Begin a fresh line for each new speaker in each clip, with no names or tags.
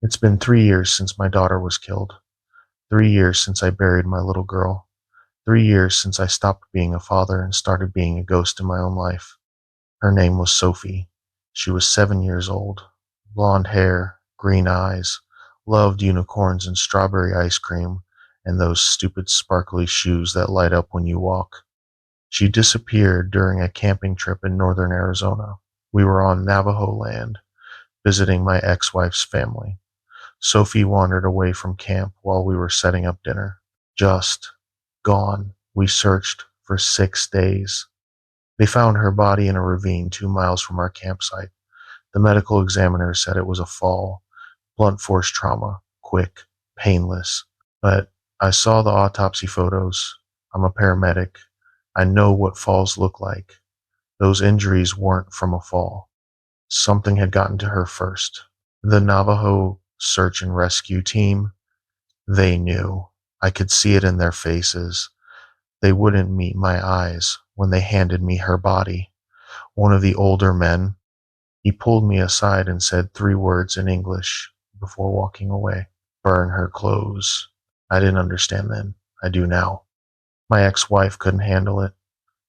It's been 3 years since my daughter was killed. 3 years since I buried my little girl. 3 years since I stopped being a father and started being a ghost in my own life. Her name was Sophie. She was 7 years old. Blonde hair, green eyes, loved unicorns and strawberry ice cream, and those stupid sparkly shoes that light up when you walk. She disappeared during a camping trip in northern Arizona. We were on Navajo land, visiting my ex-wife's family. Sophie wandered away from camp while we were setting up dinner. Just gone. We searched for 6 days. They found her body in a ravine 2 miles from our campsite. The medical examiner said it was a fall, blunt force trauma, quick, painless. But I saw the autopsy photos. I'm a paramedic. I know what falls look like. Those injuries weren't from a fall. Something had gotten to her first. The Navajo search and rescue team, they knew. I could see it in their faces. They wouldn't meet my eyes when they handed me her body. One of the older men, he pulled me aside and said 3 words in English before walking away. Burn her clothes. I didn't understand then. I do now. My ex-wife couldn't handle it.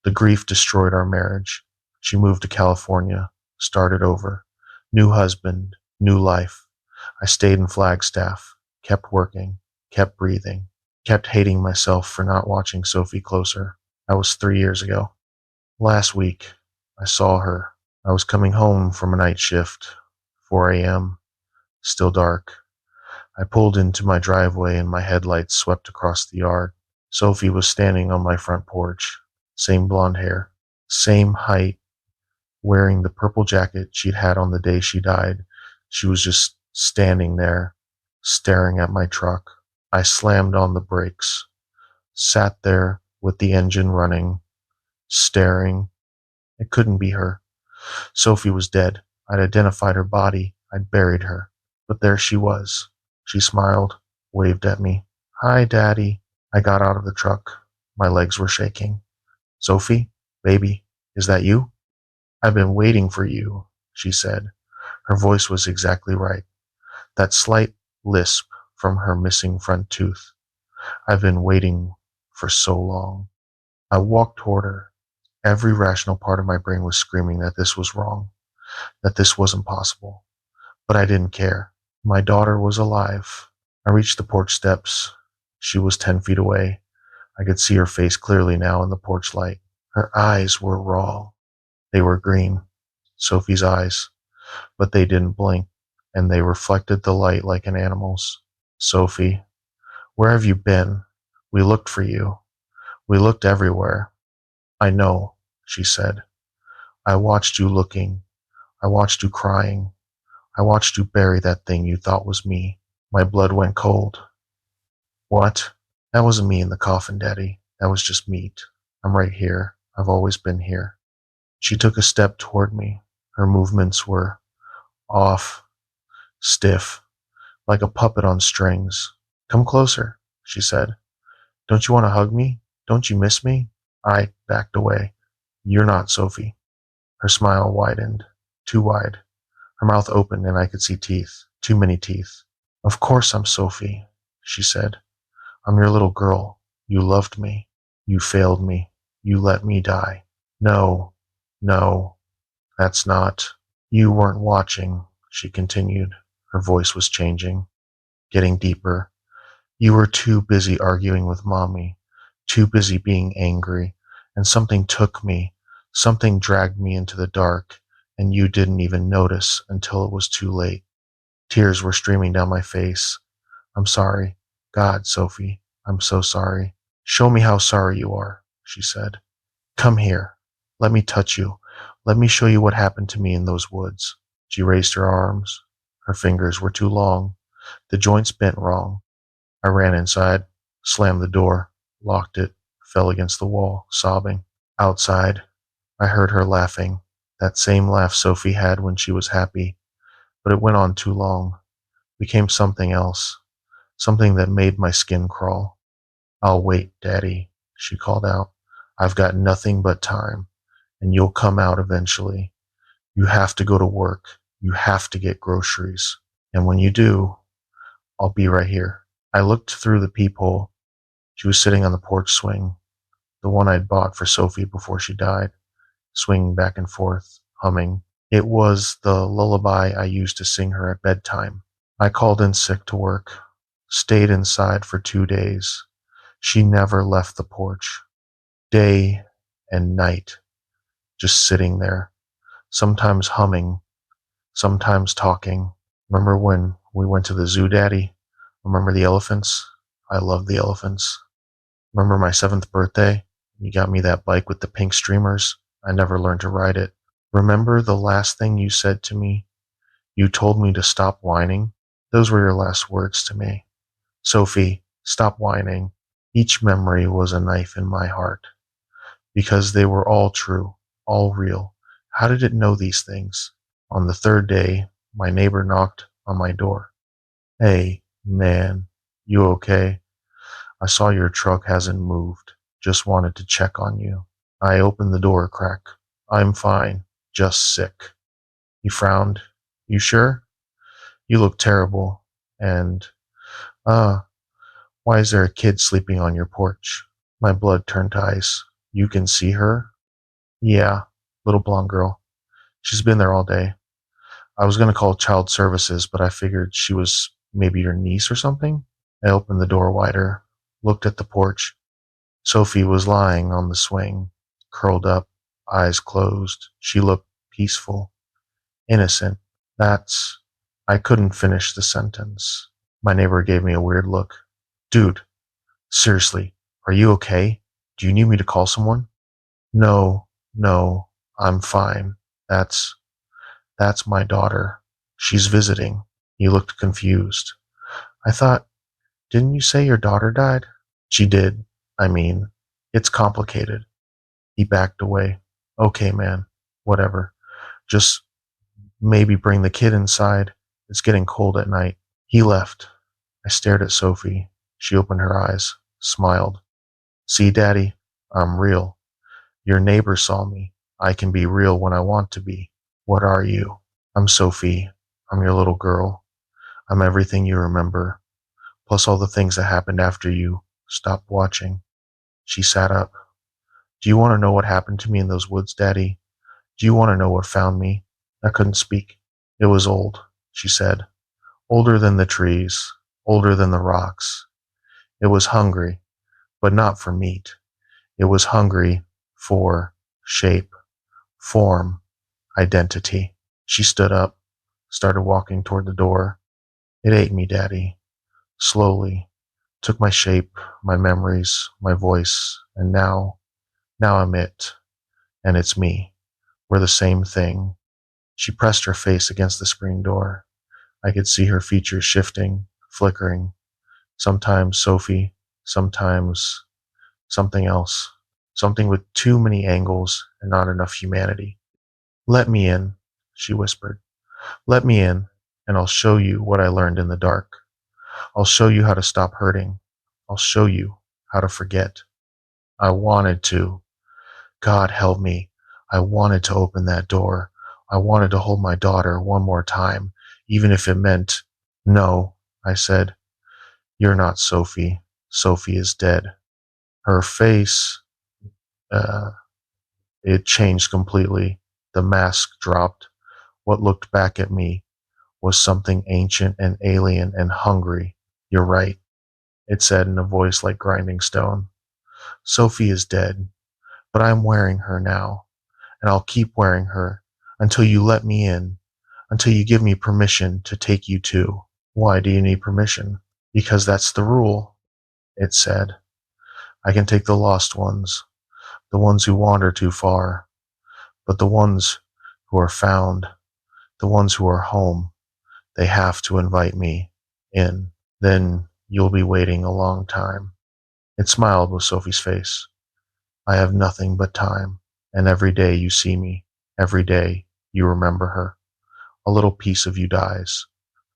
The grief destroyed our marriage. She moved to California, started over. New husband, new life. I stayed in Flagstaff, kept working, kept breathing, kept hating myself for not watching Sophie closer. That was 3 years ago. Last week, I saw her. I was coming home from a night shift, 4 a.m., still dark. I pulled into my driveway and my headlights swept across the yard. Sophie was standing on my front porch, same blonde hair, same height, wearing the purple jacket she'd had on the day she died. She was just standing there, staring at my truck. I slammed on the brakes, sat there with the engine running, staring. It couldn't be her. Sophie was dead. I'd identified her body. I'd buried her. But there she was. She smiled, waved at me. Hi, Daddy. I got out of the truck. My legs were shaking. Sophie, baby, is that you? I've been waiting for you, she said. Her voice was exactly right. That slight lisp from her missing front tooth. I've been waiting for so long. I walked toward her. Every rational part of my brain was screaming that this was wrong, that this wasn't possible. But I didn't care. My daughter was alive. I reached the porch steps. She was 10 feet away. I could see her face clearly now in the porch light. Her eyes were raw. They were green, Sophie's eyes, but they didn't blink, and they reflected the light like an animal's. Sophie, where have you been? We looked for you. We looked everywhere. I know, she said. I watched you looking. I watched you crying. I watched you bury that thing you thought was me. My blood went cold. What? That wasn't me in the coffin, Daddy. That was just meat. I'm right here. I've always been here. She took a step toward me. Her movements were off, stiff, like a puppet on strings. Come closer, she said. Don't you want to hug me? Don't you miss me? I backed away. You're not Sophie. Her smile widened, too wide. Her mouth opened and I could see teeth, too many teeth. Of course I'm Sophie, she said. I'm your little girl. You loved me. You failed me. You let me die. No, no, that's not. You weren't watching, she continued. Her voice was changing, getting deeper. You were too busy arguing with Mommy, too busy being angry, and something took me, something dragged me into the dark, and you didn't even notice until it was too late. Tears were streaming down my face. I'm sorry. God, Sophie, I'm so sorry. Show me how sorry you are, she said. Come here. Let me touch you. Let me show you what happened to me in those woods. She raised her arms. Her fingers were too long. The joints bent wrong. I ran inside, slammed the door, locked it, fell against the wall, sobbing. Outside, I heard her laughing, that same laugh Sophie had when she was happy, but it went on too long, became something else, something that made my skin crawl. I'll wait, Daddy, she called out. I've got nothing but time, and you'll come out eventually. You have to go to work. You have to get groceries. And when you do, I'll be right here. I looked through the peephole. She was sitting on the porch swing, the one I'd bought for Sophie before she died, swinging back and forth, humming. It was the lullaby I used to sing her at bedtime. I called in sick to work, stayed inside for 2 days. She never left the porch, day and night, just sitting there, sometimes humming, sometimes talking. Remember when we went to the zoo, Daddy? Remember the elephants? I love the elephants. Remember my 7th birthday? You got me that bike with the pink streamers. I never learned to ride it. Remember the last thing you said to me? You told me to stop whining. Those were your last words to me. Sophie, stop whining. Each memory was a knife in my heart. Because they were all true, all real. How did it know these things? On the 3rd day, my neighbor knocked on my door. Hey, man, you okay? I saw your truck hasn't moved. Just wanted to check on you. I opened the door a crack. I'm fine, just sick. He frowned. You sure? You look terrible. And, uh, why is there a kid sleeping on your porch? My blood turned to ice. You can see her? Yeah, little blonde girl. She's been there all day. I was gonna call child services, but I figured she was maybe your niece or something. I opened the door wider, looked at the porch. Sophie was lying on the swing, curled up, eyes closed. She looked peaceful, innocent. That's... I couldn't finish the sentence. My neighbor gave me a weird look. Dude, seriously, are you okay? Do you need me to call someone? No, no, I'm fine. That's that's my daughter. She's visiting. He looked confused. I thought, didn't you say your daughter died? She did. I mean, it's complicated. He backed away. Okay, man. Whatever. Just maybe bring the kid inside. It's getting cold at night. He left. I stared at Sophie. She opened her eyes, smiled. See, Daddy, I'm real. Your neighbor saw me. I can be real when I want to be. What are you? I'm Sophie. I'm your little girl. I'm everything you remember, plus all the things that happened after you stopped watching. She sat up. Do you want to know what happened to me in those woods, Daddy? Do you want to know what found me? I couldn't speak. It was old, she said. Older than the trees, older than the rocks. It was hungry, but not for meat. It was hungry for shape, form, identity. She stood up, started walking toward the door. It ate me, Daddy. Slowly. Took my shape, my memories, my voice, and now I'm it. And it's me. We're the same thing. She pressed her face against the screen door. I could see her features shifting, flickering. Sometimes Sophie, sometimes something else. Something with too many angles and not enough humanity. Let me in, she whispered. Let me in, and I'll show you what I learned in the dark. I'll show you how to stop hurting. I'll show you how to forget. I wanted to. God help me. I wanted to open that door. I wanted to hold my daughter one more time, even if it meant... No, I said. You're not Sophie. Sophie is dead. Her face, uh, it changed completely. The mask dropped. What looked back at me was something ancient and alien and hungry. You're right, it said in a voice like grinding stone. Sophie is dead, but I'm wearing her now, and I'll keep wearing her until you let me in, until you give me permission to take you too. Why do you need permission? Because that's the rule, it said. I can take the lost ones, the ones who wander too far, but the ones who are found, the ones who are home, they have to invite me in. Then you'll be waiting a long time. It smiled with Sophie's face. I have nothing but time, and every day you see me, every day you remember her. A little piece of you dies.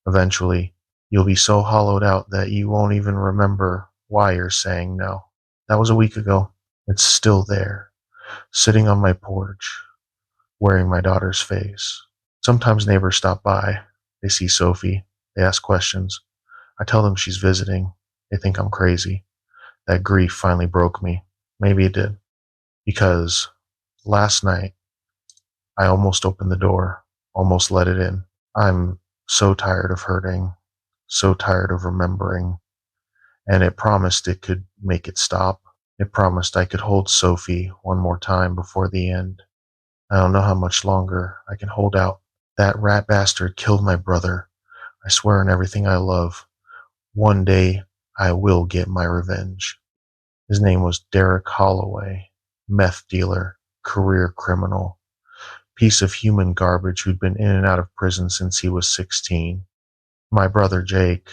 Eventually, you'll be so hollowed out that you won't even remember why you're saying no. That was a week ago. It's still there, sitting on my porch, wearing my daughter's face. Sometimes neighbors stop by. They see Sophie. They ask questions. I tell them she's visiting. They think I'm crazy. That grief finally broke me. Maybe it did. Because last night, I almost opened the door, almost let it in. I'm so tired of hurting, so tired of remembering, and it promised it could make it stop. It promised I could hold Sophie one more time before the end. I don't know how much longer I can hold out. That rat bastard killed my brother. I swear on everything I love. One day I will get my revenge. His name was Derek Holloway, meth dealer, career criminal, piece of human garbage who'd been in and out of prison since he was 16. My brother Jake,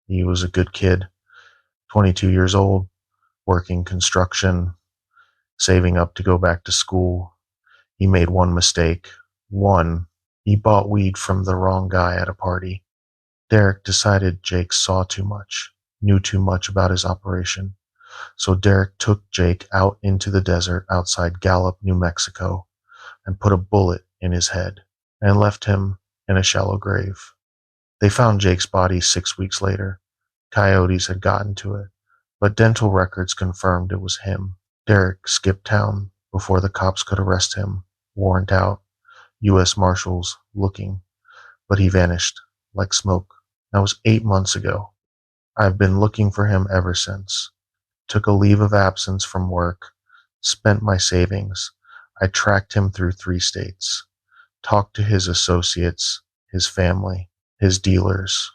he was a good kid, 22 years old, working construction, saving up to go back to school. He made one mistake. One, he bought weed from the wrong guy at a party. Derek decided Jake saw too much, knew too much about his operation. So Derek took Jake out into the desert outside Gallup, New Mexico, and put a bullet in his head and left him in a shallow grave. They found Jake's body 6 weeks later. Coyotes had gotten to it, but dental records confirmed it was him. Derek skipped town before the cops could arrest him. Warrant out, U.S. Marshals looking, but he vanished like smoke. That was 8 months ago. I've been looking for him ever since. Took a leave of absence from work, spent my savings. I tracked him through 3 states, talked to his associates, his family, his dealers,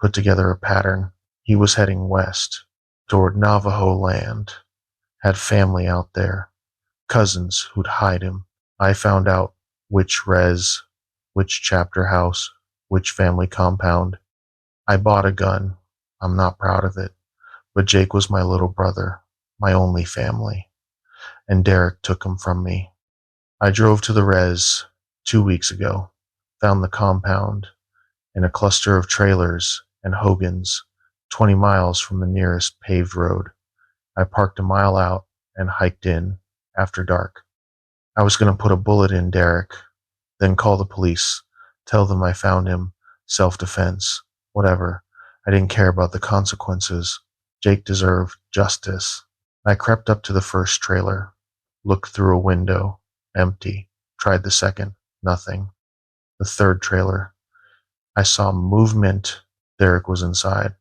put together a pattern. He was heading west, toward Navajo land, had family out there, cousins who'd hide him. I found out which res, which chapter house, which family compound. I bought a gun. I'm not proud of it, but Jake was my little brother, my only family, and Derek took him from me. I drove to the res 2 weeks ago, found the compound in a cluster of trailers and hogans 20 miles from the nearest paved road. I parked a mile out and hiked in after dark. I was going to put a bullet in Derek, then call the police, tell them I found him, self-defense, whatever. I didn't care about the consequences. Jake deserved justice. I crept up to the first trailer, looked through a window, empty. Tried the second, nothing. The third trailer. I saw movement. Derek was inside.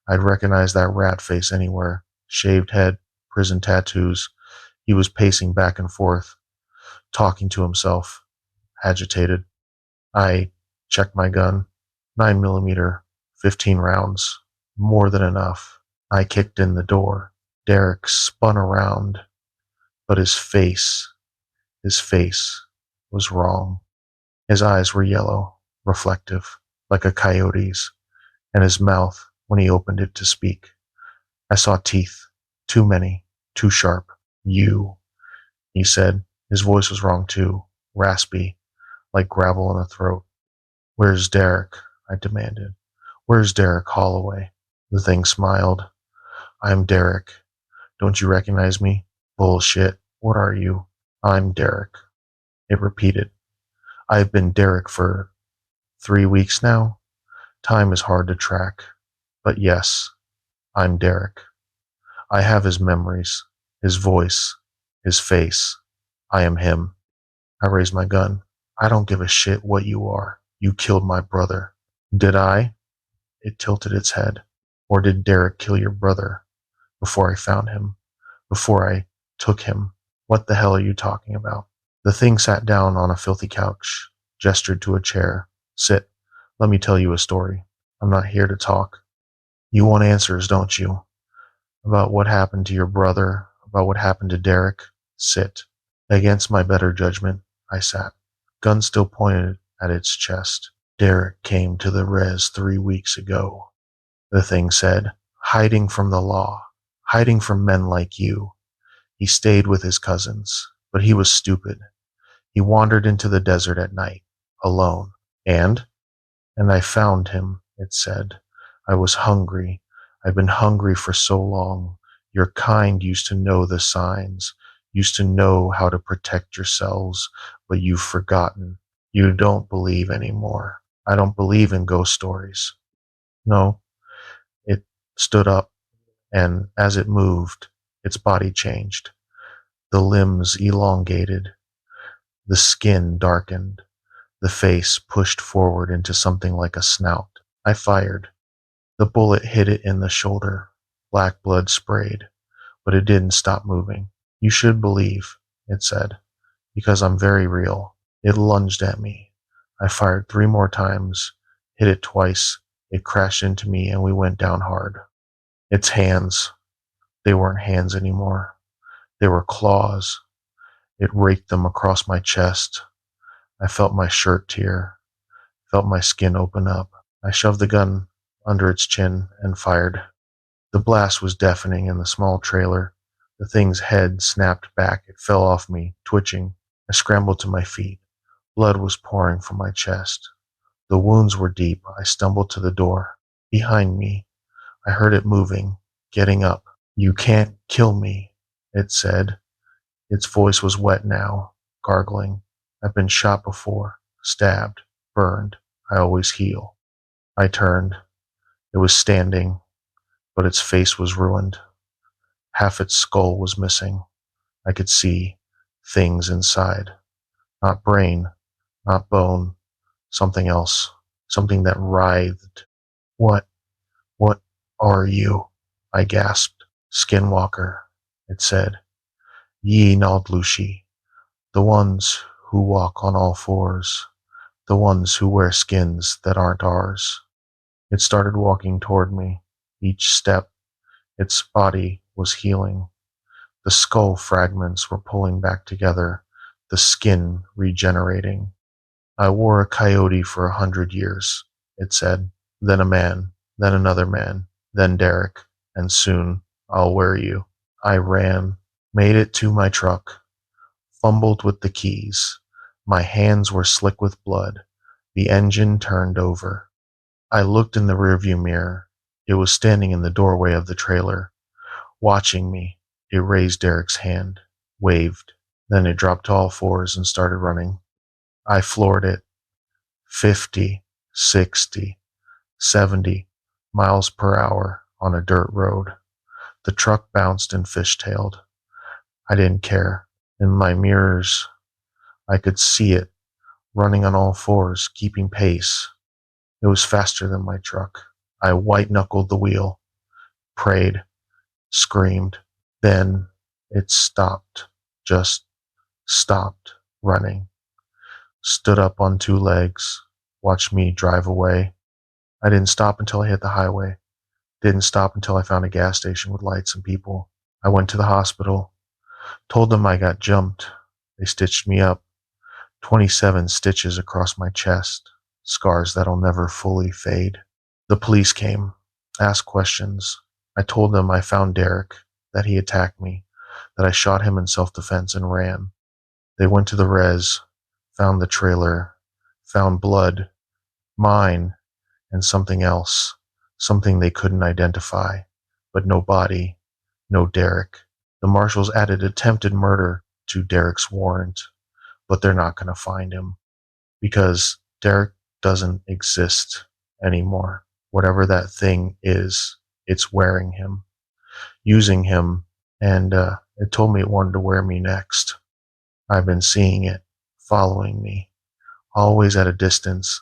I'd recognize that rat face anywhere. Shaved head, prison tattoos. He was pacing back and forth, talking to himself, agitated. I checked my gun. 9mm, 15 rounds. More than enough. I kicked in the door. Derek spun around, but his face was wrong. His eyes were yellow, reflective, like a coyote's, and his mouth, when he opened it to speak, I saw teeth. Too many, too sharp. You, he said. His voice was wrong too, raspy, like gravel in the throat. Where's Derek? I demanded. Where's Derek Holloway? The thing smiled. I'm Derek. Don't you recognize me? Bullshit. What are you? I'm Derek. It repeated. I've been Derek for 3 weeks now. Time is hard to track. But yes, I'm Derek. I have his memories, his voice, his face. I am him. I raised my gun. I don't give a shit what you are. You killed my brother. Did I? It tilted its head. Or did Derek kill your brother? Before I found him. Before I took him. What the hell are you talking about? The thing sat down on a filthy couch, gestured to a chair. Sit. Let me tell you a story. I'm not here to talk. You want answers, don't you? About what happened to your brother, about what happened to Derek? Sit. Against my better judgment, I sat, gun still pointed at its chest. Derek came to the res 3 weeks ago, the thing said, hiding from the law, hiding from men like you. He stayed with his cousins, but he was stupid. He wandered into the desert at night, alone. And I found him, it said. I was hungry. I've been hungry for so long. Your kind used to know the signs, used to know how to protect yourselves, but you've forgotten. You don't believe anymore. I don't believe in ghost stories. No, stood up, and as it moved, its body changed. The limbs elongated, the skin darkened, the face pushed forward into something like a snout. I fired. The bullet hit it in the shoulder. Black blood sprayed, but it didn't stop moving. You should believe, it said, because I'm very real. It lunged at me. I fired 3 more times, hit it twice. It crashed into me and we went down hard. Its hands, they weren't hands anymore. They were claws. It raked them across my chest. I felt my shirt tear, felt my skin open up. I shoved the gun under its chin and fired. The blast was deafening in the small trailer. The thing's head snapped back. It fell off me, twitching. I scrambled to my feet. Blood was pouring from my chest. The wounds were deep. I stumbled to the door. Behind me, I heard it moving, getting up. You can't kill me, it said. Its voice was wet now, gargling. I've been shot before, stabbed, burned. I always heal. I turned. It was standing, but its face was ruined. Half its skull was missing. I could see things inside. Not brain, not bone, something else. Something that writhed. What, what are you? I gasped. Skinwalker, it said. Ye Naldlushi, the ones who walk on all fours, the ones who wear skins that aren't ours. It started walking toward me. Each step, its body was healing. The skull fragments were pulling back together, the skin regenerating. I wore a coyote for 100 years, it said. Then a man, then another man, then Derek, and soon I'll wear you. I ran, made it to my truck, fumbled with the keys. My hands were slick with blood. The engine turned over. I looked in the rearview mirror. It was standing in the doorway of the trailer, watching me. It raised Derek's hand, waved. Then it dropped to all fours and started running. I floored it. 50, 60, 70 miles per hour on a dirt road. The truck bounced and fishtailed. I didn't care. In my mirrors, I could see it running on all fours, keeping pace. It was faster than my truck. I white-knuckled the wheel, prayed, screamed. Then it stopped, just stopped running. Stood up on 2 legs, watched me drive away. I didn't stop until I hit the highway. Didn't stop until I found a gas station with lights and people. I went to the hospital, told them I got jumped. They stitched me up. 27 stitches across my chest, scars that'll never fully fade. The police came, asked questions. I told them I found Derek, that he attacked me, that I shot him in self-defense and ran. They went to the res, found the trailer, found blood, mine, and something else, something they couldn't identify, but no body, no Derek. The marshals added attempted murder to Derek's warrant, but they're not going to find him because Derek doesn't exist anymore. Whatever that thing is, it's wearing him, using him, and it told me it wanted to wear me next. I've been seeing it, following me, always at a distance.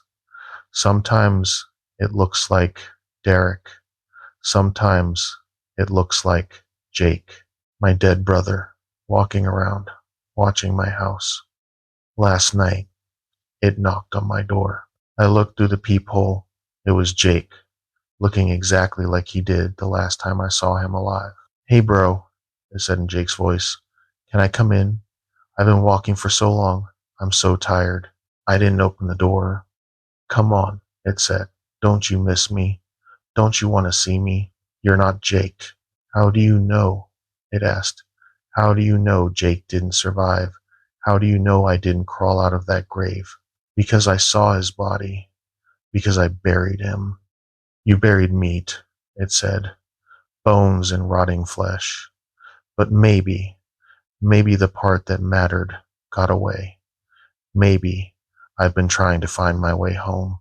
Sometimes it looks like Derek. Sometimes it looks like Jake, my dead brother, walking around, watching my house. Last night, it knocked on my door. I looked through the peephole. It was Jake, looking exactly like he did the last time I saw him alive. Hey bro, it said in Jake's voice. Can I come in? I've been walking for so long. I'm so tired. I didn't open the door. Come on, it said. Don't you miss me? Don't you want to see me? You're not Jake. How do you know? It asked. How do you know Jake didn't survive? How do you know I didn't crawl out of that grave? Because I saw his body. Because I buried him. You buried meat, it said. Bones and rotting flesh. But maybe the part that mattered got away. Maybe I've been trying to find my way home.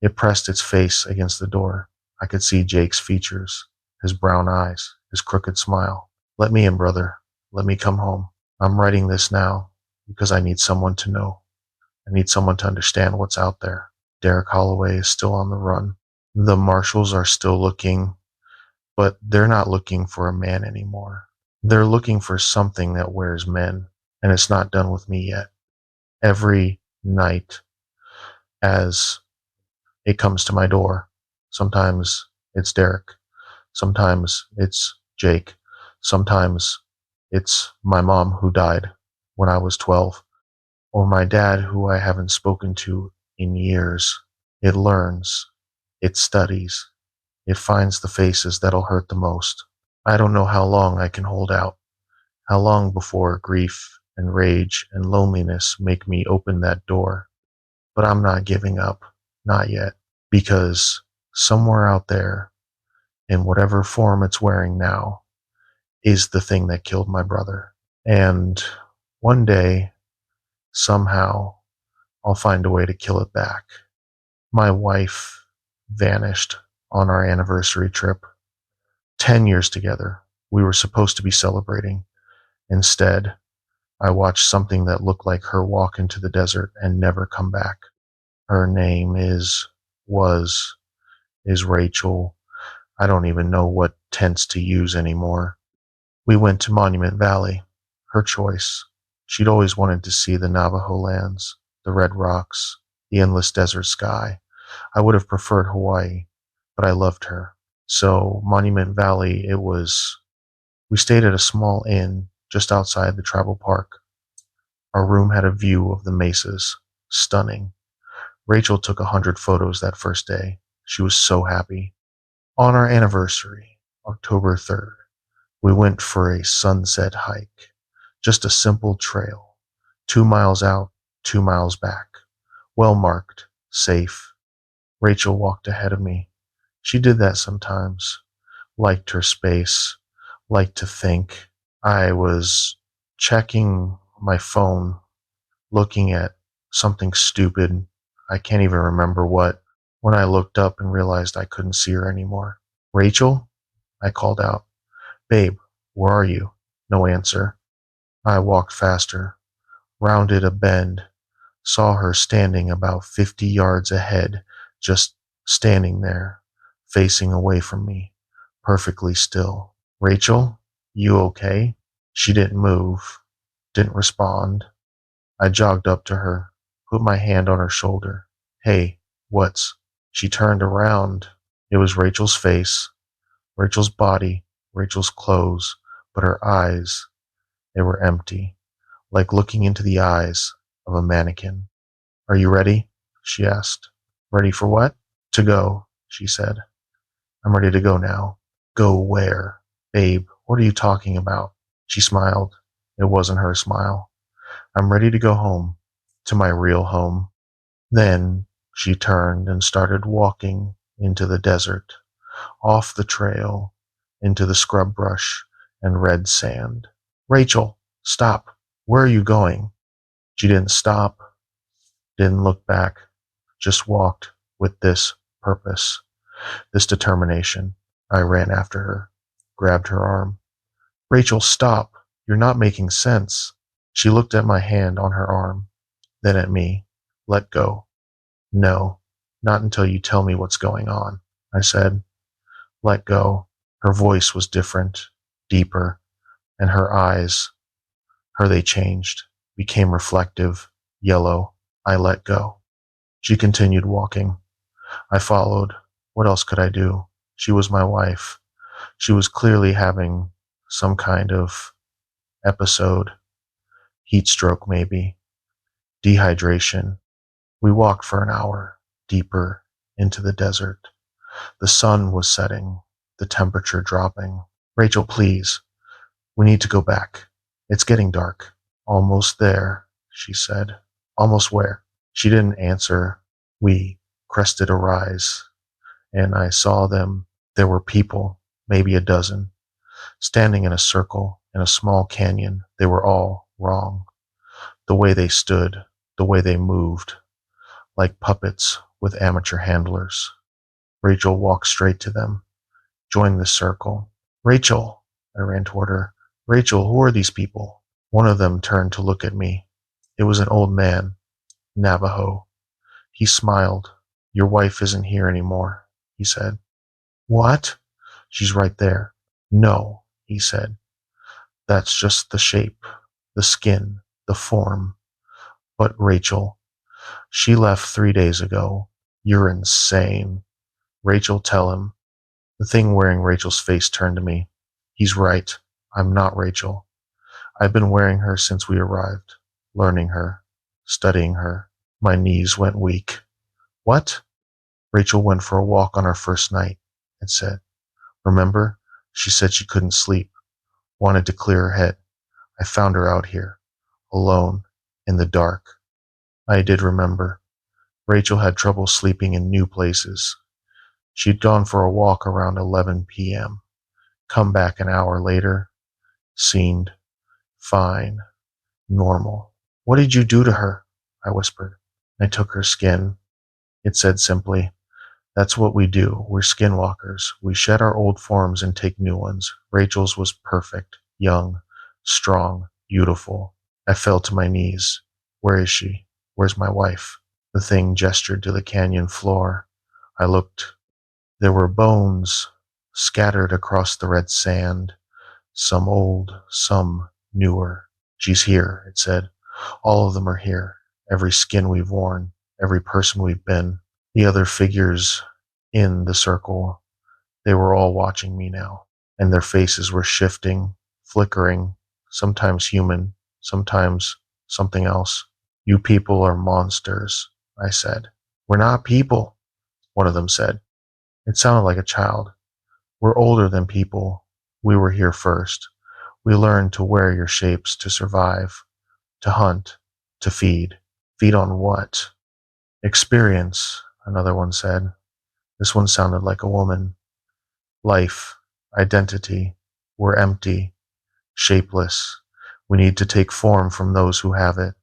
It pressed its face against the door. I could see Jake's features. his brown eyes, his crooked smile. Let me in, brother. Let me come home. I'm writing this now because I need someone to know. I need someone to understand what's out there. Derek Holloway is still on the run. The marshals are still looking, but they're not looking for a man anymore. They're looking for something that wears men, and it's not done with me yet. Every night as it comes to my door, sometimes it's Derek, sometimes it's Jake, sometimes it's my mom who died when I was 12, or my dad who I haven't spoken to in years. It learns, it studies, it finds the faces that'll hurt the most. I don't know how long I can hold out, how long before grief and rage and loneliness make me open that door. But I'm not giving up, not yet, because somewhere out there, in whatever form it's wearing now, is the thing that killed my brother. And one day, somehow, I'll find a way to kill it back. My wife vanished on our anniversary trip. 10 years together. We were supposed to be celebrating. Instead, I watched something that looked like her walk into the desert and never come back. Her name was, is Rachel. I don't even know what tense to use anymore. We went to Monument Valley. Her choice. She'd always wanted to see the Navajo lands, the red rocks, the endless desert sky. I would have preferred Hawaii, but I loved her. So Monument Valley, we stayed at a small inn just outside the tribal park. Our room had a view of the mesas. Stunning. Rachel took 100 photos that first day. She was so happy. On our anniversary, October 3rd, we went for a sunset hike. Just a simple trail. 2 miles out, 2 miles back. Well marked, safe. Rachel walked ahead of me. She did that sometimes. Liked her space. Liked to think. I was checking my phone, looking at something stupid. I can't even remember what, when I looked up and realized I couldn't see her anymore. Rachel? I called out. Babe, where are you? No answer. I walked faster, rounded a bend, saw her standing about 50 yards ahead, just standing there, facing away from me, perfectly still. Rachel, you okay? She didn't move, didn't respond. I jogged up to her, put my hand on her shoulder. Hey, what's? She turned around. It was Rachel's face, Rachel's body, Rachel's clothes, but her eyes, they were empty, like looking into the eyes of a mannequin. Are you ready? She asked. Ready for what? To go, she said. I'm ready to go now. Go where? Babe, what are you talking about? She smiled. It wasn't her smile. I'm ready to go home, to my real home. Then she turned and started walking into the desert, off the trail, into the scrub brush and red sand. Rachel, stop. Where are you going? She didn't stop, didn't look back, just walked with this purpose, this determination. I ran after her, grabbed her arm. Rachel, stop. You're not making sense. She looked at my hand on her arm, then at me. Let go. No, not until you tell me what's going on, I said. Let go. Her voice was different, deeper, and her eyes, they changed, became reflective, yellow. I let go. She continued walking. I followed. What else could I do? She was my wife. She was clearly having some kind of episode, heat stroke maybe, dehydration. We walked for an hour, deeper into the desert. The sun was setting, the temperature dropping. Rachel, please, we need to go back. It's getting dark. Almost there, she said. Almost where? She didn't answer. We crested a rise, and I saw them. There were people, maybe a dozen, standing in a circle in a small canyon. They were all wrong. The way they stood, the way they moved, like puppets with amateur handlers. Rachel walked straight to them. Join the circle. Rachel! I ran toward her. Rachel, who are these people? One of them turned to look at me. It was an old man, Navajo. He smiled. Your wife isn't here anymore, he said. What? She's right there. No, he said. That's just the shape, the skin, the form. But Rachel, she left 3 days ago. You're insane. Rachel, tell him. The thing wearing Rachel's face turned to me. He's right. I'm not Rachel. I've been wearing her since we arrived, learning her, studying her. My knees went weak. What? Rachel went for a walk on our first night, it said. Remember? She said she couldn't sleep, wanted to clear her head. I found her out here, alone, in the dark. I did remember. Rachel had trouble sleeping in new places. She'd gone for a walk around 11 p.m., come back an hour later, seemed fine, normal. What did you do to her? I whispered. I took her skin. It said simply, that's what we do. We're skinwalkers. We shed our old forms and take new ones. Rachel's was perfect, young, strong, beautiful. I fell to my knees. Where is she? Where's my wife? The thing gestured to the canyon floor. I looked. There were bones scattered across the red sand, some old, some newer. She's here, it said. All of them are here. Every skin we've worn, every person we've been. The other figures in the circle, they were all watching me now, and their faces were shifting, flickering, sometimes human, sometimes something else. You people are monsters, I said. We're not people, one of them said. It sounded like a child. We're older than people. We were here first. We learned to wear your shapes to survive, to hunt, to feed. Feed on what? Experience, another one said. This one sounded like a woman. Life, identity. We're empty, shapeless. We need to take form from those who have it.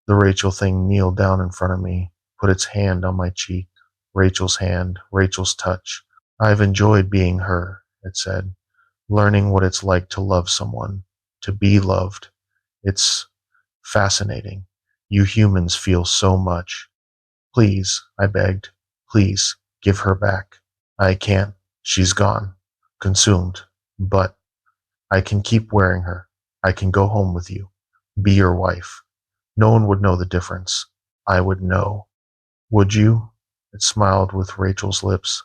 The Rachel thing kneeled down in front of me, put its hand on my cheek. Rachel's hand, Rachel's touch. I've enjoyed being her, it said, learning what it's like to love someone, to be loved. It's fascinating. You humans feel so much. Please, I begged, please, give her back. I can't. She's gone, consumed. But I can keep wearing her. I can go home with you, be your wife. No one would know the difference. I would know. Would you? It smiled with Rachel's lips.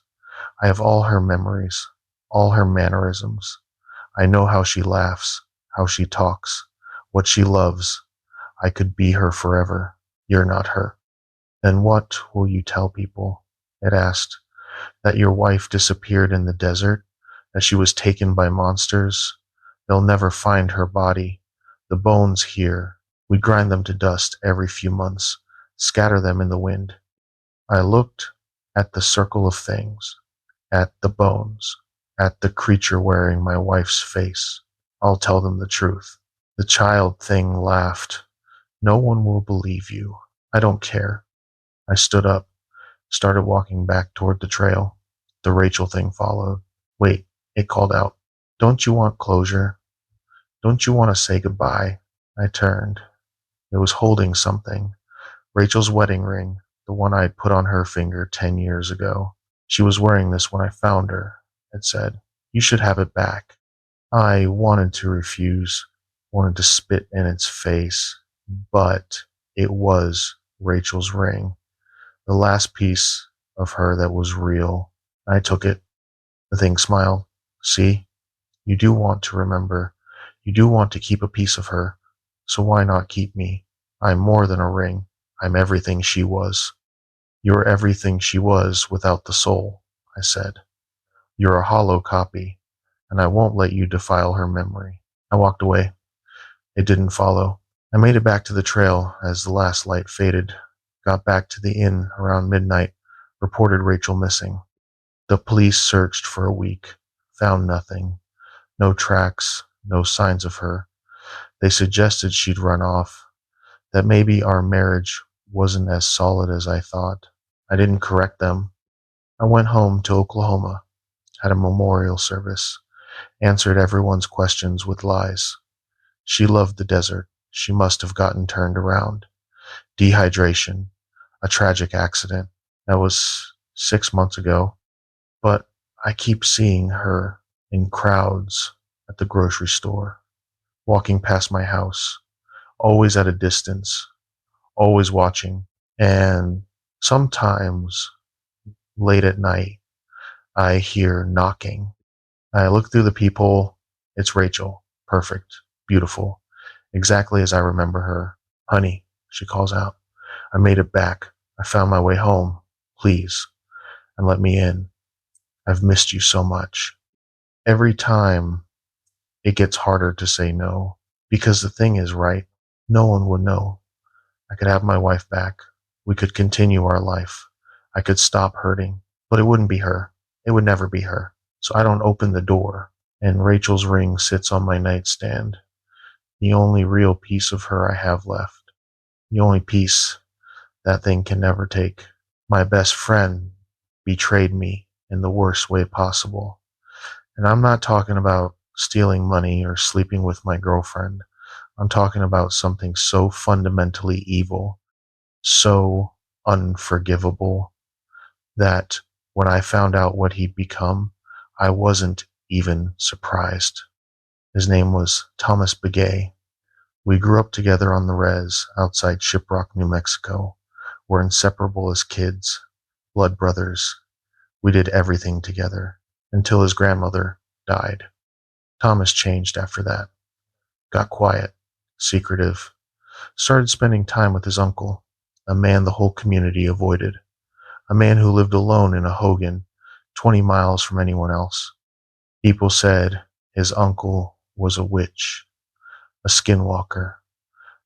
I have all her memories, all her mannerisms. I know how she laughs, how she talks, what she loves. I could be her forever. You're not her. Then what will you tell people? It asked. That your wife disappeared in the desert? That she was taken by monsters? They'll never find her body. The bones here. We grind them to dust every few months, scatter them in the wind. I looked at the circle of things, at the bones, at the creature wearing my wife's face. I'll tell them the truth. The child thing laughed. No one will believe you. I don't care. I stood up, started walking back toward the trail. The Rachel thing followed. Wait, it called out. Don't you want closure? Don't you want to say goodbye? I turned. It was holding something. Rachel's wedding ring, the one I put on her finger 10 years ago. She was wearing this when I found her, it said. You should have it back. I wanted to refuse, wanted to spit in its face, but it was Rachel's ring, the last piece of her that was real. I took it. The thing smiled. See, you do want to remember. You do want to keep a piece of her. So why not keep me? I'm more than a ring. I'm everything she was. You're everything she was without the soul, I said. You're a hollow copy, and I won't let you defile her memory. I walked away. It didn't follow. I made it back to the trail as the last light faded, got back to the inn around midnight, reported Rachel missing. The police searched for a week, found nothing. No tracks, no signs of her. They suggested she'd run off, that maybe our marriage wasn't as solid as I thought. I didn't correct them. I went home to Oklahoma. had a memorial service, answered everyone's questions with lies. She loved the desert. She must have gotten turned around. Dehydration, a tragic accident. That was 6 months ago, but I keep seeing her in crowds at the grocery store, walking past my house, always at a distance, always watching. And sometimes late at night, I hear knocking. I look through the people. It's Rachel. Perfect. Beautiful. Exactly as I remember her. Honey, she calls out. I made it back. I found my way home. Please, and let me in. I've missed you so much. Every time it gets harder to say no, because the thing is, right? No one would know. I could have my wife back. We could continue our life. I could stop hurting, but it wouldn't be her. It would never be her. So I don't open the door, and Rachel's ring sits on my nightstand. The only real piece of her I have left. The only piece that thing can never take. My best friend betrayed me in the worst way possible. And I'm not talking about stealing money or sleeping with my girlfriend. I'm talking about something so fundamentally evil, so unforgivable, that when I found out what he'd become, I wasn't even surprised. His name was Thomas Begay. We grew up together on the res outside Shiprock, New Mexico. We're inseparable as kids, blood brothers. We did everything together until his grandmother died. Thomas changed after that, got quiet, secretive, started spending time with his uncle, a man the whole community avoided, a man who lived alone in a hogan 20 miles from anyone else. People said his uncle was a witch, a skinwalker,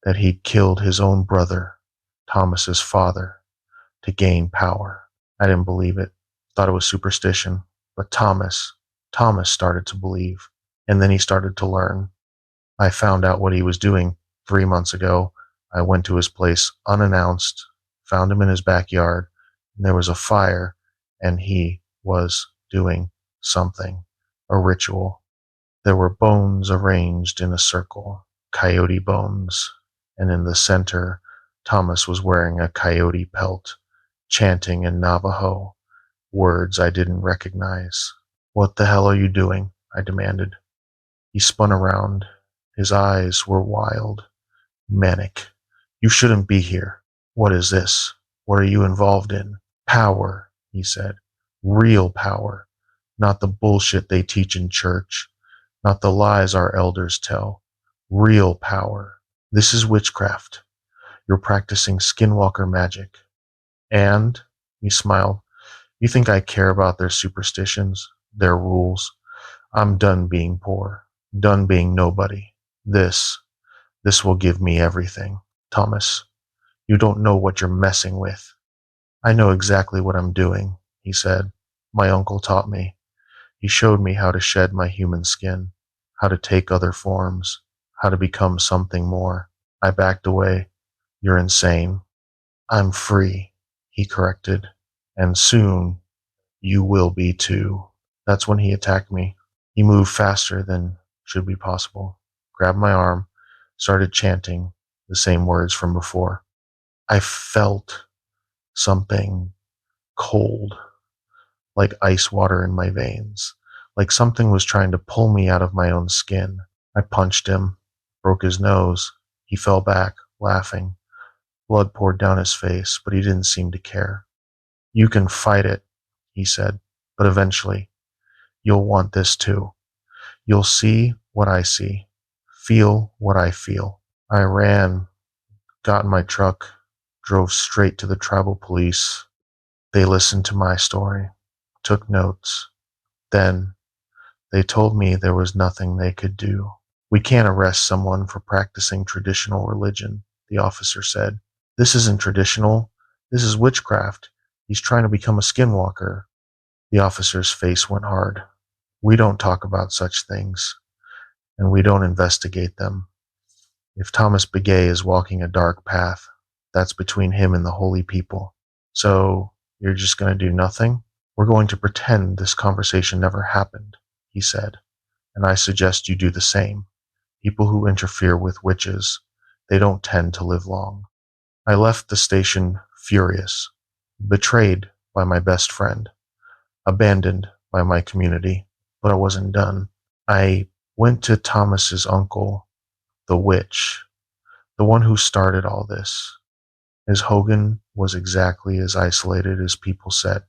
that he'd killed his own brother, Thomas's father, to gain power. I didn't believe it, thought it was superstition, but Thomas started to believe, and then he started to learn. I found out what he was doing 3 months ago. I went to his place unannounced, found him in his backyard, and there was a fire, and he was doing something, a ritual. There were bones arranged in a circle, coyote bones, and in the center, Thomas was wearing a coyote pelt, chanting in Navajo, words I didn't recognize. What the hell are you doing? I demanded. He spun around. His eyes were wild, manic. You shouldn't be here. What is this? What are you involved in? Power, he said. Real power. Not the bullshit they teach in church. Not the lies our elders tell. Real power. This is witchcraft. You're practicing skinwalker magic. And, he smiled, you think I care about their superstitions, their rules? I'm done being poor, done being nobody. This will give me everything. Thomas, you don't know what you're messing with. I know exactly what I'm doing, he said. My uncle taught me. He showed me how to shed my human skin, how to take other forms, how to become something more. I backed away. You're insane. I'm free, he corrected. And soon you will be too. That's when he attacked me. He moved faster than should be possible, grabbed my arm, started chanting the same words from before. I felt something cold, like ice water in my veins, like something was trying to pull me out of my own skin. I punched him, broke his nose. He fell back, laughing. Blood poured down his face, but he didn't seem to care. You can fight it, he said, but eventually you'll want this too. You'll see what I see, feel what I feel. I ran, got in my truck, drove straight to the tribal police. They listened to my story, took notes. Then they told me there was nothing they could do. We can't arrest someone for practicing traditional religion, the officer said. This isn't traditional. This is witchcraft. He's trying to become a skinwalker. The officer's face went hard. We don't talk about such things, and we don't investigate them. If Thomas Begay is walking a dark path, that's between him and the holy people. So you're just going to do nothing? We're going to pretend this conversation never happened, he said, and I suggest you do the same. People who interfere with witches, they don't tend to live long. I left the station furious, betrayed by my best friend, abandoned by my community, but I wasn't done. I went to Thomas's uncle, the witch, the one who started all this. His Hogan was exactly as isolated as people said.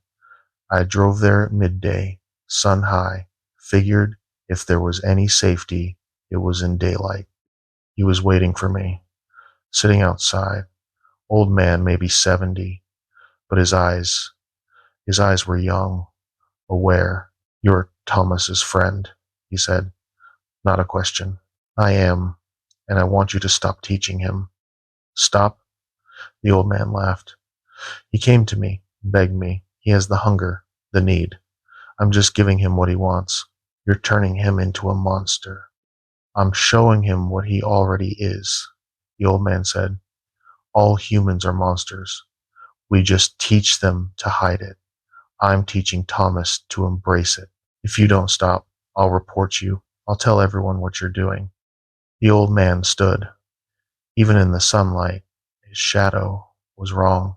I drove there at midday, sun high, figured if there was any safety, it was in daylight. He was waiting for me, sitting outside, old man, maybe 70, but his eyes were young, aware. You're Thomas's friend, he said, not a question. I am, and I want you to stop teaching him. Stop? The old man laughed. He came to me, begged me. He has the hunger, the need. I'm just giving him what he wants. You're turning him into a monster. I'm showing him what he already is, the old man said. All humans are monsters. We just teach them to hide it. I'm teaching Thomas to embrace it. If you don't stop, I'll report you. I'll tell everyone what you're doing. The old man stood. Even in the sunlight, his shadow was wrong.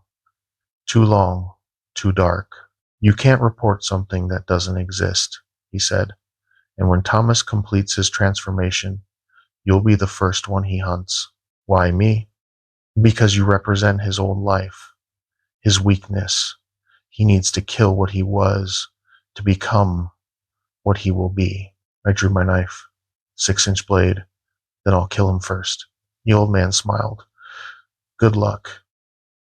Too long, too dark. You can't report something that doesn't exist, he said. And when Thomas completes his transformation, you'll be the first one he hunts. Why me? Because you represent his old life, his weakness. He needs to kill what he was to become what he will be. I drew my knife, 6-inch blade. Then I'll kill him first. The old man smiled. Good luck.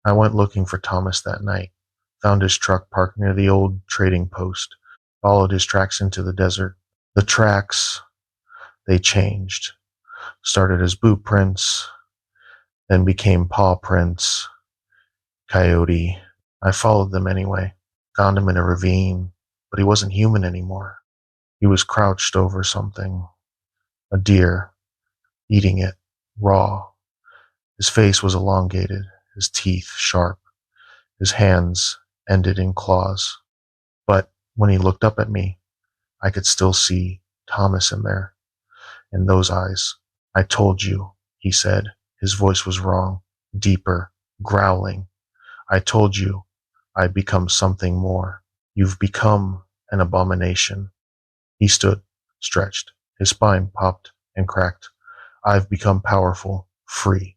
I went looking for Thomas that night, found his truck parked near the old trading post, followed his tracks into the desert. The tracks, they changed. Started as boot prints, then became paw prints, coyote. I followed them anyway, found him in a ravine, but he wasn't human anymore. He was crouched over something, a deer, eating it, raw. His face was elongated, his teeth sharp, his hands ended in claws. But when he looked up at me, I could still see Thomas in there, in those eyes. I told you, he said. His voice was wrong, deeper, growling. I told you I'd become something more. You've become an abomination. He stood, stretched. His spine popped and cracked. I've become powerful, free.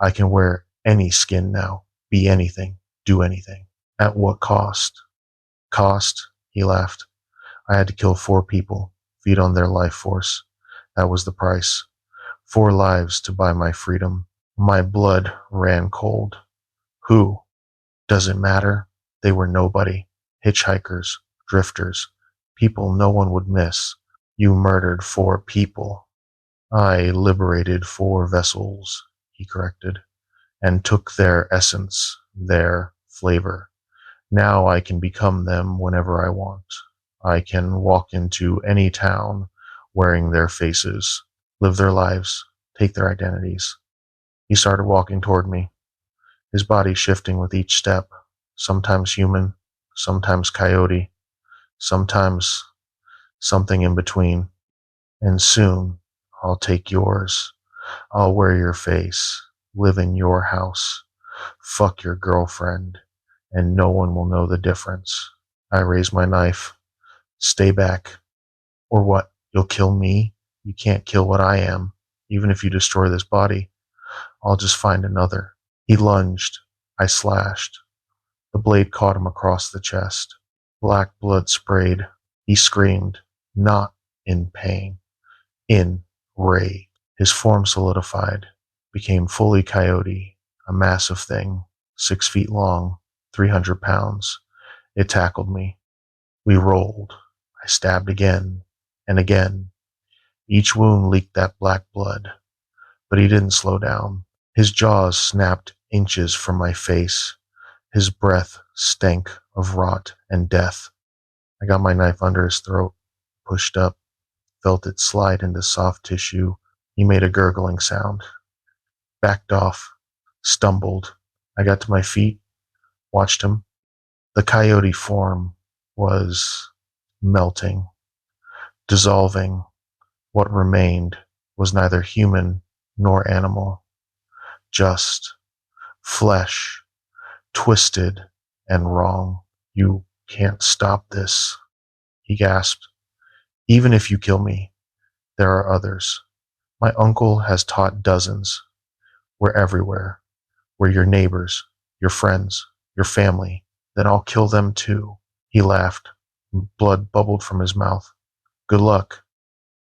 I can wear any skin now, be anything, do anything. At what cost? Cost? He laughed. I had to kill 4 people, feed on their life force. That was the price. 4 lives to buy my freedom. My blood ran cold. Who? Does it matter? They were nobody. Hitchhikers, drifters, people no one would miss. You murdered 4 people. I liberated 4 vessels, he corrected, and took their essence, their flavor. Now I can become them whenever I want. I can walk into any town wearing their faces, live their lives, take their identities. He started walking toward me, his body shifting with each step, sometimes human, sometimes coyote, sometimes something in between. And soon I'll take yours. I'll wear your face, live in your house, fuck your girlfriend, and no one will know the difference. I raise my knife. Stay back. Or what? You'll kill me? You can't kill what I am. Even if you destroy this body, I'll just find another. He lunged. I slashed. The blade caught him across the chest. Black blood sprayed. He screamed, not in pain, in rage. His form solidified, became fully coyote, a massive thing, 6 feet long, 300 pounds. It tackled me. We rolled. I stabbed again and again. Each wound leaked that black blood, but he didn't slow down. His jaws snapped inches from my face. His breath stank of rot and death. I got my knife under his throat, pushed up, felt it slide into soft tissue. He made a gurgling sound, backed off, stumbled. I got to my feet, watched him. The coyote form was melting, dissolving. What remained was neither human nor animal, just flesh, twisted and wrong. You can't stop this, he gasped. Even if you kill me, there are others. My uncle has taught dozens. We're everywhere. We're your neighbors, your friends, your family. Then I'll kill them too. He laughed. Blood bubbled from his mouth. Good luck.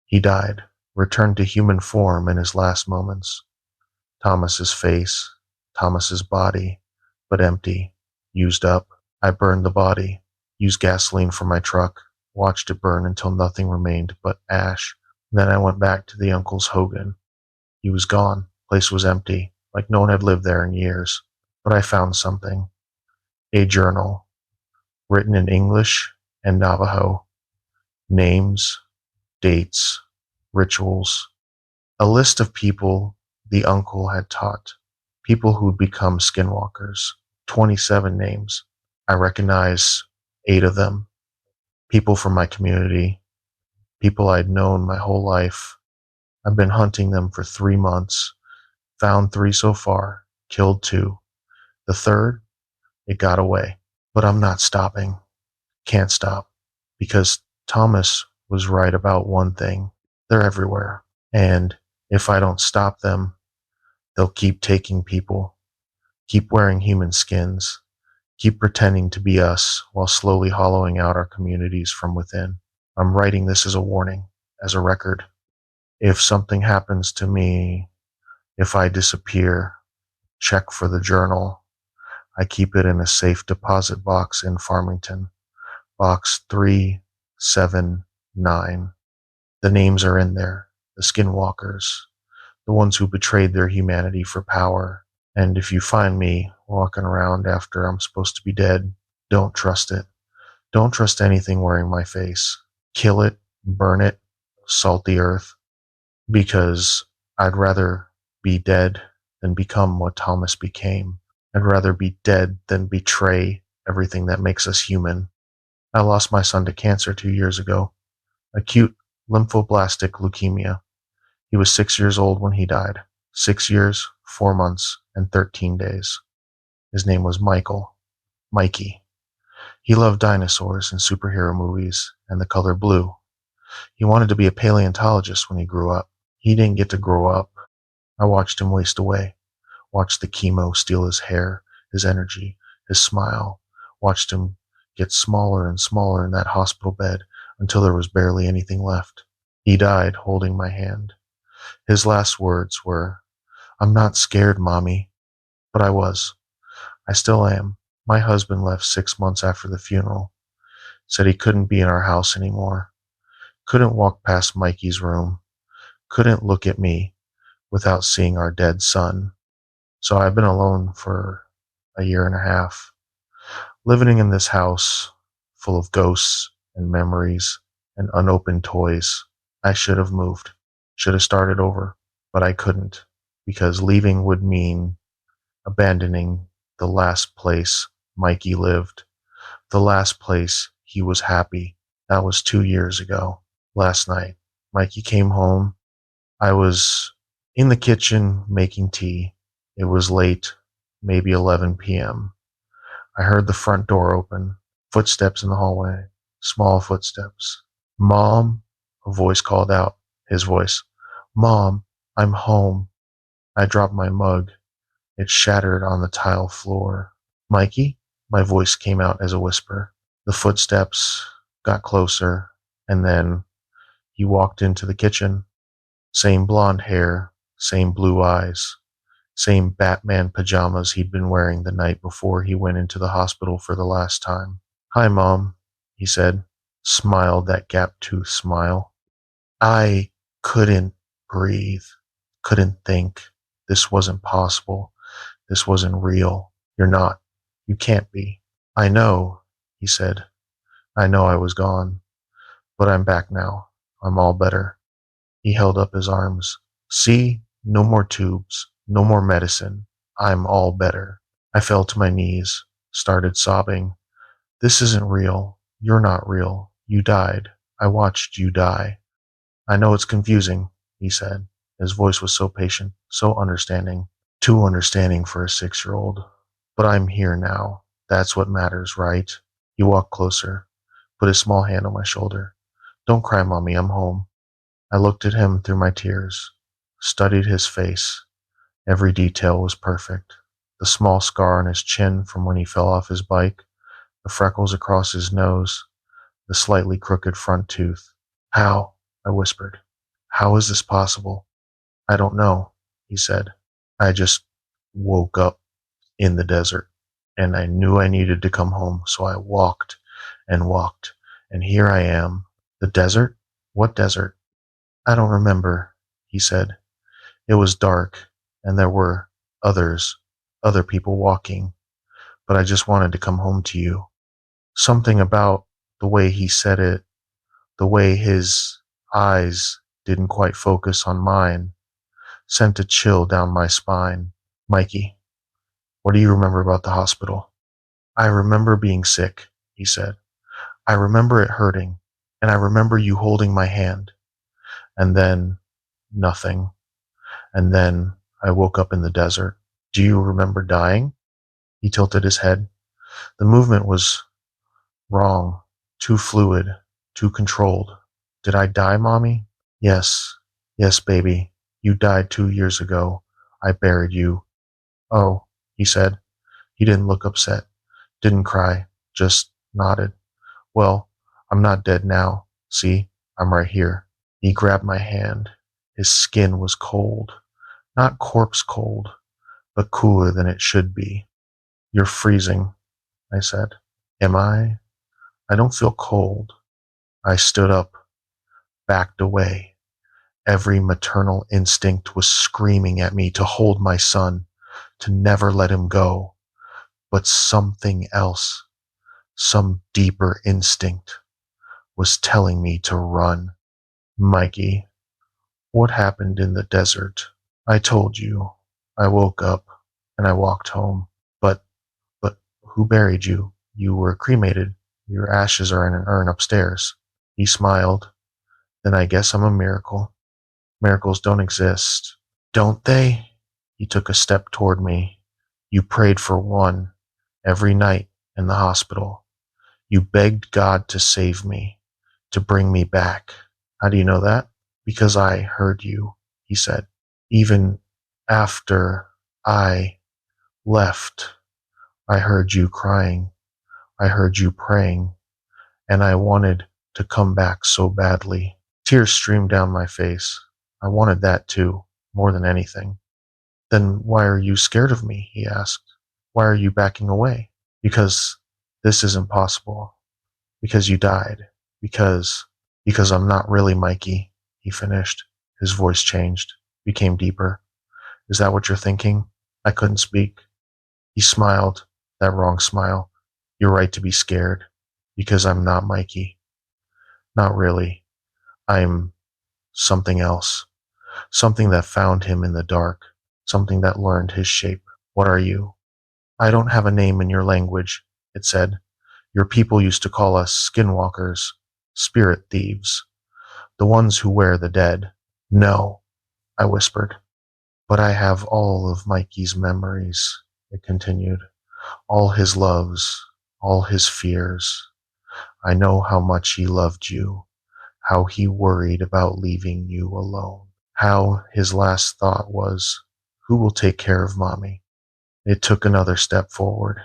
He died, returned to human form in his last moments. Thomas's face, Thomas's body, but empty, used up. I burned the body, used gasoline from my truck, watched it burn until nothing remained but ash. Then I went back to the uncle's Hogan. He was gone. Place was empty, like no one had lived there in years. But I found something. A journal, written in English and Navajo. Names, dates, rituals. A list of people the uncle had taught. People who'd become skinwalkers. 27 names. I recognize 8 of them. People from my community. People I'd known my whole life. I've been hunting them for 3 months. Found 3 so far. Killed 2. The third, it got away. But I'm not stopping. Can't stop. Because Thomas was right about one thing. They're everywhere. And if I don't stop them, they'll keep taking people. Keep wearing human skins. Keep pretending to be us while slowly hollowing out our communities from within. I'm writing this as a warning, as a record. If something happens to me, if I disappear, check for the journal. I keep it in a safe deposit box in Farmington, box 379. The names are in there, the skinwalkers, the ones who betrayed their humanity for power. And if you find me walking around after I'm supposed to be dead, don't trust it. Don't trust anything wearing my face. Kill it, burn it, salt the earth, because I'd rather be dead than become what Thomas became. I'd rather be dead than betray everything that makes us human. I lost my son to cancer 2 years ago. Acute lymphoblastic leukemia. He was 6 years old when he died. 6 years, 4 months, and 13 days. His name was Michael. Mikey. He loved dinosaurs and superhero movies and the color blue. He wanted to be a paleontologist when he grew up. He didn't get to grow up. I watched him waste away. Watched the chemo steal his hair, his energy, his smile. Watched him get smaller and smaller in that hospital bed until there was barely anything left. He died holding my hand. His last words were, "I'm not scared, Mommy." But I was. I still am. My husband left 6 months after the funeral. Said he couldn't be in our house anymore. Couldn't walk past Mikey's room. Couldn't look at me without seeing our dead son. So I've been alone for a year and a half, living in this house full of ghosts and memories and unopened toys. I should have moved, should have started over, but I couldn't, because leaving would mean abandoning the last place Mikey lived, the last place he was happy. That was 2 years ago. Last night, Mikey came home. I was in the kitchen making tea. It was late, maybe 11 p.m. I heard the front door open, footsteps in the hallway, small footsteps. "Mom," a voice called out, his voice. "Mom, I'm home." I dropped my mug. It shattered on the tile floor. "Mikey?" My voice came out as a whisper. The footsteps got closer, and then he walked into the kitchen. Same blonde hair, same blue eyes, same Batman pajamas he'd been wearing the night before he went into the hospital for the last time. "Hi, Mom," he said, smiled that gap-toothed smile. I couldn't breathe, couldn't think. This wasn't possible. This wasn't real. "You're not. You can't be." "I know," he said. "I know I was gone, but I'm back now. I'm all better." He held up his arms. "See? No more tubes. No more medicine. I'm all better." I fell to my knees, started sobbing. "This isn't real. You're not real. You died. I watched you die. I know it's confusing, he said. His voice was so patient, so understanding, too understanding for a 6-year-old. But I'm here now. That's what matters, right? He walked closer, put his small hand on my shoulder. Don't cry, Mommy, I'm home. I looked at him through my tears, studied his face. Every detail was perfect. The small scar on his chin from when he fell off his bike, the freckles across his nose, the slightly crooked front tooth. How? I whispered. How is this possible? I don't know, he said. I just woke up in the desert, and I knew I needed to come home, so I walked and walked, and here I am. The desert? What desert? I don't remember, he said. It was dark, and there were others, other people walking, but I just wanted to come home to you. Something about the way he said it, the way his eyes didn't quite focus on mine, sent a chill down my spine. Mikey, what do you remember about the hospital? I remember being sick, he said. I remember it hurting, and I remember you holding my hand. And then, nothing. And then I woke up in the desert. Do you remember dying? He tilted his head. The movement was wrong, too fluid, too controlled. Did I die, Mommy? Yes, yes, baby. You died 2 years ago. I buried you. Oh, he said. He didn't look upset, didn't cry, just nodded. Well, I'm not dead now. See, I'm right here. He grabbed my hand. His skin was cold, not corpse cold, but cooler than it should be. You're freezing, I said. Am I? I don't feel cold. I stood up, backed away. Every maternal instinct was screaming at me to hold my son, to never let him go. But something else, some deeper instinct, was telling me to run. Mikey, what happened in the desert? I told you. I woke up and I walked home. But, but who buried you? You were cremated. Your ashes are in an urn upstairs. He smiled. Then I guess I'm a miracle. Miracles don't exist. Don't they? He took a step toward me. You prayed for one every night in the hospital. You begged God to save me, to bring me back. How do you know that? Because I heard you, he said. Even after I left, I heard you crying. I heard you praying, and I wanted to come back so badly. Tears streamed down my face. I wanted that too, more than anything. Then why are you scared of me? He asked. Why are you backing away? Because this isn't possible. Because you died. Because I'm not really Mikey, he finished. His voice changed, became deeper. Is that what you're thinking? I couldn't speak. He smiled, that wrong smile. You're right to be scared. Because I'm not Mikey. Not really. I'm something else. Something that found him in the dark. Something that learned his shape. What are you? I don't have a name in your language, it said. Your people used to call us skinwalkers, spirit thieves, the ones who wear the dead. No, I whispered. But I have all of Mikey's memories, it continued. All his loves, all his fears. I know how much he loved you, how he worried about leaving you alone, how his last thought was, who will take care of Mommy? It took another step forward,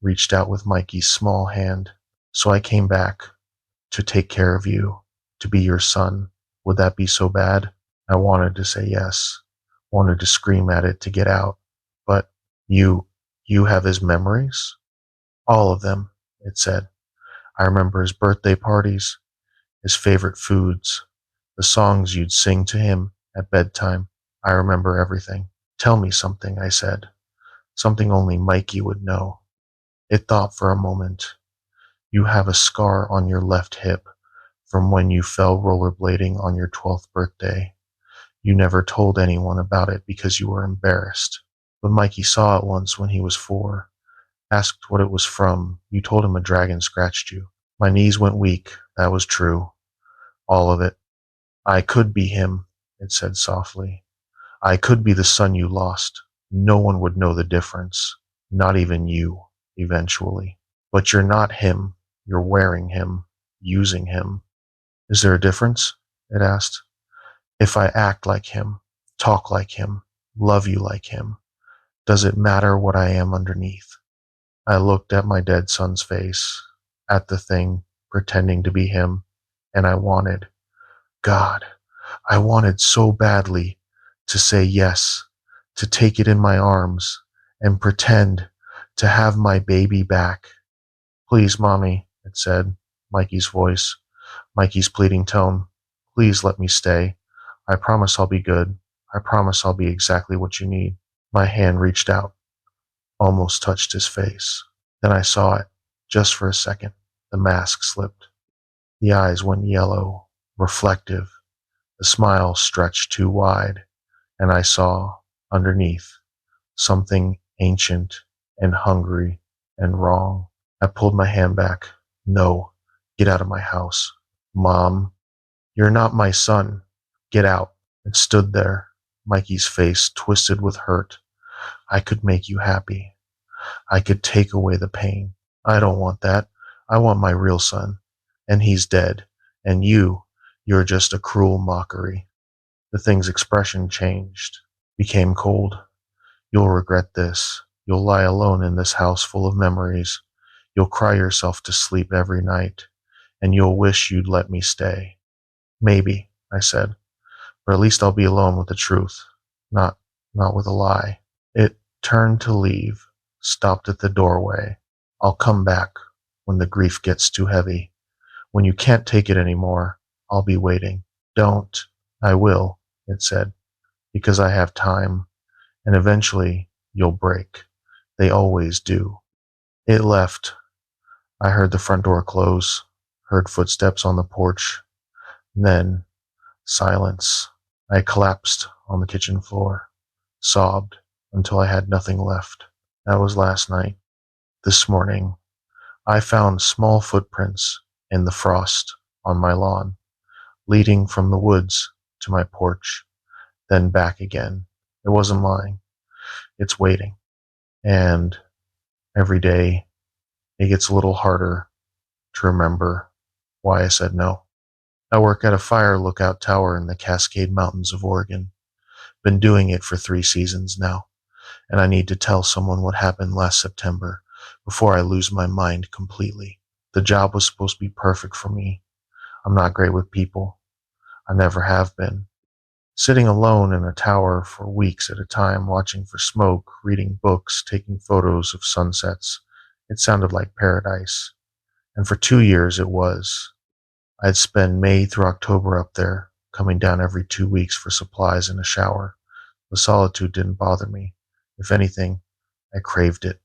reached out with Mikey's small hand. So I came back to take care of you, to be your son. Would that be so bad? I wanted to say yes, wanted to scream at it to get out. But you, you have his memories? All of them, it said. I remember his birthday parties, his favorite foods, the songs you'd sing to him at bedtime. I remember everything. Tell me something, I said. Something only Mikey would know. It thought for a moment. You have a scar on your left hip from when you fell rollerblading on your 12th birthday. You never told anyone about it because you were embarrassed. But Mikey saw it once when he was 4. Asked what it was from. You told him a dragon scratched you. My knees went weak, that was true. All of it. I could be him, it said softly. I could be the son you lost. No one would know the difference. Not even you, eventually. But you're not him. You're wearing him, using him. Is there a difference? It asked. If I act like him, talk like him, love you like him, does it matter what I am underneath? I looked at my dead son's face, at the thing pretending to be him, and I wanted, God, I wanted so badly to say yes, to take it in my arms and pretend to have my baby back. Please, Mommy, it said, Mikey's voice, Mikey's pleading tone. Please let me stay. I promise I'll be good. I promise I'll be exactly what you need. My hand reached out, almost touched his face. Then I saw it, just for a second. The mask slipped. The eyes went yellow, reflective. The smile stretched too wide, and I saw, underneath, something ancient and hungry and wrong. I pulled my hand back. No, get out of my house. Mom, you're not my son. Get out. It stood there, Mikey's face twisted with hurt. I could make you happy. I could take away the pain. I don't want that. I want my real son. And he's dead. And you're just a cruel mockery. The thing's expression changed, became cold. You'll regret this. You'll lie alone in this house full of memories. You'll cry yourself to sleep every night. And you'll wish you'd let me stay. Maybe, I said, but at least I'll be alone with the truth, not with a lie. It turned to leave, stopped at the doorway. I'll come back when the grief gets too heavy. When you can't take it anymore, I'll be waiting. Don't. I will, it said, because I have time, and eventually you'll break. They always do. It left. I heard the front door close, heard footsteps on the porch, then silence. I collapsed on the kitchen floor, sobbed until I had nothing left. That was last night. This morning, I found small footprints in the frost on my lawn, leading from the woods to my porch, then back again. It wasn't lying. It's waiting. And every day, it gets a little harder to remember why I said no. I work at a fire lookout tower in the Cascade Mountains of Oregon. Been doing it for 3 seasons now, and I need to tell someone what happened last September before I lose my mind completely. The job was supposed to be perfect for me. I'm not great with people. I never have been. Sitting alone in a tower for weeks at a time, watching for smoke, reading books, taking photos of sunsets, it sounded like paradise. And for 2 years it was. I'd spend May through October up there, coming down every 2 weeks for supplies and a shower. The solitude didn't bother me. If anything, I craved it.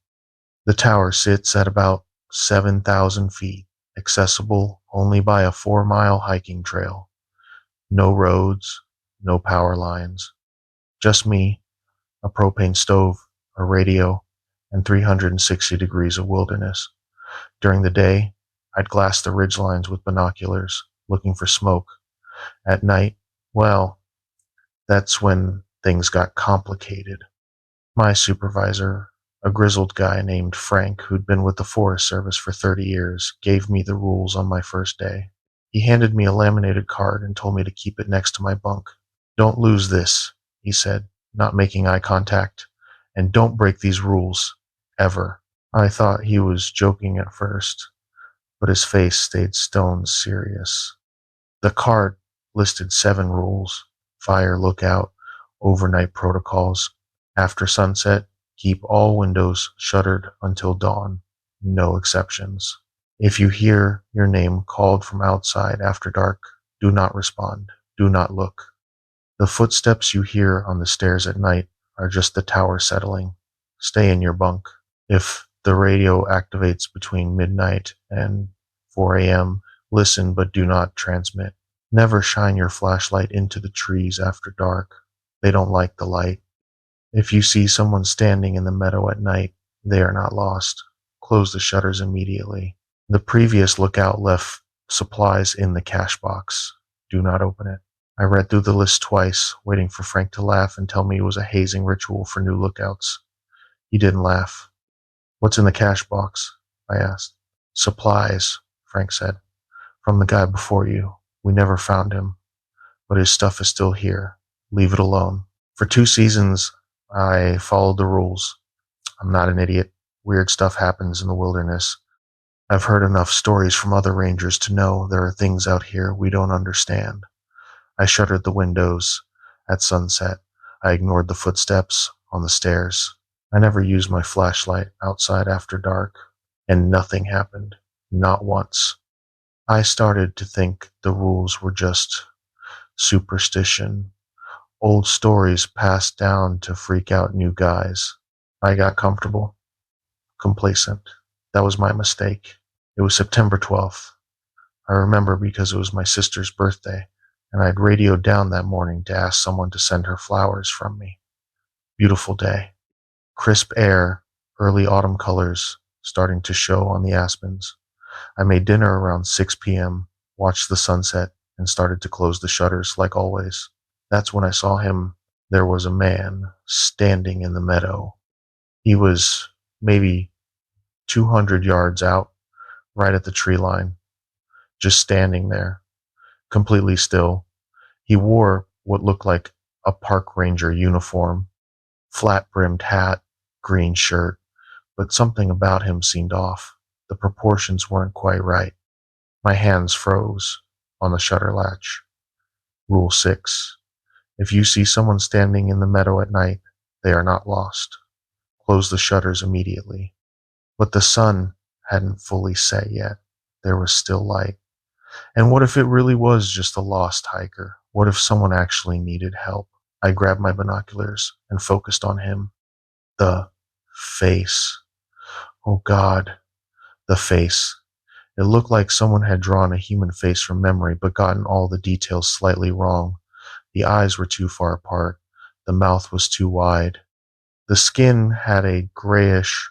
The tower sits at about 7,000 feet, accessible only by a 4-mile hiking trail. No roads, no power lines. Just me, a propane stove, a radio, and 360 degrees of wilderness. During the day, I'd glass the ridgelines with binoculars, looking for smoke. At night, well, that's when things got complicated. My supervisor, a grizzled guy named Frank who'd been with the Forest Service for 30 years, gave me the rules on my first day. He handed me a laminated card and told me to keep it next to my bunk. Don't lose this, he said, not making eye contact, and don't break these rules, ever. I thought he was joking at first, but his face stayed stone serious. The card listed 7 rules: fire lookout, overnight protocols, after sunset, keep all windows shuttered until dawn, no exceptions. If you hear your name called from outside after dark, do not respond, do not look. The footsteps you hear on the stairs at night are just the tower settling. Stay in your bunk. If the radio activates between midnight and 4 a.m., listen but do not transmit. Never shine your flashlight into the trees after dark. They don't like the light. If you see someone standing in the meadow at night, they are not lost. Close the shutters immediately. The previous lookout left supplies in the cash box. Do not open it. I read through the list twice, waiting for Frank to laugh and tell me it was a hazing ritual for new lookouts. He didn't laugh. What's in the cash box? I asked. Supplies, Frank said. From the guy before you. We never found him, but his stuff is still here. Leave it alone. For 2 seasons, I followed the rules. I'm not an idiot. Weird stuff happens in the wilderness. I've heard enough stories from other rangers to know there are things out here we don't understand. I shuttered the windows at sunset. I ignored the footsteps on the stairs. I never used my flashlight outside after dark, and nothing happened. Not once. I started to think the rules were just superstition, old stories passed down to freak out new guys. I got comfortable, complacent. That was my mistake. It was September 12th. I remember because it was my sister's birthday, and I'd radioed down that morning to ask someone to send her flowers from me. Beautiful day. Crisp air, early autumn colors starting to show on the aspens. I made dinner around 6 p.m., watched the sunset, and started to close the shutters like always. That's when I saw him. There was a man standing in the meadow. He was maybe 200 yards out, right at the tree line, just standing there, completely still. He wore what looked like a park ranger uniform, flat-brimmed hat, green shirt, but something about him seemed off. The proportions weren't quite right. My hands froze on the shutter latch. Rule 6. If you see someone standing in the meadow at night, they are not lost. Close the shutters immediately. But the sun hadn't fully set yet. There was still light. And what if it really was just a lost hiker? What if someone actually needed help? I grabbed my binoculars and focused on him. The face. Oh God, the face. It looked like someone had drawn a human face from memory but gotten all the details slightly wrong. The eyes were too far apart. The mouth was too wide. The skin had a grayish,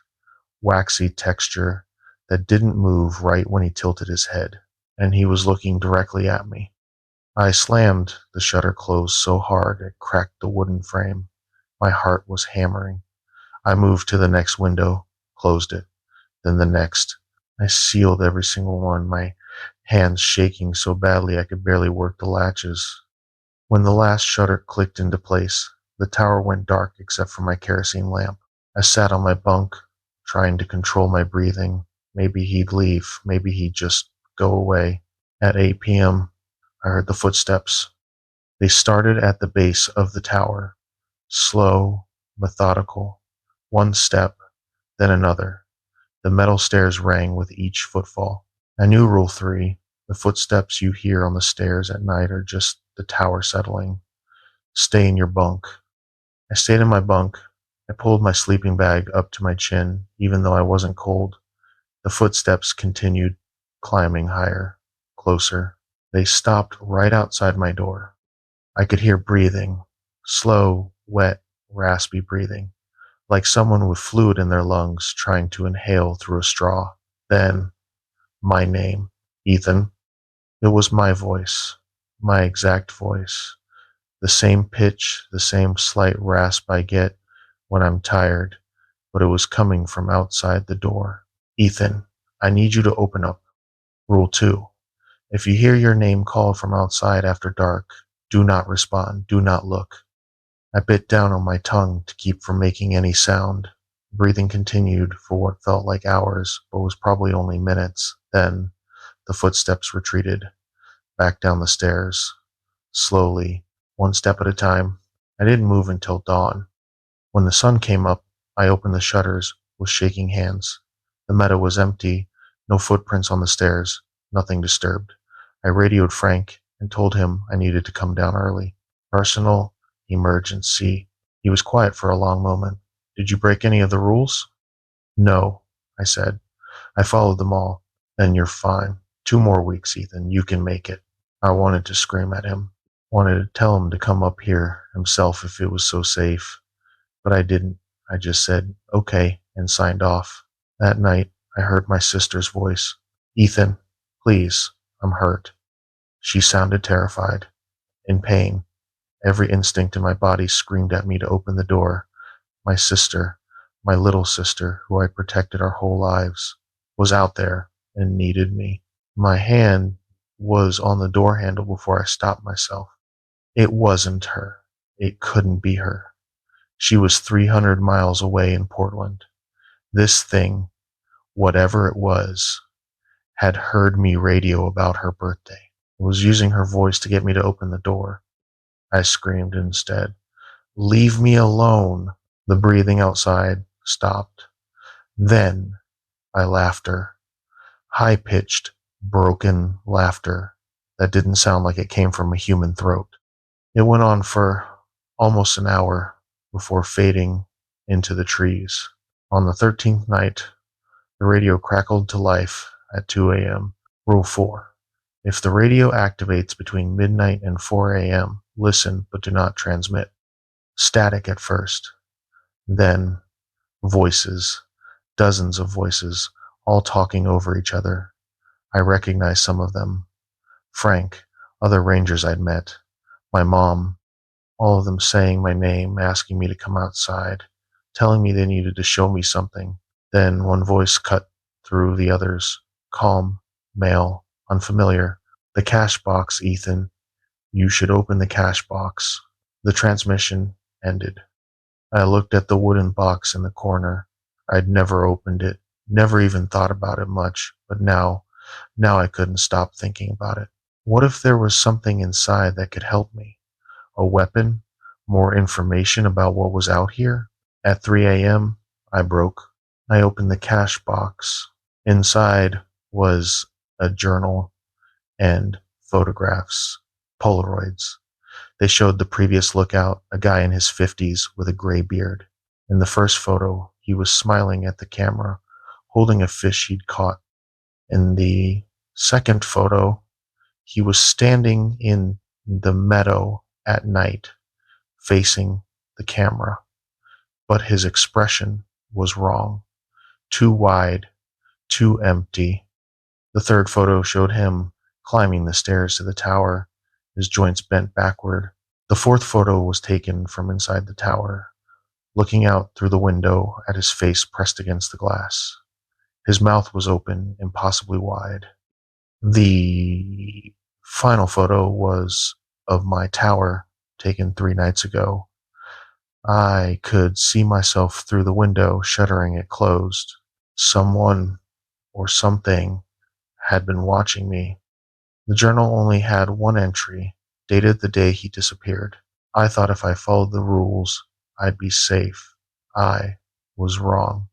waxy texture that didn't move right when he tilted his head, and he was looking directly at me. I slammed the shutter closed so hard it cracked the wooden frame. My heart was hammering. I moved to the next window, closed it, then the next. I sealed every single one, my hands shaking so badly I could barely work the latches. When the last shutter clicked into place, the tower went dark except for my kerosene lamp. I sat on my bunk, trying to control my breathing. Maybe he'd leave, maybe he'd just go away. At 8 p.m., I heard the footsteps. They started at the base of the tower, slow, methodical, one step, then another. The metal stairs rang with each footfall. I knew Rule 3. The footsteps you hear on the stairs at night are just the tower settling. Stay in your bunk. I stayed in my bunk. I pulled my sleeping bag up to my chin, even though I wasn't cold. The footsteps continued, climbing higher, closer. They stopped right outside my door. I could hear breathing, slow, wet, raspy breathing, like someone with fluid in their lungs trying to inhale through a straw. Then, my name, Ethan. It was my voice, my exact voice. The same pitch, the same slight rasp I get when I'm tired, but it was coming from outside the door. Ethan, I need you to open up. Rule 2. If you hear your name called from outside after dark, do not respond, do not look. I bit down on my tongue to keep from making any sound. Breathing continued for what felt like hours, but was probably only minutes. Then, the footsteps retreated, back down the stairs, slowly, one step at a time. I didn't move until dawn. When the sun came up, I opened the shutters with shaking hands. The meadow was empty, no footprints on the stairs, nothing disturbed. I radioed Frank and told him I needed to come down early. Personal emergency. He was quiet for a long moment. Did you break any of the rules? No, I said. I followed them all. Then you're fine. 2 more weeks, Ethan. You can make it. I wanted to scream at him. Wanted to tell him to come up here himself if it was so safe. But I didn't. I just said, okay, and signed off. That night, I heard my sister's voice. Ethan, please, I'm hurt. She sounded terrified, in pain. Every instinct in my body screamed at me to open the door. My sister, my little sister, who I protected our whole lives, was out there and needed me. My hand was on the door handle before I stopped myself. It wasn't her. It couldn't be her. She was 300 miles away in Portland. This thing, whatever it was, had heard me radio about her birthday. It was using her voice to get me to open the door. I screamed instead. Leave me alone. The breathing outside stopped. Then I laughed her. High-pitched, broken laughter that didn't sound like it came from a human throat. It went on for almost an hour before fading into the trees. On the 13th night, the radio crackled to life at 2 a.m. Rule 4. If the radio activates between midnight and 4 a.m., listen but do not transmit. Static at first. Then voices. Dozens of voices, all talking over each other. I recognized some of them. Frank, other rangers I'd met, my mom, all of them saying my name, asking me to come outside, telling me they needed to show me something. Then one voice cut through the others, calm, male, unfamiliar. The cash box, Ethan. You should open the cash box. The transmission ended. I looked at the wooden box in the corner. I'd never opened it, never even thought about it much, but now I couldn't stop thinking about it. What if there was something inside that could help me? A weapon? More information about what was out here? At 3 a.m., I broke. I opened the cash box. Inside was a journal and photographs, Polaroids. They showed the previous lookout, a guy in his 50s with a gray beard. In the first photo, he was smiling at the camera, holding a fish he'd caught. In the second photo, he was standing in the meadow at night, facing the camera. But his expression was wrong. Too wide, too empty. The third photo showed him climbing the stairs to the tower, his joints bent backward. The fourth photo was taken from inside the tower, looking out through the window at his face pressed against the glass. His mouth was open, impossibly wide. The final photo was of my tower, taken 3 nights ago. I could see myself through the window, shuttering it closed. Someone or something had been watching me. The journal only had one entry, dated the day he disappeared. I thought if I followed the rules, I'd be safe. I was wrong.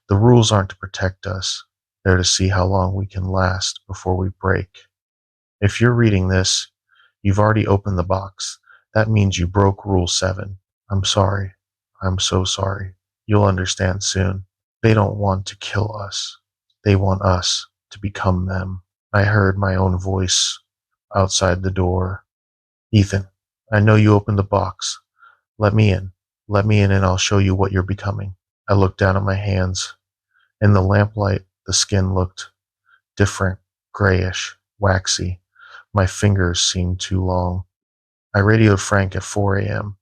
The rules aren't to protect us. They're to see how long we can last before we break. If you're reading this, you've already opened the box. That means you broke Rule 7. I'm sorry. I'm so sorry. You'll understand soon. They don't want to kill us. They want us to become them. I heard my own voice outside the door. Ethan, I know you opened the box. Let me in. Let me in and I'll show you what you're becoming. I looked down at my hands. In the lamplight, the skin looked different, grayish, waxy. My fingers seemed too long. I radioed Frank at 4 a.m.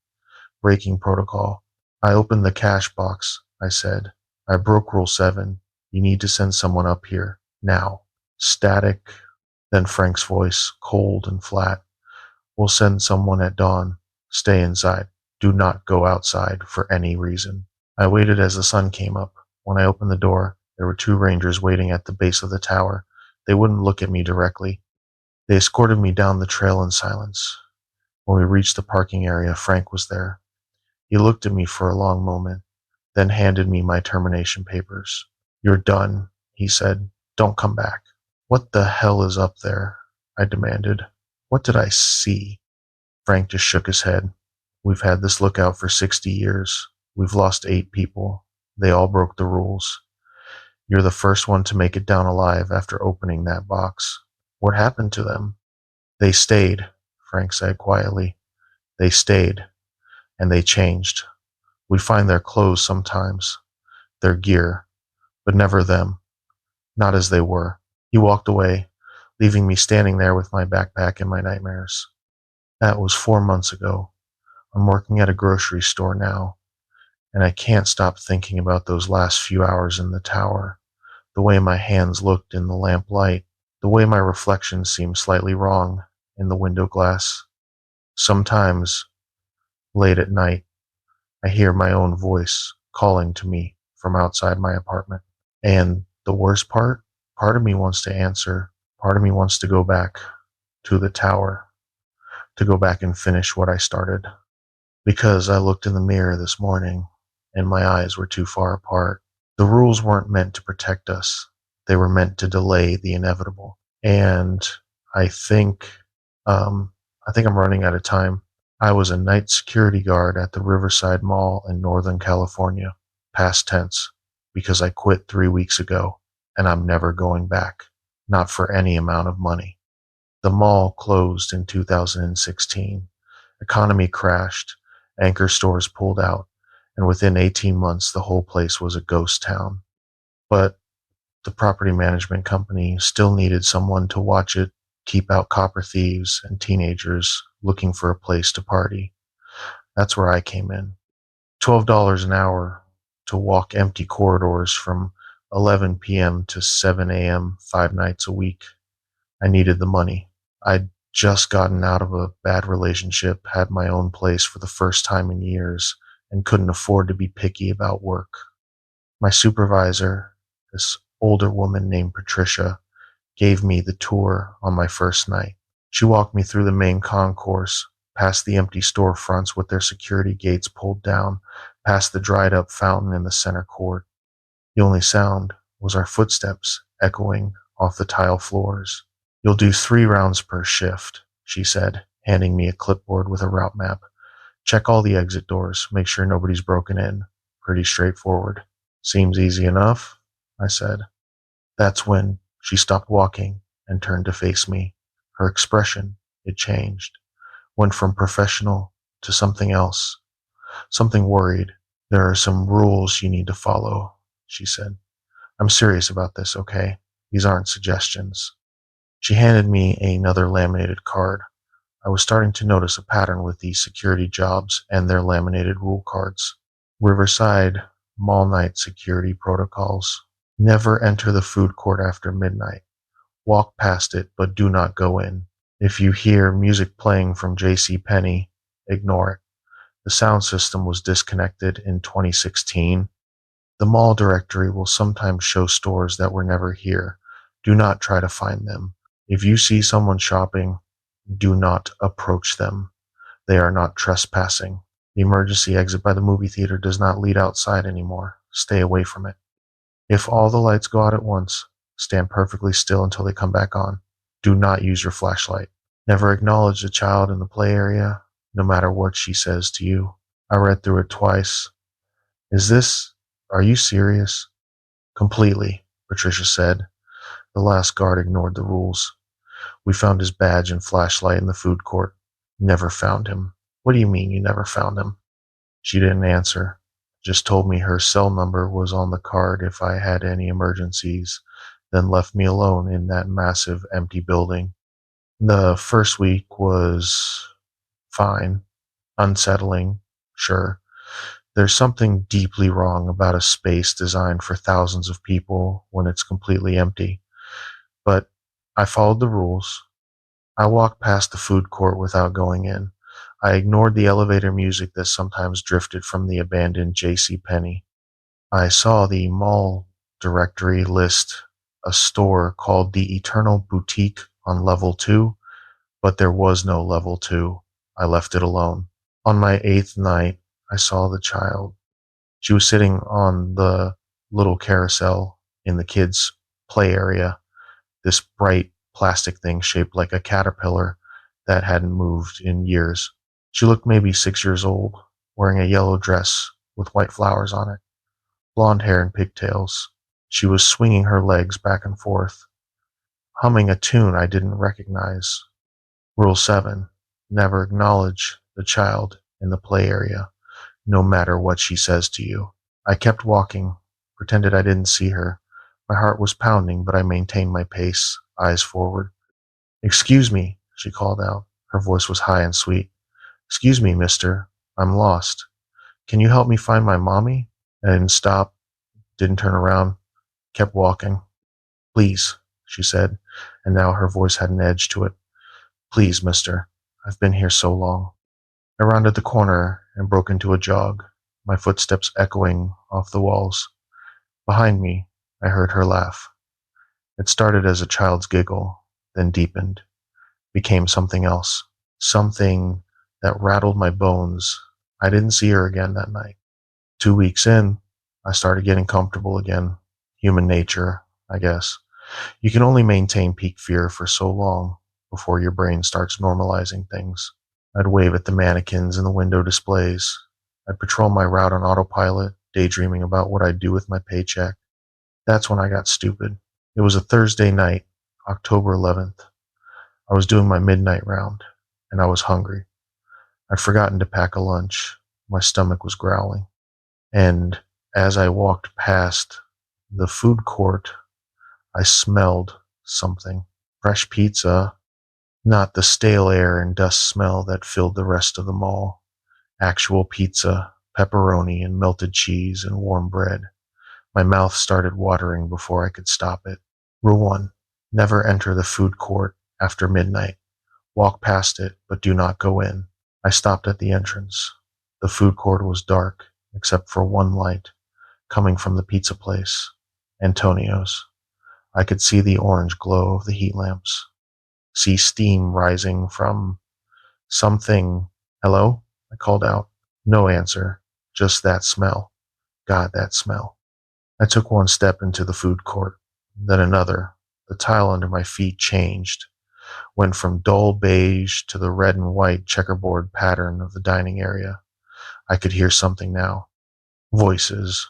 Breaking protocol. I opened the cash box, I said. I broke Rule 7. You need to send someone up here. Now. Static. Then Frank's voice, cold and flat. We'll send someone at dawn. Stay inside. Do not go outside for any reason. I waited as the sun came up. When I opened the door, there were 2 rangers waiting at the base of the tower. They wouldn't look at me directly. They escorted me down the trail in silence. When we reached the parking area, Frank was there. He looked at me for a long moment, then handed me my termination papers. You're done, he said. Don't come back. What the hell is up there? I demanded. What did I see? Frank just shook his head. We've had this lookout for 60 years. We've lost 8 people. They all broke the rules. You're the first one to make it down alive after opening that box. What happened to them? They stayed, Frank said quietly. They stayed, and they changed. We find their clothes sometimes, their gear, but never them, not as they were. He walked away, leaving me standing there with my backpack and my nightmares. That was 4 months ago. I'm working at a grocery store now, and I can't stop thinking about those last few hours in the tower, the way my hands looked in the lamp light, the way my reflection seemed slightly wrong in the window glass. Sometimes, late at night, I hear my own voice calling to me from outside my apartment. And the worst part of me wants to answer. Part of me wants to go back to the tower, to go back and finish what I started. Because I looked in the mirror this morning and my eyes were too far apart. The rules weren't meant to protect us. They were meant to delay the inevitable. And I think, I think I'm running out of time. I was a night security guard at the Riverside Mall in Northern California, past tense, because I quit 3 weeks ago, and I'm never going back, not for any amount of money. The mall closed in 2016. Economy crashed, anchor stores pulled out, and within 18 months the whole place was a ghost town. But the property management company still needed someone to watch it, keep out copper thieves and teenagers looking for a place to party. That's where I came in. $12 an hour to walk empty corridors from 11 p.m. to 7 a.m. 5 nights a week. I needed the money. I'd just gotten out of a bad relationship, had my own place for the first time in years, and couldn't afford to be picky about work. My supervisor, this older woman named Patricia, gave me the tour on my first night. She walked me through the main concourse, past the empty storefronts with their security gates pulled down, past the dried up fountain in the center court. The only sound was our footsteps echoing off the tile floors. "You'll do 3 rounds per shift," she said, handing me a clipboard with a route map. "Check all the exit doors, make sure nobody's broken in. Pretty straightforward." "Seems easy enough," I said. That's when she stopped walking and turned to face me. Her expression, it changed, went from professional to something else, something worried. "There are some rules you need to follow," she said. "I'm serious about this, okay? These aren't suggestions." She handed me another laminated card. I was starting to notice a pattern with these security jobs and their laminated rule cards. Riverside Mall Night Security Protocols. Never enter the food court after midnight. Walk past it, but do not go in. If you hear music playing from J.C. Penney, ignore it. The sound system was disconnected in 2016. The mall directory will sometimes show stores that were never here. Do not try to find them. If you see someone shopping, do not approach them. They are not trespassing. The emergency exit by the movie theater does not lead outside anymore. Stay away from it. If all the lights go out at once, stand perfectly still until they come back on. Do not use your flashlight. Never acknowledge the child in the play area, no matter what she says to you. I read through it twice. Are you serious? Completely, Patricia said. The last guard ignored the rules. We found his badge and flashlight in the food court. Never found him. What do you mean you never found him? She didn't answer. Just told me her cell number was on the card if I had any emergencies, then left me alone in that massive empty building. The first week was fine. Unsettling, sure. There's something deeply wrong about a space designed for thousands of people when it's completely empty. But I followed the rules. I walked past the food court without going in. I ignored the elevator music that sometimes drifted from the abandoned J.C. Penney. I saw the mall directory list a store called the Eternal Boutique on level 2, but there was no level 2. I left it alone. On my 8th night, I saw the child. She was sitting on the little carousel in the kids' play area, this bright plastic thing shaped like a caterpillar that hadn't moved in years. She looked maybe 6 years old, wearing a yellow dress with white flowers on it, blonde hair and pigtails. She was swinging her legs back and forth, humming a tune I didn't recognize. Rule 7. Never acknowledge the child in the play area, no matter what she says to you. I kept walking, pretended I didn't see her. My heart was pounding, but I maintained my pace, eyes forward. "Excuse me," she called out. Her voice was high and sweet. "Excuse me, mister. I'm lost. Can you help me find my mommy?" I didn't stop, didn't turn around, kept walking. "Please," she said, and now her voice had an edge to it. "Please, mister. I've been here so long." I rounded the corner and broke into a jog, my footsteps echoing off the walls. Behind me, I heard her laugh. It started as a child's giggle, then deepened, became something else. Something that rattled my bones. I didn't see her again that night. 2 weeks in, I started getting comfortable again. Human nature, I guess. You can only maintain peak fear for so long before your brain starts normalizing things. I'd wave at the mannequins in the window displays. I'd patrol my route on autopilot, daydreaming about what I'd do with my paycheck. That's when I got stupid. It was a Thursday night, October 11th. I was doing my midnight round, and I was hungry. I'd forgotten to pack a lunch. My stomach was growling. And as I walked past the food court, I smelled something. Fresh pizza, not the stale air and dust smell that filled the rest of the mall. Actual pizza, pepperoni and melted cheese and warm bread. My mouth started watering before I could stop it. Rule 1. Never enter the food court after midnight. Walk past it, but do not go in. I stopped at the entrance. The food court was dark, except for one light, coming from the pizza place, Antonio's. I could see the orange glow of the heat lamps, see steam rising from something. "Hello?" I called out. No answer, just that smell. God, that smell. I took one step into the food court, then another. The tile under my feet changed, went from dull beige to the red and white checkerboard pattern of the dining area. I could hear something now. Voices,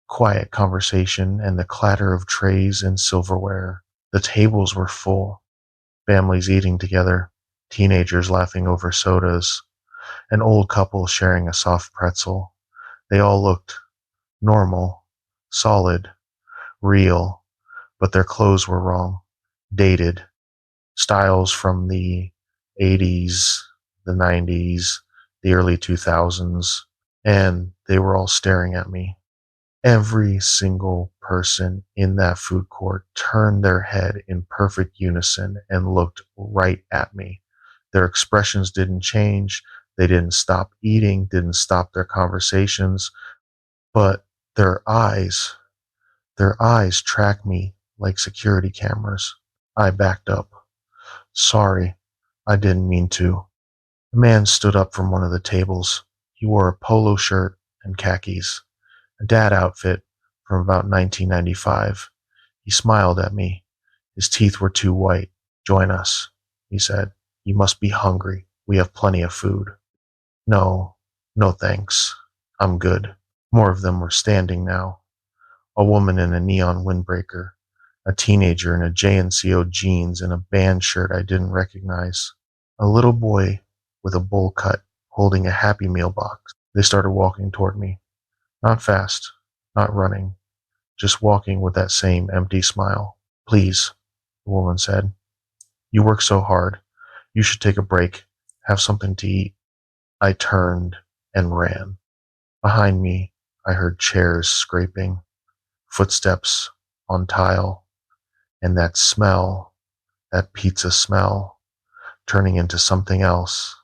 quiet conversation, and the clatter of trays and silverware. The tables were full, families eating together, teenagers laughing over sodas, an old couple sharing a soft pretzel. They all looked normal, solid, real, but their clothes were wrong, dated, styles from the 80s, the 90s, the early 2000s, and they were all staring at me. Every single person in that food court turned their head in perfect unison and looked right at me. Their expressions didn't change. They didn't stop eating, didn't stop their conversations, but their eyes, their eyes tracked me like security cameras. I backed up. "Sorry, I didn't mean to." A man stood up from one of the tables. He wore a polo shirt and khakis, a dad outfit from about 1995. He smiled at me. His teeth were too white. "Join us," he said. "You must be hungry. We have plenty of food." "No, no thanks. I'm good." More of them were standing now. A woman in a neon windbreaker, a teenager in a J&CO jeans and a band shirt I didn't recognize, a little boy with a bowl cut holding a Happy Meal box. They started walking toward me. Not fast, not running, just walking with that same empty smile. "Please," the woman said. "You work so hard. You should take a break, have something to eat." I turned and ran. Behind me, I heard chairs scraping, footsteps on tile, and that smell, that pizza smell, turning into something else,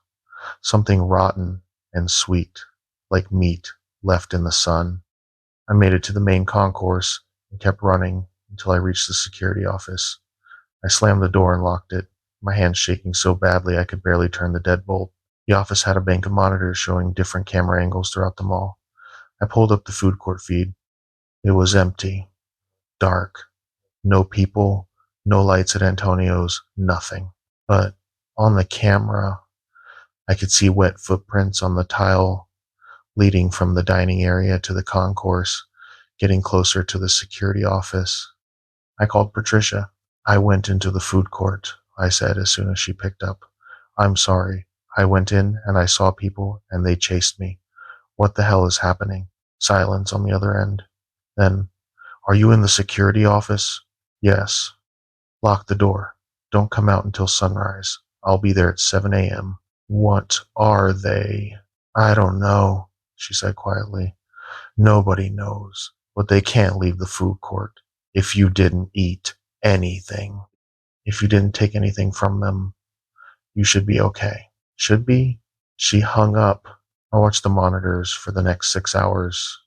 something rotten and sweet, like meat left in the sun. I made it to the main concourse and kept running until I reached the security office. I slammed the door and locked it, my hands shaking so badly I could barely turn the deadbolt. The office had a bank of monitors showing different camera angles throughout the mall. I pulled up the food court feed. It was empty, dark, no people, no lights at Antonio's, nothing. But on the camera, I could see wet footprints on the tile leading from the dining area to the concourse, getting closer to the security office. I called Patricia. "I went into the food court," I said as soon as she picked up. "I'm sorry. I went in and I saw people and they chased me. What the hell is happening?" Silence on the other end. Then, Are you in the security office? Yes. Lock the door. Don't come out until sunrise. I'll be there at 7 a.m. What are they? I don't know, she said quietly. Nobody knows, but they can't leave the food court if you didn't eat anything. If you didn't take anything from them, you should be okay. Should be? She hung up. I watched the monitors for the next 6 hours.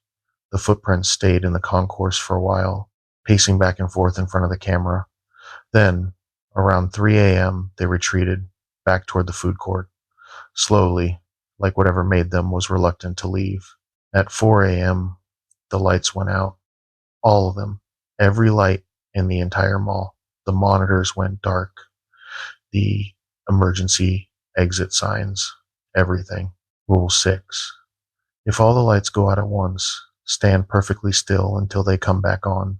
The footprints stayed in the concourse for a while, pacing back and forth in front of the camera. Then, around 3 a.m., they retreated back toward the food court, slowly, like whatever made them was reluctant to leave. At 4 a.m., the lights went out. All of them. Every light in the entire mall. The monitors went dark. The emergency exit signs. Everything. Rule 6. If all the lights go out at once, stand perfectly still until they come back on.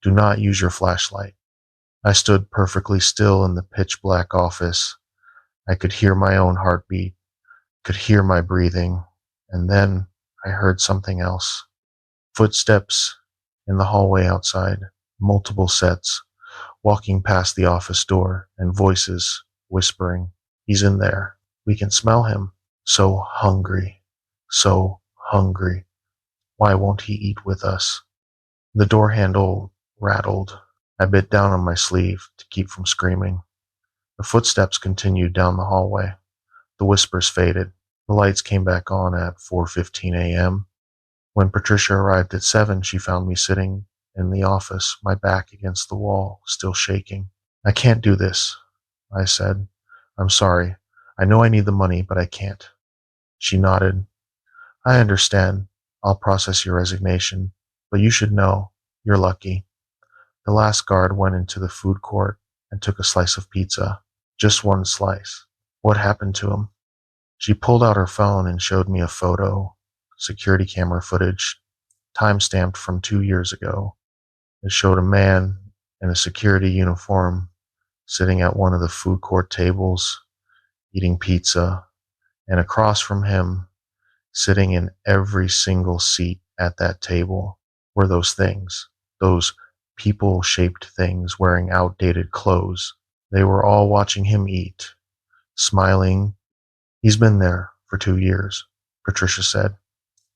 Do not use your flashlight. I stood perfectly still in the pitch black office. I could hear my own heartbeat, could hear my breathing, and then I heard something else. Footsteps in the hallway outside, multiple sets, walking past the office door, and voices whispering, "He's in there. We can smell him. So hungry. So hungry. Why won't he eat with us?" The door handle rattled. I bit down on my sleeve to keep from screaming. The footsteps continued down the hallway. The whispers faded. The lights came back on at 4:15 a.m. When Patricia arrived at 7, she found me sitting in the office, my back against the wall, still shaking. "I can't do this," I said. "I'm sorry. I know I need the money, but I can't." She nodded. "I understand. I'll process your resignation, but you should know, you're lucky." The last guard went into the food court and took a slice of pizza. Just one slice. What happened to him? She pulled out her phone and showed me a photo, security camera footage, time-stamped from 2 years ago. It showed a man in a security uniform sitting at one of the food court tables, eating pizza, and across from him, sitting in every single seat at that table, were those things, those people-shaped things wearing outdated clothes. They were all watching him eat, smiling. "He's been there for 2 years," Patricia said.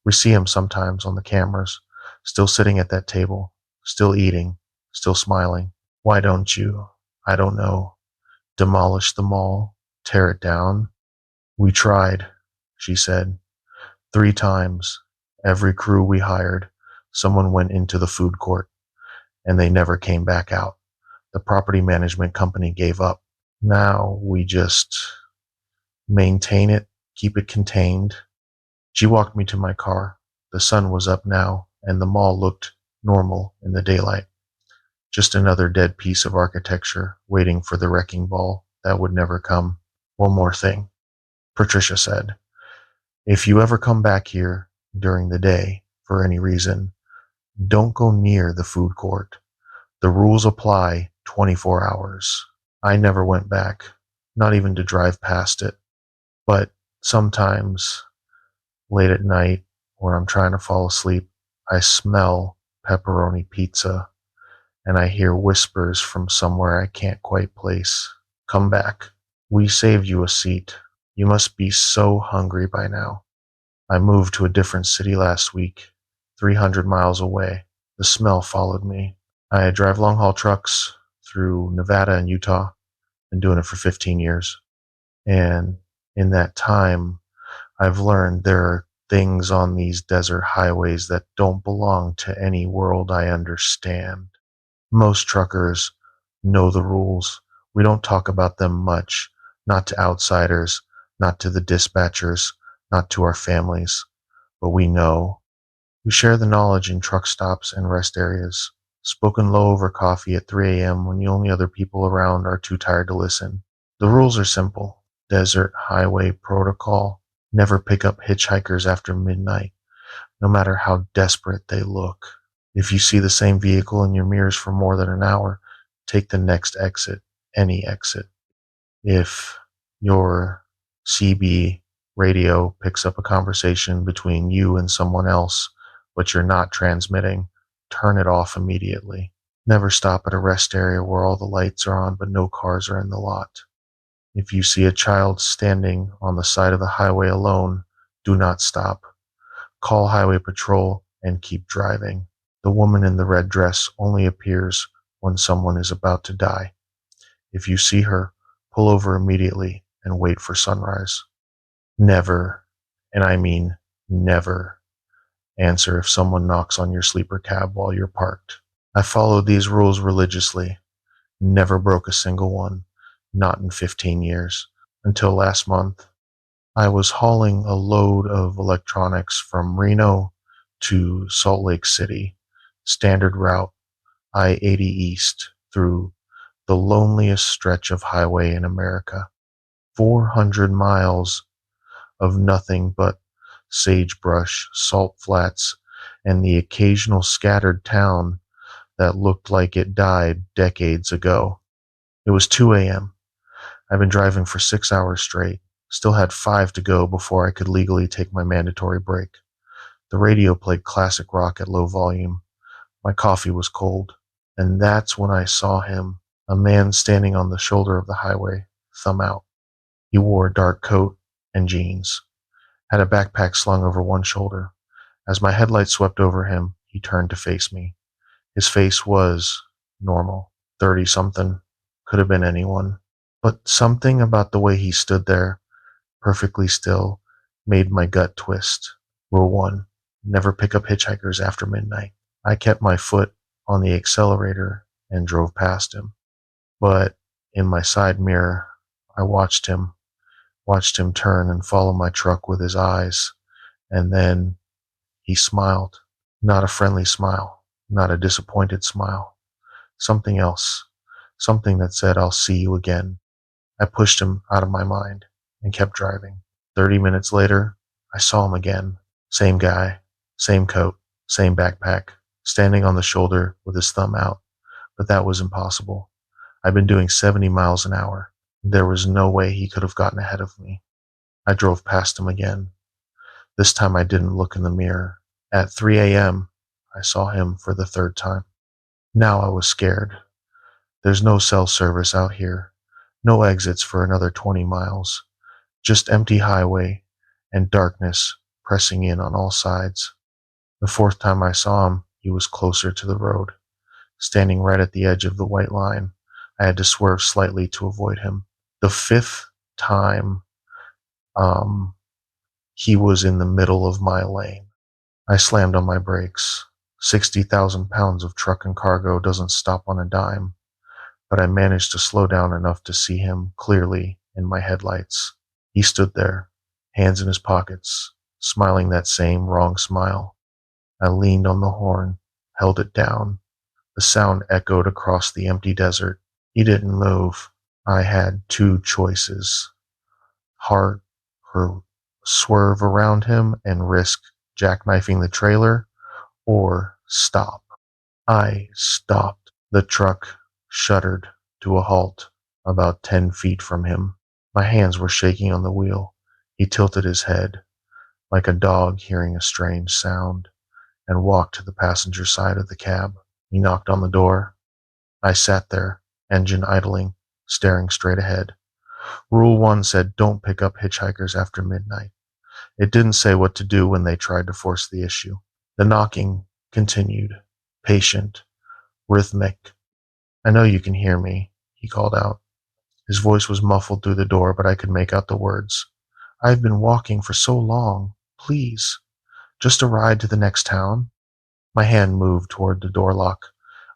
"We see him sometimes on the cameras, still sitting at that table, still eating, still smiling. Why don't you, I don't know, demolish the mall, tear it down?" "We tried," she said. "3 times. Every crew we hired, someone went into the food court, and they never came back out. The property management company gave up. Now we just maintain it, keep it contained." She walked me to my car. The sun was up now, and the mall looked normal in the daylight. Just another dead piece of architecture waiting for the wrecking ball that would never come. "One more thing," Patricia said. "If you ever come back here during the day, for any reason, don't go near the food court. The rules apply 24 hours. I never went back, not even to drive past it. But sometimes, late at night, when I'm trying to fall asleep, I smell pepperoni pizza, and I hear whispers from somewhere I can't quite place. Come back. We saved you a seat. You must be so hungry by now. I moved to a different city last week, 300 miles away. The smell followed me. I drive long-haul trucks through Nevada and Utah. Been doing it for 15 years. And in that time, I've learned there are things on these desert highways that don't belong to any world I understand. Most truckers know the rules. We don't talk about them much, not to outsiders, not to the dispatchers, not to our families. But we know. We share the knowledge in truck stops and rest areas, spoken low over coffee at 3 a.m. when the only other people around are too tired to listen. The rules are simple. Desert highway protocol. Never pick up hitchhikers after midnight, no matter how desperate they look. If you see the same vehicle in your mirrors for more than an hour, take the next exit, any exit. If your CB radio picks up a conversation between you and someone else, but you're not transmitting, turn it off immediately. Never stop at a rest area where all the lights are on but no cars are in the lot. If you see a child standing on the side of the highway alone, do not stop. Call highway patrol and keep driving. The woman in the red dress only appears when someone is about to die. If you see her, pull over immediately and wait for sunrise. Never, and I mean never, answer if someone knocks on your sleeper cab while you're parked. I followed these rules religiously, never broke a single one, not in 15 years, until last month. I was hauling a load of electronics from Reno to Salt Lake City, standard route, I-80 East, through the loneliest stretch of highway in America. 400 miles of nothing but sagebrush, salt flats, and the occasional scattered town that looked like it died decades ago. It was 2 a.m. I'd been driving for 6 hours straight, still had 5 to go before I could legally take my mandatory break. The radio played classic rock at low volume. My coffee was cold, and that's when I saw him, a man standing on the shoulder of the highway, thumb out. He wore a dark coat and jeans, had a backpack slung over one shoulder. As my headlights swept over him, he turned to face me. His face was normal, 30-something, could have been anyone. But something about the way he stood there, perfectly still, made my gut twist. Rule 1. Never pick up hitchhikers after midnight. I kept my foot on the accelerator and drove past him. But in my side mirror, I watched him turn and follow my truck with his eyes, and then he smiled. Not a friendly smile, not a disappointed smile. Something else, something that said, "I'll see you again." I pushed him out of my mind and kept driving. 30 minutes later, I saw him again. Same guy, same coat, same backpack, standing on the shoulder with his thumb out. But that was impossible. I'd been doing 70 miles an hour. There was no way he could have gotten ahead of me. I drove past him again. This time I didn't look in the mirror. At 3 a.m., I saw him for the third time. Now I was scared. There's no cell service out here. No exits for another 20 miles. Just empty highway and darkness pressing in on all sides. The fourth time I saw him, he was closer to the road, standing right at the edge of the white line. I had to swerve slightly to avoid him. The fifth time, he was in the middle of my lane. I slammed on my brakes. 60,000 pounds of truck and cargo doesn't stop on a dime, but I managed to slow down enough to see him clearly in my headlights. He stood there, hands in his pockets, smiling that same wrong smile. I leaned on the horn, held it down. The sound echoed across the empty desert. He didn't move. I had two choices. Heart or swerve around him and risk jackknifing the trailer, or stop. I stopped. The truck shuddered to a halt about 10 feet from him. My hands were shaking on the wheel. He tilted his head, like a dog hearing a strange sound, and walked to the passenger side of the cab. He knocked on the door. I sat there, engine idling, staring straight ahead. Rule 1 said don't pick up hitchhikers after midnight. It didn't say what to do when they tried to force the issue. The knocking continued, patient, rhythmic. "I know you can hear me," he called out. His voice was muffled through the door, but I could make out the words. "I've been walking for so long. Please, just a ride to the next town." My hand moved toward the door lock.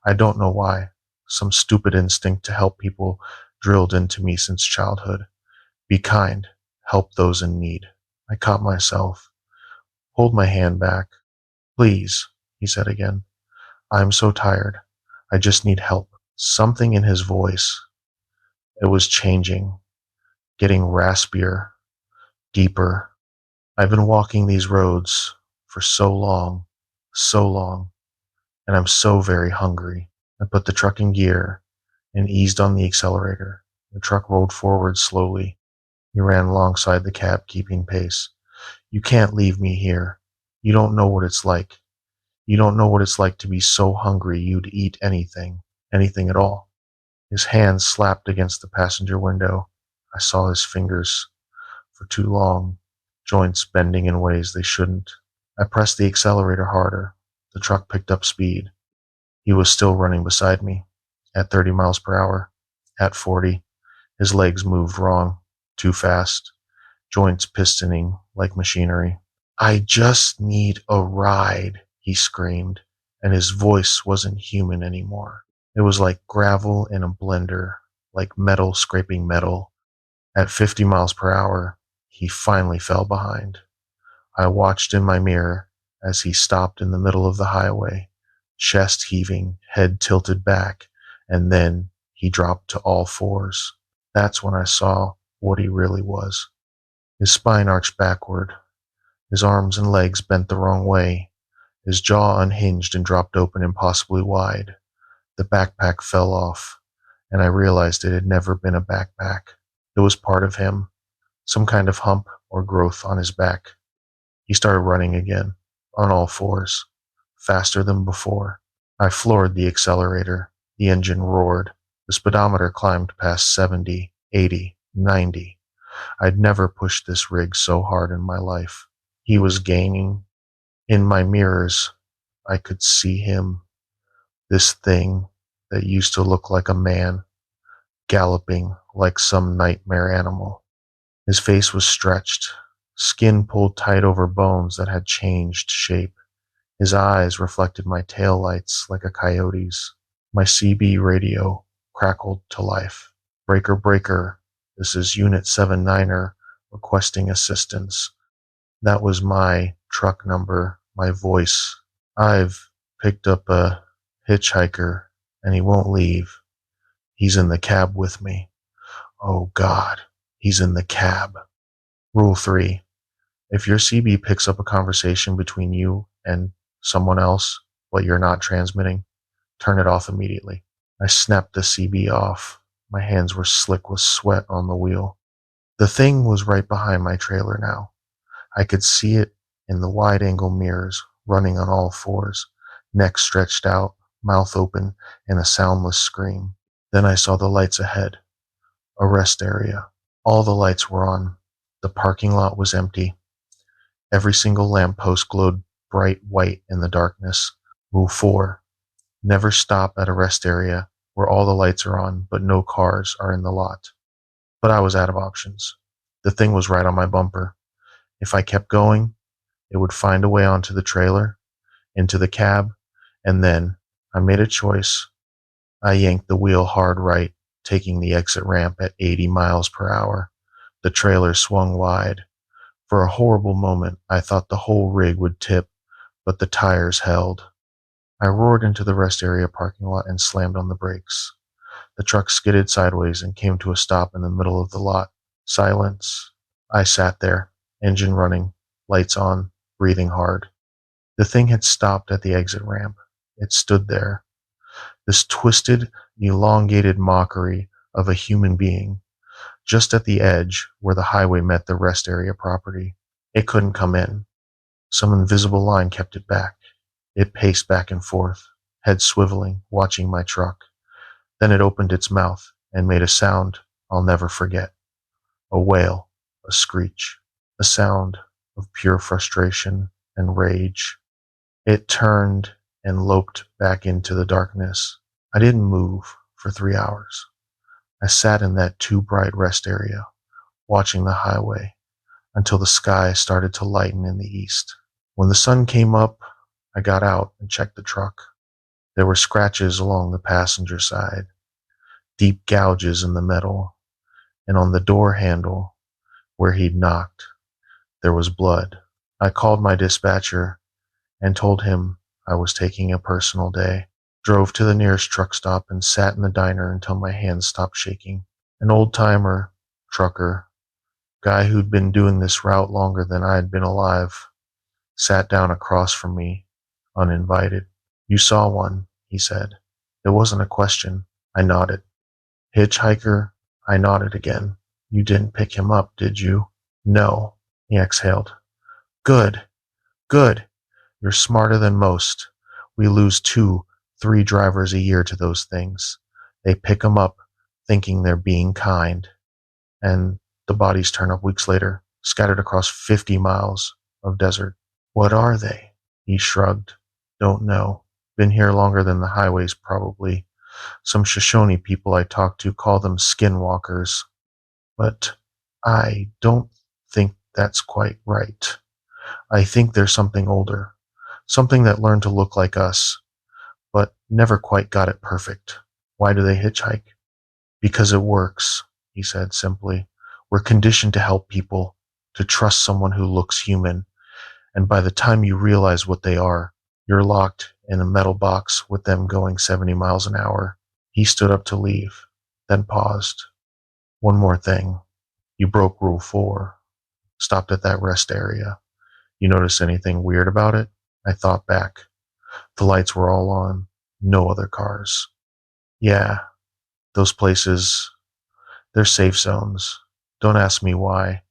I don't know why. Some stupid instinct to help people drilled into me since childhood. Be kind. Help those in need. I caught myself. Hold my hand back. "Please," he said again. "I'm so tired. I just need help." Something in his voice. It was changing, getting raspier, deeper. I've been walking these roads for so long, and I'm so very hungry. I put the truck in gear and eased on the accelerator. The truck rolled forward slowly. He ran alongside the cab, keeping pace. "You can't leave me here. You don't know what it's like." You don't know what it's like to be so hungry you'd eat anything, anything at all. His hands slapped against the passenger window. I saw his fingers for too long, joints bending in ways they shouldn't. I pressed the accelerator harder. The truck picked up speed. He was still running beside me, at 30 miles per hour, at 40. His legs moved wrong, too fast, joints pistoning like machinery. I just need a ride, he screamed, and his voice wasn't human anymore. It was like gravel in a blender, like metal scraping metal. At 50 miles per hour, he finally fell behind. I watched in my mirror as he stopped in the middle of the highway, chest heaving, head tilted back, and then he dropped to all fours. That's when I saw what he really was. His spine arched backward, his arms and legs bent the wrong way, his jaw unhinged and dropped open impossibly wide. The backpack fell off, and I realized it had never been a backpack. It was part of him, some kind of hump or growth on his back. He started running again, on all fours, faster than before. I floored the accelerator. The engine roared. The speedometer climbed past 70, 80, 90. I'd never pushed this rig so hard in my life. He was gaining. In my mirrors, I could see him, this thing that used to look like a man, galloping like some nightmare animal. His face was stretched, skin pulled tight over bones that had changed shape. His eyes reflected my taillights like a coyote's. My CB radio crackled to life. Breaker, breaker, this is Unit 79er requesting assistance. That was my truck number, my voice. I've picked up a hitchhiker and he won't leave. He's in the cab with me. Oh God, he's in the cab. Rule 3. If your CB picks up a conversation between you and someone else, but you're not transmitting, turn it off immediately. I snapped the CB off. My hands were slick with sweat on the wheel. The thing was right behind my trailer now. I could see it in the wide-angle mirrors, running on all fours, neck stretched out, mouth open, in a soundless scream. Then I saw the lights ahead. A rest area. All the lights were on. The parking lot was empty. Every single lamppost glowed bright white in the darkness. Rule 4. Never stop at a rest area where all the lights are on, but no cars are in the lot. But I was out of options. The thing was right on my bumper. If I kept going, it would find a way onto the trailer, into the cab, and then I made a choice. I yanked the wheel hard right, taking the exit ramp at 80 miles per hour. The trailer swung wide. For a horrible moment, I thought the whole rig would tip, but the tires held. I roared into the rest area parking lot and slammed on the brakes. The truck skidded sideways and came to a stop in the middle of the lot. Silence. I sat there, engine running, lights on, breathing hard. The thing had stopped at the exit ramp. It stood there, this twisted, elongated mockery of a human being, just at the edge where the highway met the rest area property. It couldn't come in. Some invisible line kept it back. It paced back and forth, head swiveling, watching my truck. Then it opened its mouth and made a sound I'll never forget. A wail, a screech, a sound of pure frustration and rage. It turned and loped back into the darkness. I didn't move for 3 hours. I sat in that too bright rest area, watching the highway, until the sky started to lighten in the east. When the sun came up, I got out and checked the truck. There were scratches along the passenger side, deep gouges in the metal, and on the door handle, where he'd knocked, there was blood. I called my dispatcher and told him I was taking a personal day. Drove to the nearest truck stop and sat in the diner until my hands stopped shaking. An old-timer, trucker, guy who'd been doing this route longer than I had been alive, sat down across from me, uninvited. You saw one, he said. It wasn't a question. I nodded. Hitchhiker? I nodded again. You didn't pick him up, did you? No, he exhaled. Good, good. You're smarter than most. We lose 2, 3 drivers a year to those things. They pick 'em up thinking they're being kind, and the bodies turn up weeks later, scattered across 50 miles of desert. What are they? He shrugged. Don't know. Been here longer than the highways, probably. Some Shoshone people I talk to call them skinwalkers, but I don't think that's quite right. I think there's something older, something that learned to look like us, but never quite got it perfect. Why do they hitchhike? Because it works, he said simply. We're conditioned to help people, to trust someone who looks human, and by the time you realize what they are, you're locked in a metal box with them going 70 miles an hour. He stood up to leave, then paused. One more thing. You broke Rule 4. Stopped at that rest area. You notice anything weird about it? I thought back. The lights were all on. No other cars. Yeah, those places, they're safe zones. Don't ask me why.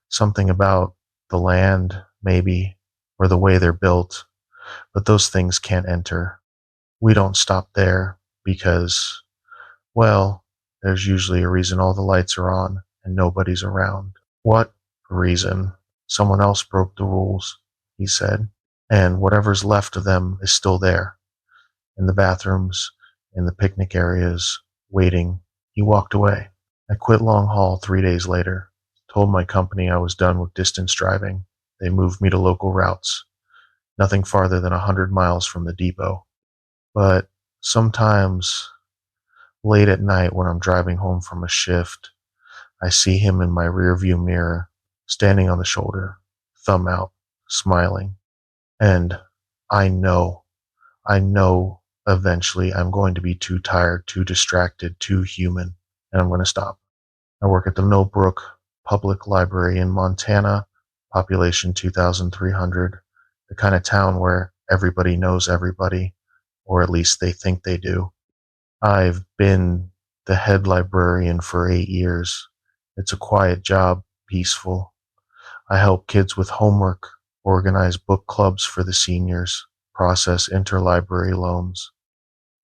Something about the land, maybe, or the way they're built. But those things can't enter. We don't stop there because, well, there's usually a reason all the lights are on and nobody's around. What reason? Someone else broke the rules, he said, and whatever's left of them is still there, in the bathrooms, in the picnic areas, waiting. He walked away. I quit long haul 3 days later, told my company I was done with distance driving. They moved me to local routes, nothing farther than 100 miles from the depot. But sometimes, late at night when I'm driving home from a shift, I see him in my rearview mirror, standing on the shoulder, thumb out, smiling. And I know, I know eventually I'm going to be too tired, too distracted, too human, and I'm going to stop. I work at the Millbrook Public Library in Montana, population 2,300, the kind of town where everybody knows everybody, or at least they think they do. I've been the head librarian for 8 years. It's a quiet job, peaceful. I help kids with homework, organize book clubs for the seniors, process interlibrary loans.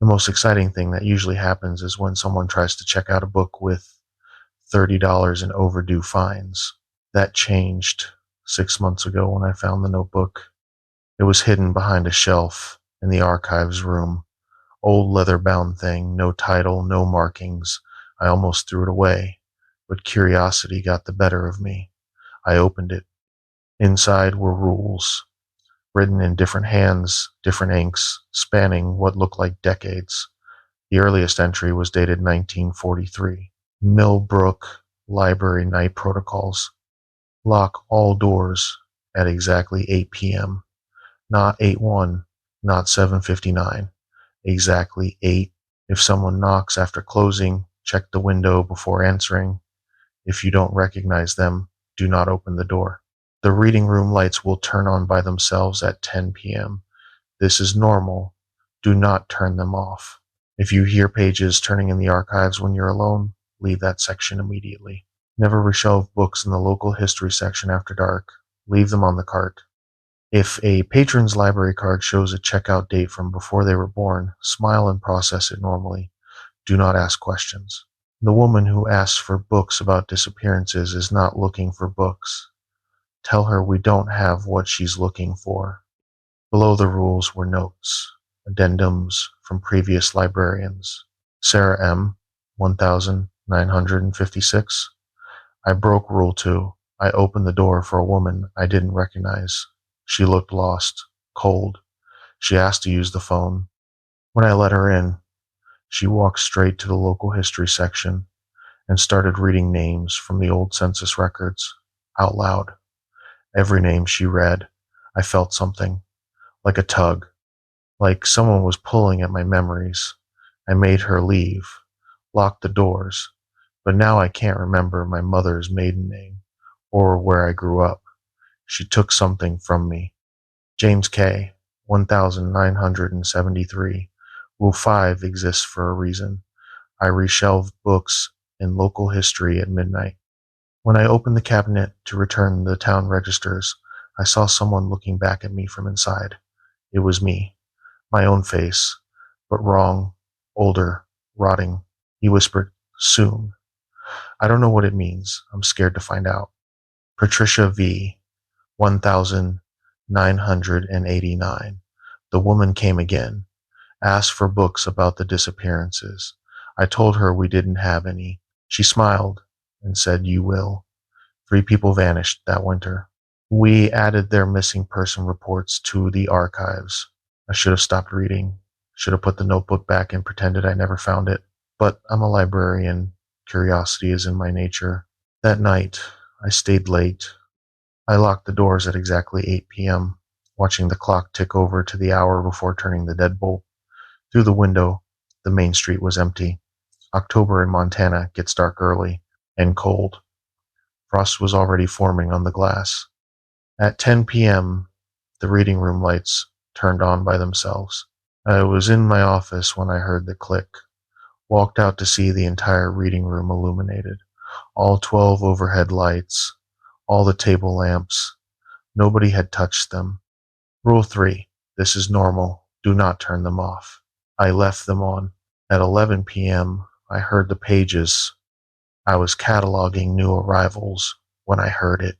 The most exciting thing that usually happens is when someone tries to check out a book with $30 in overdue fines. That changed 6 months ago when I found the notebook. It was hidden behind a shelf in the archives room. Old leather-bound thing, no title, no markings. I almost threw it away, but curiosity got the better of me. I opened it. Inside were rules, written in different hands, different inks, spanning what looked like decades. The earliest entry was dated 1943. Millbrook Library Night Protocols. Lock all doors at exactly 8 p.m. Not 8:01, not 7:59. Exactly 8. If someone knocks after closing, check the window before answering. If you don't recognize them, do not open the door. The reading room lights will turn on by themselves at 10 p.m. This is normal. Do not turn them off. If you hear pages turning in the archives when you're alone, leave that section immediately. Never reshelve books in the local history section after dark. Leave them on the cart. If a patron's library card shows a checkout date from before they were born, smile and process it normally. Do not ask questions. The woman who asks for books about disappearances is not looking for books. Tell her we don't have what she's looking for. Below the rules were notes, addendums from previous librarians. Sarah M., 1956. I broke Rule 2. I opened the door for a woman I didn't recognize. She looked lost, cold. She asked to use the phone. When I let her in, she walked straight to the local history section and started reading names from the old census records, out loud. Every name she read, I felt something, like a tug, like someone was pulling at my memories. I made her leave, locked the doors, but now I can't remember my mother's maiden name or where I grew up. She took something from me. James K., 1973. Rule 5 exists for a reason. I reshelved books in local history at midnight. When I opened the cabinet to return the town registers, I saw someone looking back at me from inside. It was me. My own face, but wrong, older, rotting. He whispered, soon. I don't know what it means. I'm scared to find out. Patricia V. 1989. The woman came again, asked for books about the disappearances. I told her we didn't have any. She smiled and said, you will. 3 people vanished that winter. We added their missing person reports to the archives. I should have stopped reading, should have put the notebook back and pretended I never found it. But I'm a librarian. Curiosity is in my nature. That night, I stayed late. I locked the doors at exactly 8 p.m., watching the clock tick over to the hour before turning the deadbolt. Through the window, the main street was empty. October in Montana gets dark early and cold. Frost was already forming on the glass. At 10 p.m., the reading room lights turned on by themselves. I was in my office when I heard the click, walked out to see the entire reading room illuminated. All 12 overhead lights, all the table lamps. Nobody had touched them. Rule 3. This is normal. Do not turn them off. I left them on. At 11 p.m., I heard the pages. I was cataloging new arrivals when I heard it.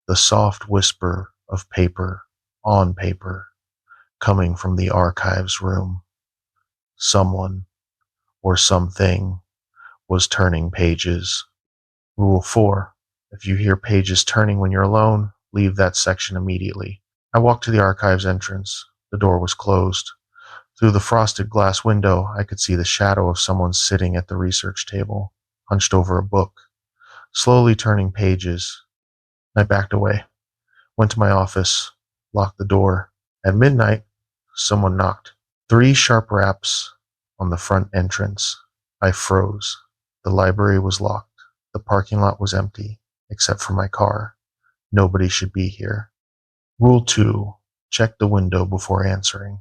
The soft whisper of paper on paper coming from the archives room. Someone or something was turning pages. Rule 4. If you hear pages turning when you're alone, leave that section immediately. I walked to the archives entrance. The door was closed. Through the frosted glass window, I could see the shadow of someone sitting at the research table, hunched over a book, slowly turning pages. I backed away, went to my office, locked the door. At midnight, someone knocked. 3 sharp raps on the front entrance. I froze. The library was locked. The parking lot was empty, except for my car. Nobody should be here. Rule 2. Check the window before answering.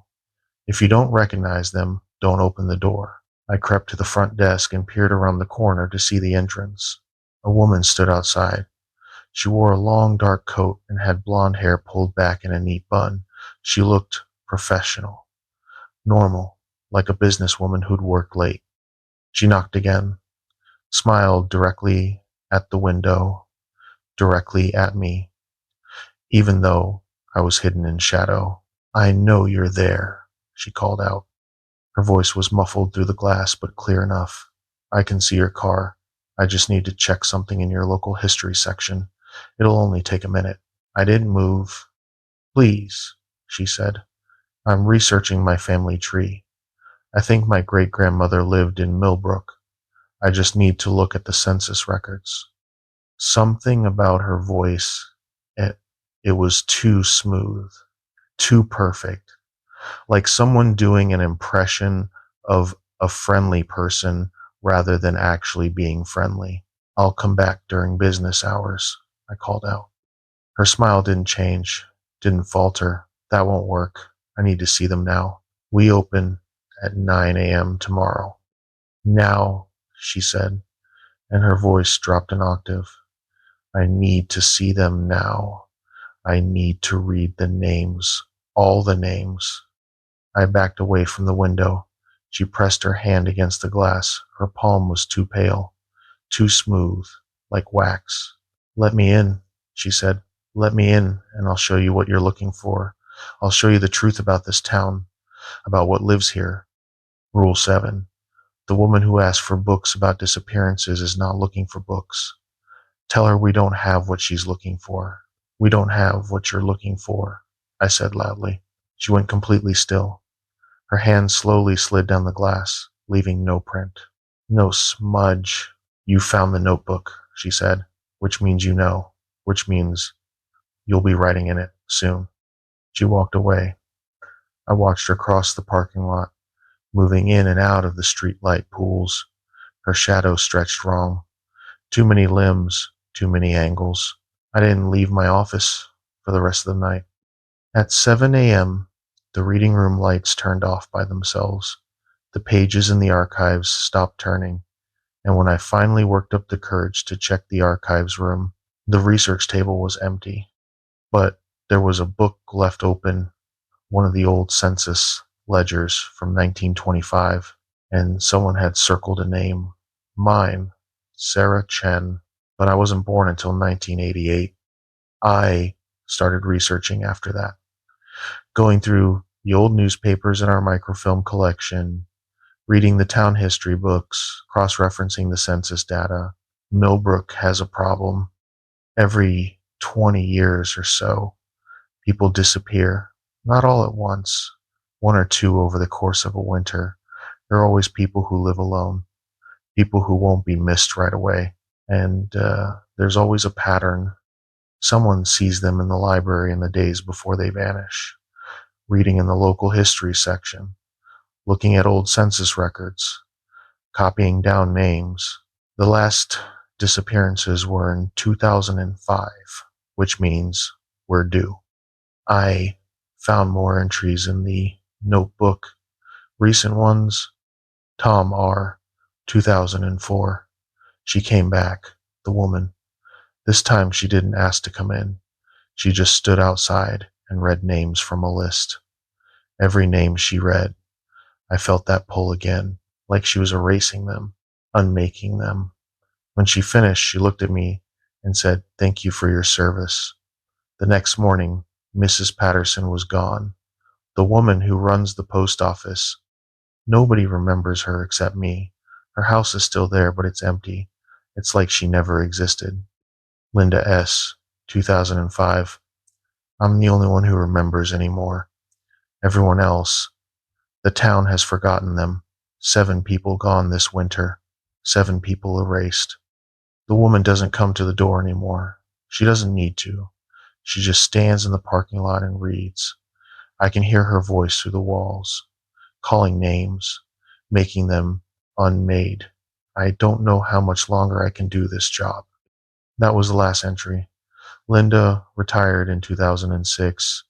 If you don't recognize them, don't open the door. I crept to the front desk and peered around the corner to see the entrance. A woman stood outside. She wore a long dark coat and had blonde hair pulled back in a neat bun. She looked professional, normal, like a businesswoman who'd worked late. She knocked again, smiled directly at the window, directly at me, even though I was hidden in shadow. I know you're there, she called out. Her voice was muffled through the glass, but clear enough. I can see your car. I just need to check something in your local history section. It'll only take a minute. I didn't move. Please, she said. I'm researching my family tree. I think my great-grandmother lived in Millbrook. I just need to look at the census records. Something about her voice, it was too smooth, too perfect, like someone doing an impression of a friendly person rather than actually being friendly. I'll come back during business hours, I called out. Her smile didn't change, didn't falter. That won't work. I need to see them now. We open at 9 a.m. tomorrow. Now, she said, and her voice dropped an octave. I need to see them now. I need to read the names, all the names. I backed away from the window. She pressed her hand against the glass. Her palm was too pale, too smooth, like wax. Let me in, she said. Let me in, and I'll show you what you're looking for. I'll show you the truth about this town, about what lives here. Rule 7. The woman who asks for books about disappearances is not looking for books. Tell her we don't have what she's looking for. We don't have what you're looking for, I said loudly. She went completely still. Her hand slowly slid down the glass, leaving no print. No smudge. You found the notebook, she said, which means you know, which means you'll be writing in it soon. She walked away. I watched her cross the parking lot, moving in and out of the streetlight pools. Her shadow stretched wrong. Too many limbs, too many angles. I didn't leave my office for the rest of the night. At 7 a.m., the reading room lights turned off by themselves. The pages in the archives stopped turning, and when I finally worked up the courage to check the archives room, the research table was empty. But there was a book left open, one of the old census ledgers from 1925, and someone had circled a name. Mine, Sarah Chen, but I wasn't born until 1988. I started researching after that, going through the old newspapers in our microfilm collection, reading the town history books, cross-referencing the census data. Millbrook has a problem. Every 20 years or so, people disappear. Not all at once, one or two over the course of a winter. There are always people who live alone, people who won't be missed right away. And there's always a pattern. Someone sees them in the library in the days before they vanish, reading in the local history section, looking at old census records, copying down names. The last disappearances were in 2005, which means we're due. I found more entries in the notebook. Recent ones, Tom R., 2004. She came back, the woman. This time she didn't ask to come in. She just stood outside and read names from a list. Every name she read, I felt that pull again, like she was erasing them, unmaking them. When she finished, she looked at me and said, "Thank you for your service." The next morning, Mrs. Patterson was gone. The woman who runs the post office. Nobody remembers her except me. Her house is still there, but it's empty. It's like she never existed. Linda S., 2005. I'm the only one who remembers anymore. Everyone else, the town has forgotten them. 7 people gone this winter. 7 people erased. The woman doesn't come to the door anymore. She doesn't need to. She just stands in the parking lot and reads. I can hear her voice through the walls, calling names, making them unmade. I don't know how much longer I can do this job. That was the last entry. Linda retired in 2006.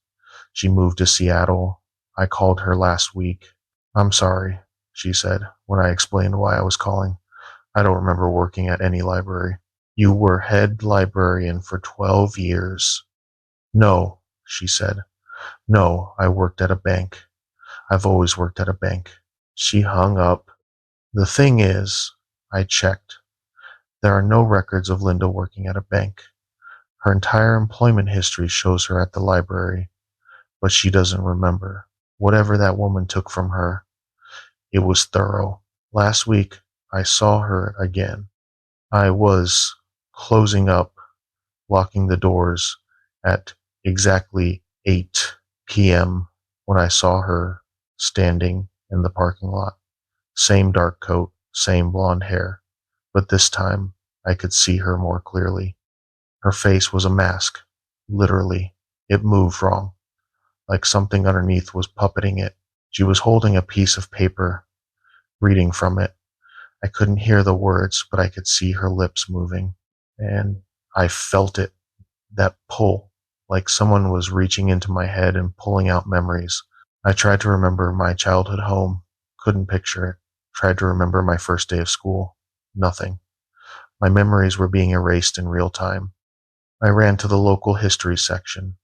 She moved to Seattle. I called her last week. I'm sorry, she said, when I explained why I was calling. I don't remember working at any library. You were head librarian for 12 years. No, she said. No, I worked at a bank. I've always worked at a bank. She hung up. The thing is, I checked. There are no records of Linda working at a bank. Her entire employment history shows her at the library, but she doesn't remember. Whatever that woman took from her, it was thorough. Last week, I saw her again. I was closing up, locking the doors at exactly 8 p.m. when I saw her standing in the parking lot. Same dark coat, same blonde hair, but this time I could see her more clearly. Her face was a mask, literally. It moved wrong, like something underneath was puppeting it. She was holding a piece of paper, reading from it. I couldn't hear the words, but I could see her lips moving, and I felt it, that pull, like someone was reaching into my head and pulling out memories. I tried to remember my childhood home, couldn't picture it. Tried to remember my first day of school. Nothing. My memories were being erased in real time. I ran to the local history section,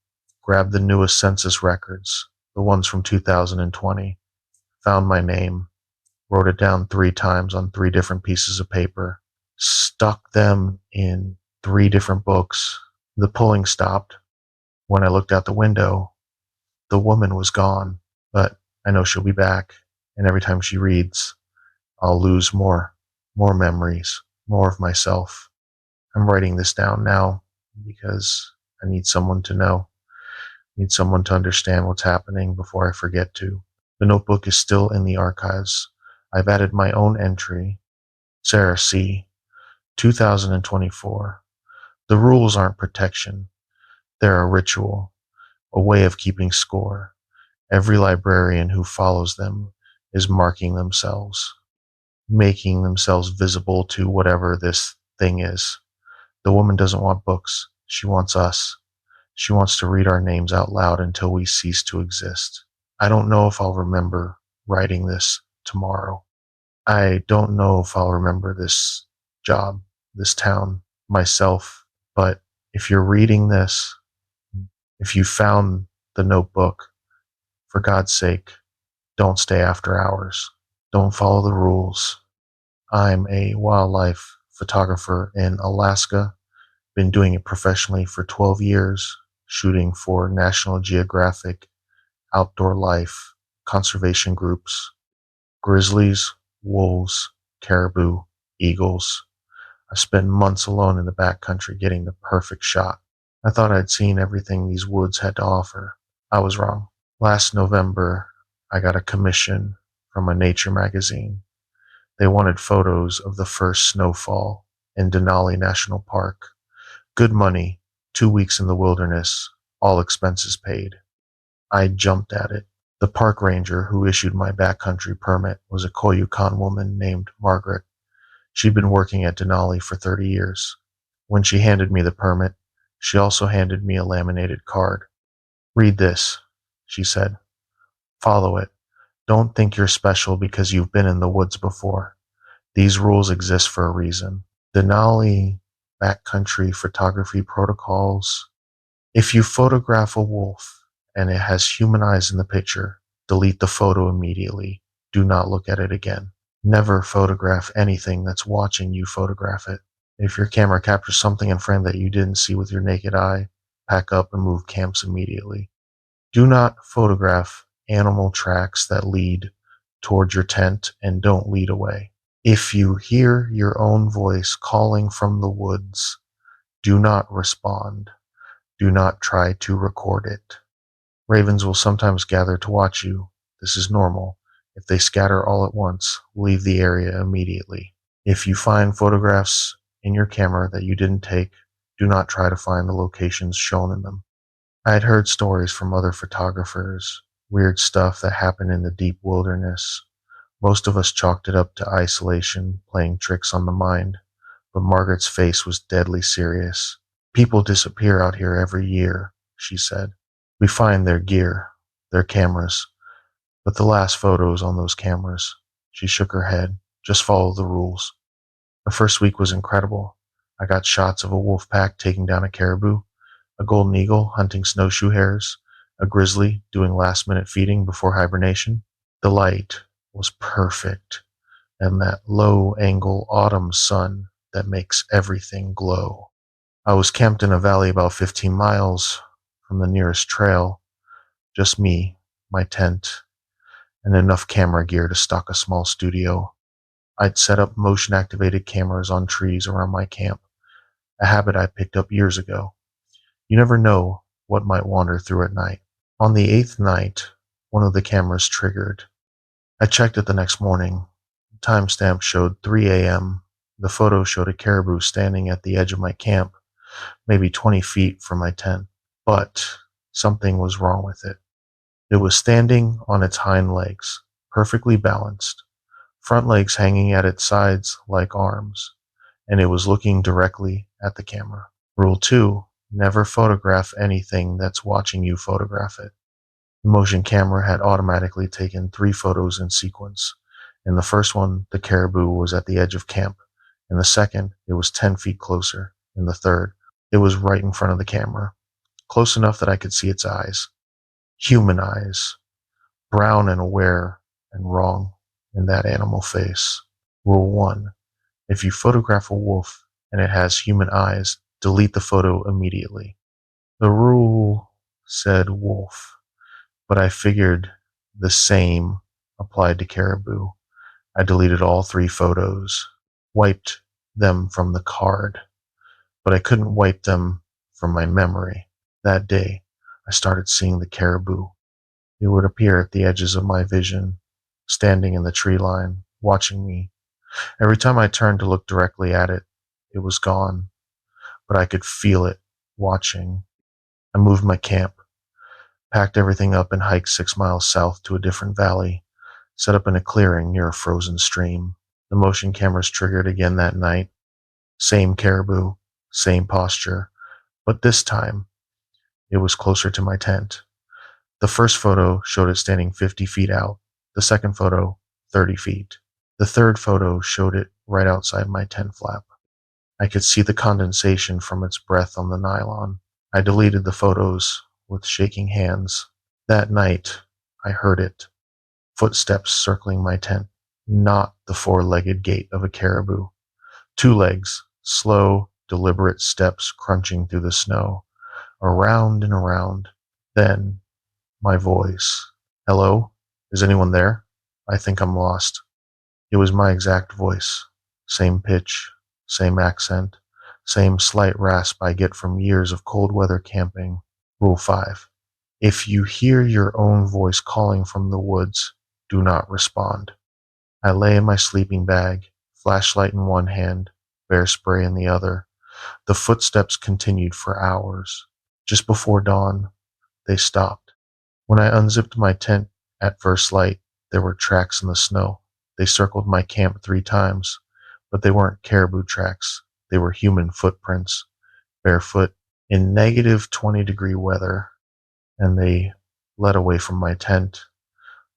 grabbed the newest census records, the ones from 2020, found my name, wrote it down 3 times on 3 different pieces of paper, stuck them in 3 different books. The pulling stopped. When I looked out the window, the woman was gone, but I know she'll be back, and every time she reads, I'll lose more memories, more of myself. I'm writing this down now because I need someone to know, need someone to understand what's happening before I forget to. The notebook is still in the archives. I've added my own entry, Sarah C., 2024. The rules aren't protection. They're a ritual, a way of keeping score. Every librarian who follows them is marking themselves, making themselves visible to whatever this thing is. The woman doesn't want books. She wants us. She wants to read our names out loud until we cease to exist. I don't know if I'll remember writing this tomorrow. I don't know if I'll remember this job, this town, myself, but if you're reading this, if you found the notebook, for God's sake, Don't stay after hours. Don't follow the rules. I'm a wildlife photographer in Alaska. Been doing it professionally for 12 years, shooting for National Geographic, outdoor life, conservation groups, grizzlies, wolves, caribou, eagles. I spent months alone in the backcountry getting the perfect shot. I thought I'd seen everything these woods had to offer. I was wrong. Last November, I got a commission from a nature magazine. They wanted photos of the first snowfall in Denali National Park. Good money, 2 weeks in the wilderness, all expenses paid. I jumped at it. The park ranger who issued my backcountry permit was a Koyukon woman named Margaret. She'd been working at Denali for 30 years. When she handed me the permit, she also handed me a laminated card. "Read this," she said. "Follow it. Don't think you're special because you've been in the woods before. These rules exist for a reason. Denali backcountry photography protocols. If you photograph a wolf and it has human eyes in the picture, delete the photo immediately. Do not look at it again. Never photograph anything that's watching you photograph it. If your camera captures something in frame that you didn't see with your naked eye, pack up and move camps immediately. Do not photograph animal tracks that lead towards your tent and don't lead away. If you hear your own voice calling from the woods, do not respond. Do not try to record it. Ravens will sometimes gather to watch you. This is normal. If they scatter all at once, leave the area immediately. If you find photographs in your camera that you didn't take, do not try to find the locations shown in them. I had heard stories from other photographers, weird stuff that happened in the deep wilderness. Most of us chalked it up to isolation, playing tricks on the mind, but Margaret's face was deadly serious. "People disappear out here every year," she said. "We find their gear, their cameras, but the last photos on those cameras." She shook her head. "Just follow the rules." The first week was incredible. I got shots of a wolf pack taking down a caribou, a golden eagle hunting snowshoe hares, a grizzly doing last-minute feeding before hibernation. The light was perfect, and that low-angle autumn sun that makes everything glow. I was camped in a valley about 15 miles from the nearest trail, just me, my tent, and enough camera gear to stock a small studio. I'd set up motion-activated cameras on trees around my camp, a habit I picked up years ago. You never know what might wander through at night. On the 8th night, one of the cameras triggered. I checked it the next morning. The timestamp showed 3 a.m. The photo showed a caribou standing at the edge of my camp, maybe 20 feet from my tent. But something was wrong with it. It was standing on its hind legs, perfectly balanced, front legs hanging at its sides like arms, and it was looking directly at the camera. Rule 2: never photograph anything that's watching you photograph it. The motion camera had automatically taken 3 photos in sequence. In the first one, the caribou was at the edge of camp. In the second, it was 10 feet closer. In the third, it was right in front of the camera, close enough that I could see its eyes. Human eyes, brown and aware and wrong in that animal face. Rule 1: if you photograph a wolf and it has human eyes, delete the photo immediately. The rule said wolf, but I figured the same applied to caribou. I deleted all 3 photos, wiped them from the card, but I couldn't wipe them from my memory. That day, I started seeing the caribou. It would appear at the edges of my vision, standing in the tree line, watching me. Every time I turned to look directly at it, it was gone, but I could feel it watching. I moved my camp, packed everything up and hiked 6 miles south to a different valley, set up in a clearing near a frozen stream. The motion cameras triggered again that night. Same caribou, same posture, but this time it was closer to my tent. The first photo showed it standing 50 feet out, the second photo 30 feet. The third photo showed it right outside my tent flap. I could see the condensation from its breath on the nylon. I deleted the photos with shaking hands. That night, I heard it. Footsteps circling my tent, not the four-legged gait of a caribou. Two legs, slow, deliberate steps crunching through the snow, around and around. Then, my voice. Hello? Is anyone there? I think I'm lost. It was my exact voice. Same pitch, same accent, same slight rasp I get from years of cold weather camping. Rule 5. If you hear your own voice calling from the woods, do not respond. I lay in my sleeping bag, flashlight in one hand, bear spray in the other. The footsteps continued for hours. Just before dawn, they stopped. When I unzipped my tent at first light, there were tracks in the snow. They circled my camp 3 times, but they weren't caribou tracks. They were human footprints, barefoot, in negative 20-degree weather, and they led away from my tent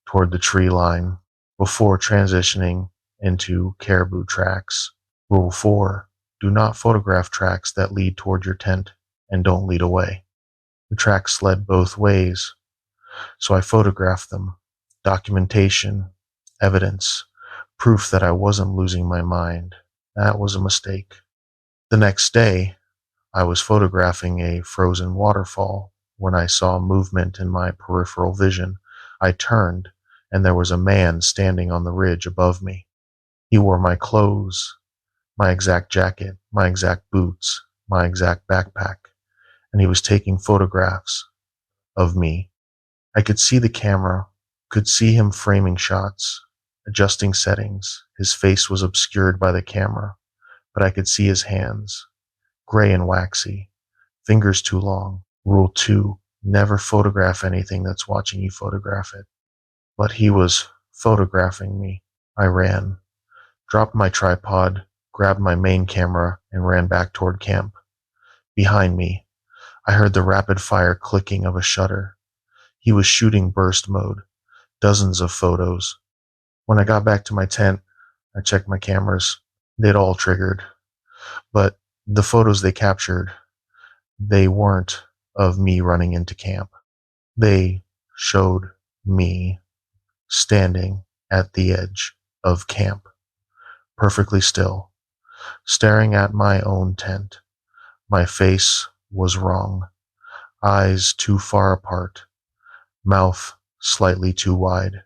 toward the tree line before transitioning into caribou tracks. Rule 4. Do not photograph tracks that lead toward your tent and don't lead away. The tracks led both ways, so I photographed them. Documentation, evidence, proof that I wasn't losing my mind. That was a mistake. The next day, I was photographing a frozen waterfall when I saw movement in my peripheral vision. I turned, and there was a man standing on the ridge above me. He wore my clothes, my exact jacket, my exact boots, my exact backpack, and he was taking photographs of me. I could see the camera, could see him framing shots, adjusting settings. His face was obscured by the camera, but I could see his hands, gray and waxy, fingers too long. Rule 2, never photograph anything that's watching you photograph it. But he was photographing me. I ran, dropped my tripod, grabbed my main camera, and ran back toward camp. Behind me, I heard the rapid-fire clicking of a shutter. He was shooting burst mode, dozens of photos. When I got back to my tent, I checked my cameras. They'd all triggered. But the photos they captured, they weren't of me running into camp. They showed me standing at the edge of camp, perfectly still, staring at my own tent. My face was wrong, eyes too far apart, mouth slightly too wide.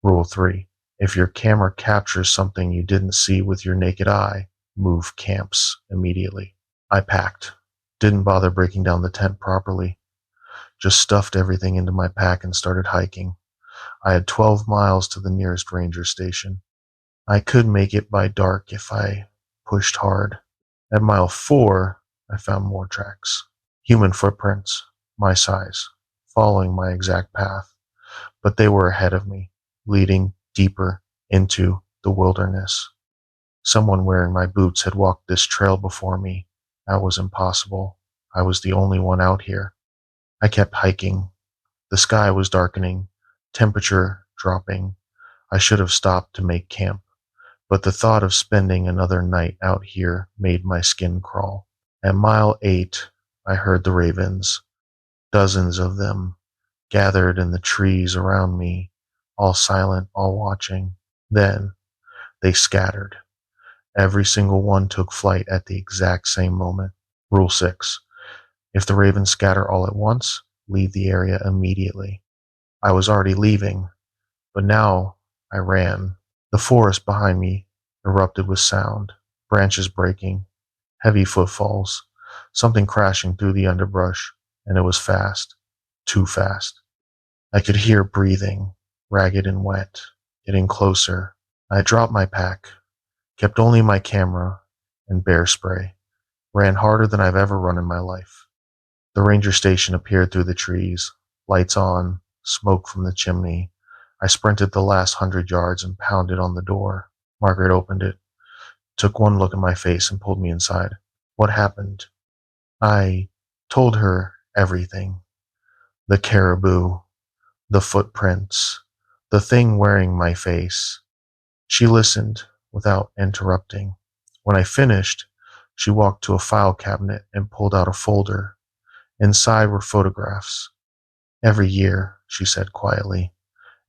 Rule 3. If your camera captures something you didn't see with your naked eye, move camps immediately. I packed. Didn't bother breaking down the tent properly. Just stuffed everything into my pack and started hiking. I had 12 miles to the nearest ranger station. I could make it by dark if I pushed hard. At mile 4, I found more tracks. Human footprints, my size, following my exact path. But they were ahead of me, leading deeper into the wilderness. Someone wearing my boots had walked this trail before me. That was impossible. I was the only one out here. I kept hiking. The sky was darkening, temperature dropping. I should have stopped to make camp, but the thought of spending another night out here made my skin crawl. At mile 8, I heard the ravens, dozens of them, gathered in the trees around me, all silent, all watching. Then they scattered. Every single one took flight at the exact same moment. Rule 6. If the ravens scatter all at once, leave the area immediately. I was already leaving, but now I ran. The forest behind me erupted with sound, branches breaking, heavy footfalls, something crashing through the underbrush, and it was fast, too fast. I could hear breathing, ragged and wet, getting closer. I dropped my pack, kept only my camera and bear spray, ran harder than I've ever run in my life. The ranger station appeared through the trees, lights on, smoke from the chimney. I sprinted the last 100 yards and pounded on the door. Margaret opened it, took one look at my face and pulled me inside. What happened? I told her everything. The caribou, the footprints, the thing wearing my face. She listened without interrupting. When I finished, she walked to a file cabinet and pulled out a folder. Inside were photographs. Every year, she said quietly,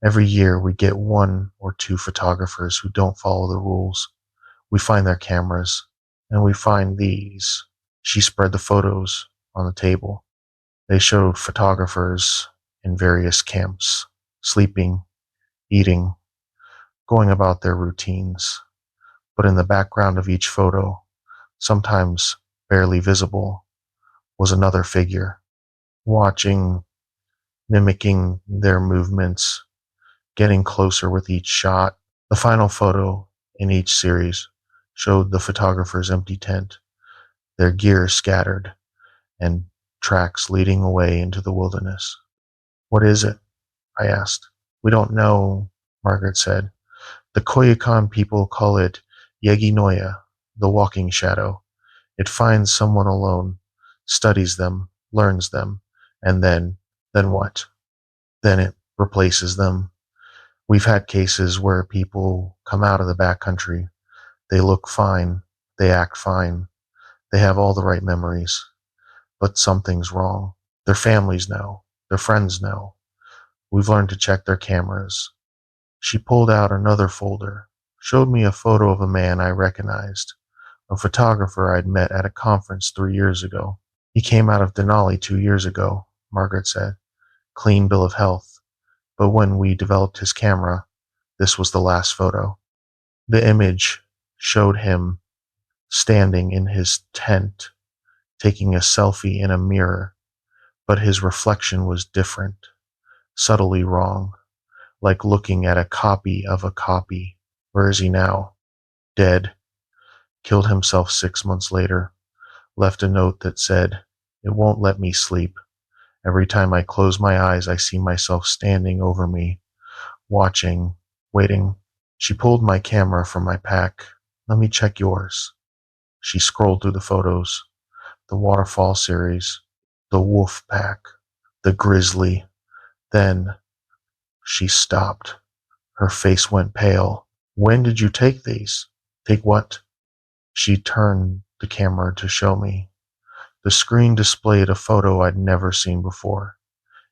Every year we get one or two photographers who don't follow the rules. We find their cameras, and we find these. She spread the photos on the table. They showed photographers in various camps, sleeping, eating, going about their routines. But in the background of each photo, sometimes barely visible, was another figure, watching, mimicking their movements, getting closer with each shot. The final photo in each series showed the photographer's empty tent, their gear scattered, and tracks leading away into the wilderness. What is it? I asked. We don't know, Margaret said. The Koyukon people call it Yeginoya, the walking shadow. It finds someone alone, studies them, learns them, and then what? Then it replaces them. We've had cases where people come out of the backcountry. They look fine. They act fine. They have all the right memories. But something's wrong. Their families know. Their friends know. We've learned to check their cameras. She pulled out another folder, showed me a photo of a man I recognized, a photographer I'd met at a conference 3 years ago. He came out of Denali 2 years ago, Margaret said. Clean bill of health. But when we developed his camera, this was the last photo. The image showed him standing in his tent, taking a selfie in a mirror, but his reflection was different, subtly wrong, like looking at a copy of a copy. Where is he now? Dead. Killed himself 6 months later. Left a note that said, "It won't let me sleep. Every time I close my eyes, I see myself standing over me, watching, waiting." She pulled my camera from my pack. "Let me check yours." She scrolled through the photos. The waterfall series, the wolf pack, the grizzly. Then she stopped. Her face went pale. "When did you take these?" "Take what?" She turned the camera to show me. The screen displayed a photo I'd never seen before.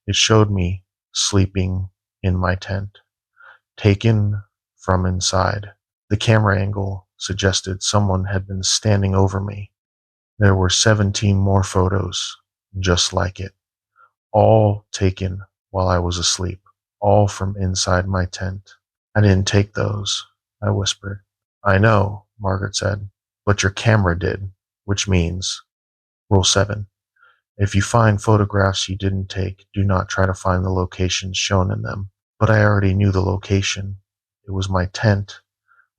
It showed me sleeping in my tent, taken from inside. The camera angle suggested someone had been standing over me. There were 17 more photos just like it, all taken while I was asleep, all from inside my tent. "I didn't take those," I whispered. "I know," Margaret said, "but your camera did, which means Rule 7. If you find photographs you didn't take, do not try to find the locations shown in them." But I already knew the location. It was my tent,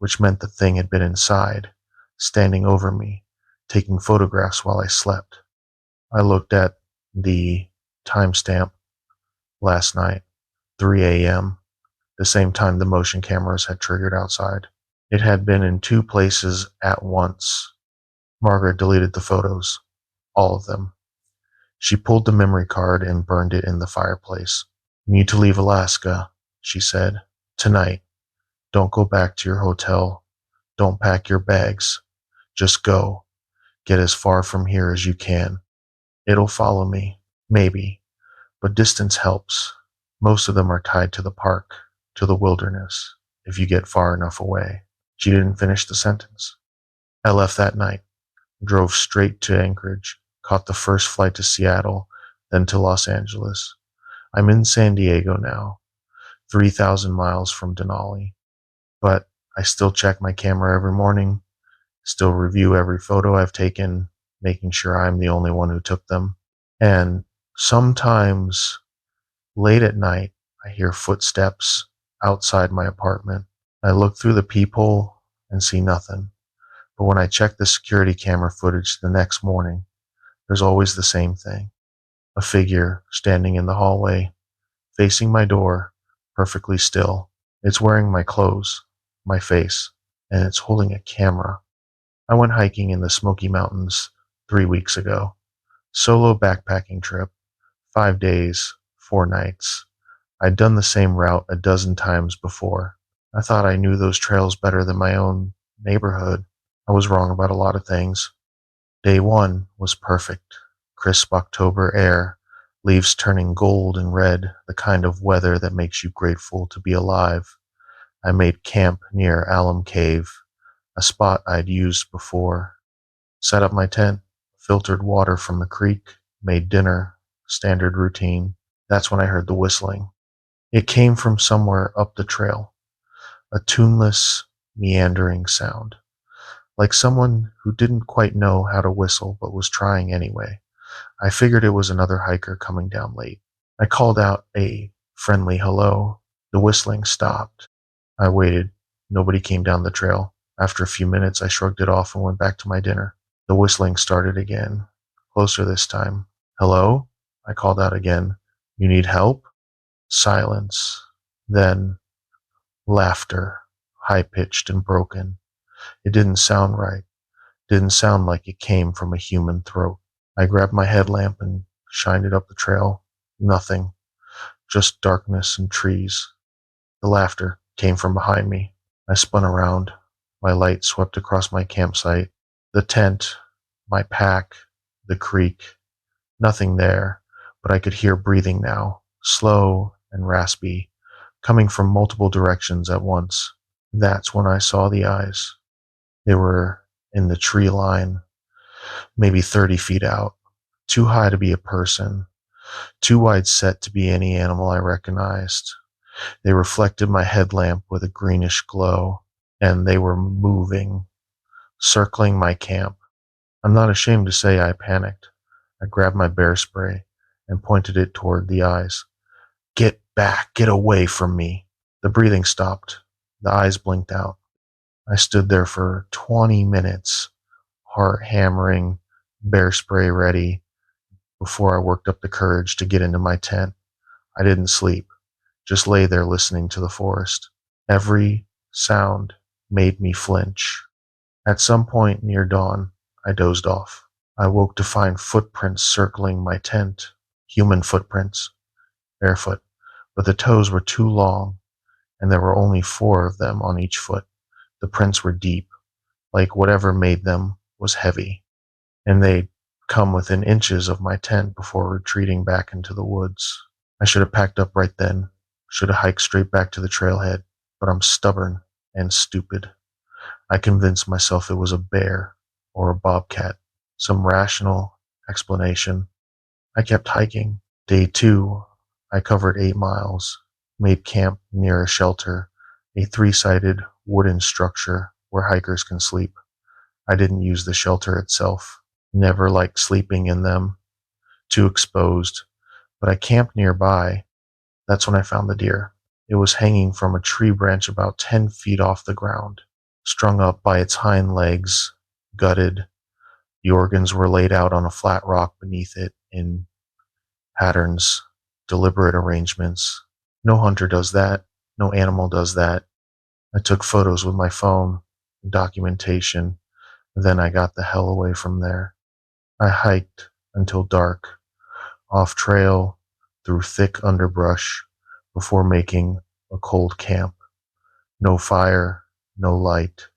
which meant the thing had been inside, standing over me, taking photographs while I slept. I looked at the timestamp last night, 3 a.m., the same time the motion cameras had triggered outside. It had been in two places at once. Margaret deleted the photos, all of them. She pulled the memory card and burned it in the fireplace. "You need to leave Alaska," she said. "Tonight. Don't go back to your hotel. Don't pack your bags. Just go. Get as far from here as you can. It'll follow me, maybe, but distance helps. Most of them are tied to the park, to the wilderness, if you get far enough away." She didn't finish the sentence. I left that night, drove straight to Anchorage, caught the first flight to Seattle, then to Los Angeles. I'm in San Diego now, 3,000 miles from Denali, but I still check my camera every morning, still review every photo I've taken, making sure I'm the only one who took them. And sometimes late at night, I hear footsteps outside my apartment. I look through the peephole and see nothing. But when I check the security camera footage the next morning, there's always the same thing. A figure standing in the hallway, facing my door, perfectly still. It's wearing my clothes, my face, and it's holding a camera. I went hiking in the Smoky Mountains 3 weeks ago. Solo backpacking trip, 5 days, 4 nights. I'd done the same route a dozen times before. I thought I knew those trails better than my own neighborhood. I was wrong about a lot of things. Day 1 was perfect. Crisp October air, leaves turning gold and red, the kind of weather that makes you grateful to be alive. I made camp near Alum Cave, a spot I'd used before. Set up my tent, filtered water from the creek, made dinner, standard routine. That's when I heard the whistling. It came from somewhere up the trail, a tuneless, meandering sound, like someone who didn't quite know how to whistle but was trying anyway. I figured it was another hiker coming down late. I called out a friendly hello. The whistling stopped. I waited. Nobody came down the trail. After a few minutes, I shrugged it off and went back to my dinner. The whistling started again, closer this time. Hello? I called out again. You need help? Silence. Then laughter, high-pitched and broken. It didn't sound right. Didn't sound like it came from a human throat. I grabbed my headlamp and shined it up the trail. Nothing. Just darkness and trees. The laughter came from behind me. I spun around. My light swept across my campsite. The tent, my pack, the creek. Nothing there, but I could hear breathing now, slow and raspy, coming from multiple directions at once. That's when I saw the eyes. They were in the tree line, maybe 30 feet out, too high to be a person, too wide set to be any animal I recognized. They reflected my headlamp with a greenish glow, and they were moving, circling my camp. I'm not ashamed to say I panicked. I grabbed my bear spray and pointed it toward the eyes. Get back, get away from me. The breathing stopped. The eyes blinked out. I stood there for 20 minutes, heart hammering, bear spray ready, before I worked up the courage to get into my tent. I didn't sleep, just lay there listening to the forest. Every sound made me flinch. At some point near dawn, I dozed off. I woke to find footprints circling my tent. Human footprints, barefoot, but the toes were too long, and there were only 4 of them on each foot. The prints were deep, like whatever made them was heavy, and they'd come within inches of my tent before retreating back into the woods. I should have packed up right then, should have hiked straight back to the trailhead, but I'm stubborn and stupid. I convinced myself it was a bear or a bobcat, some rational explanation. I kept hiking. Day 2, I covered 8 miles, made camp near a shelter, a 3-sided wooden structure where hikers can sleep. I didn't use the shelter itself. Never liked sleeping in them. Too exposed. But I camped nearby. That's when I found the deer. It was hanging from a tree branch about 10 feet off the ground, strung up by its hind legs, gutted. The organs were laid out on a flat rock beneath it in patterns, deliberate arrangements. No hunter does that. No animal does that. I took photos with my phone, documentation, and then I got the hell away from there. I hiked until dark, off trail, through thick underbrush, before making a cold camp. No fire, no light,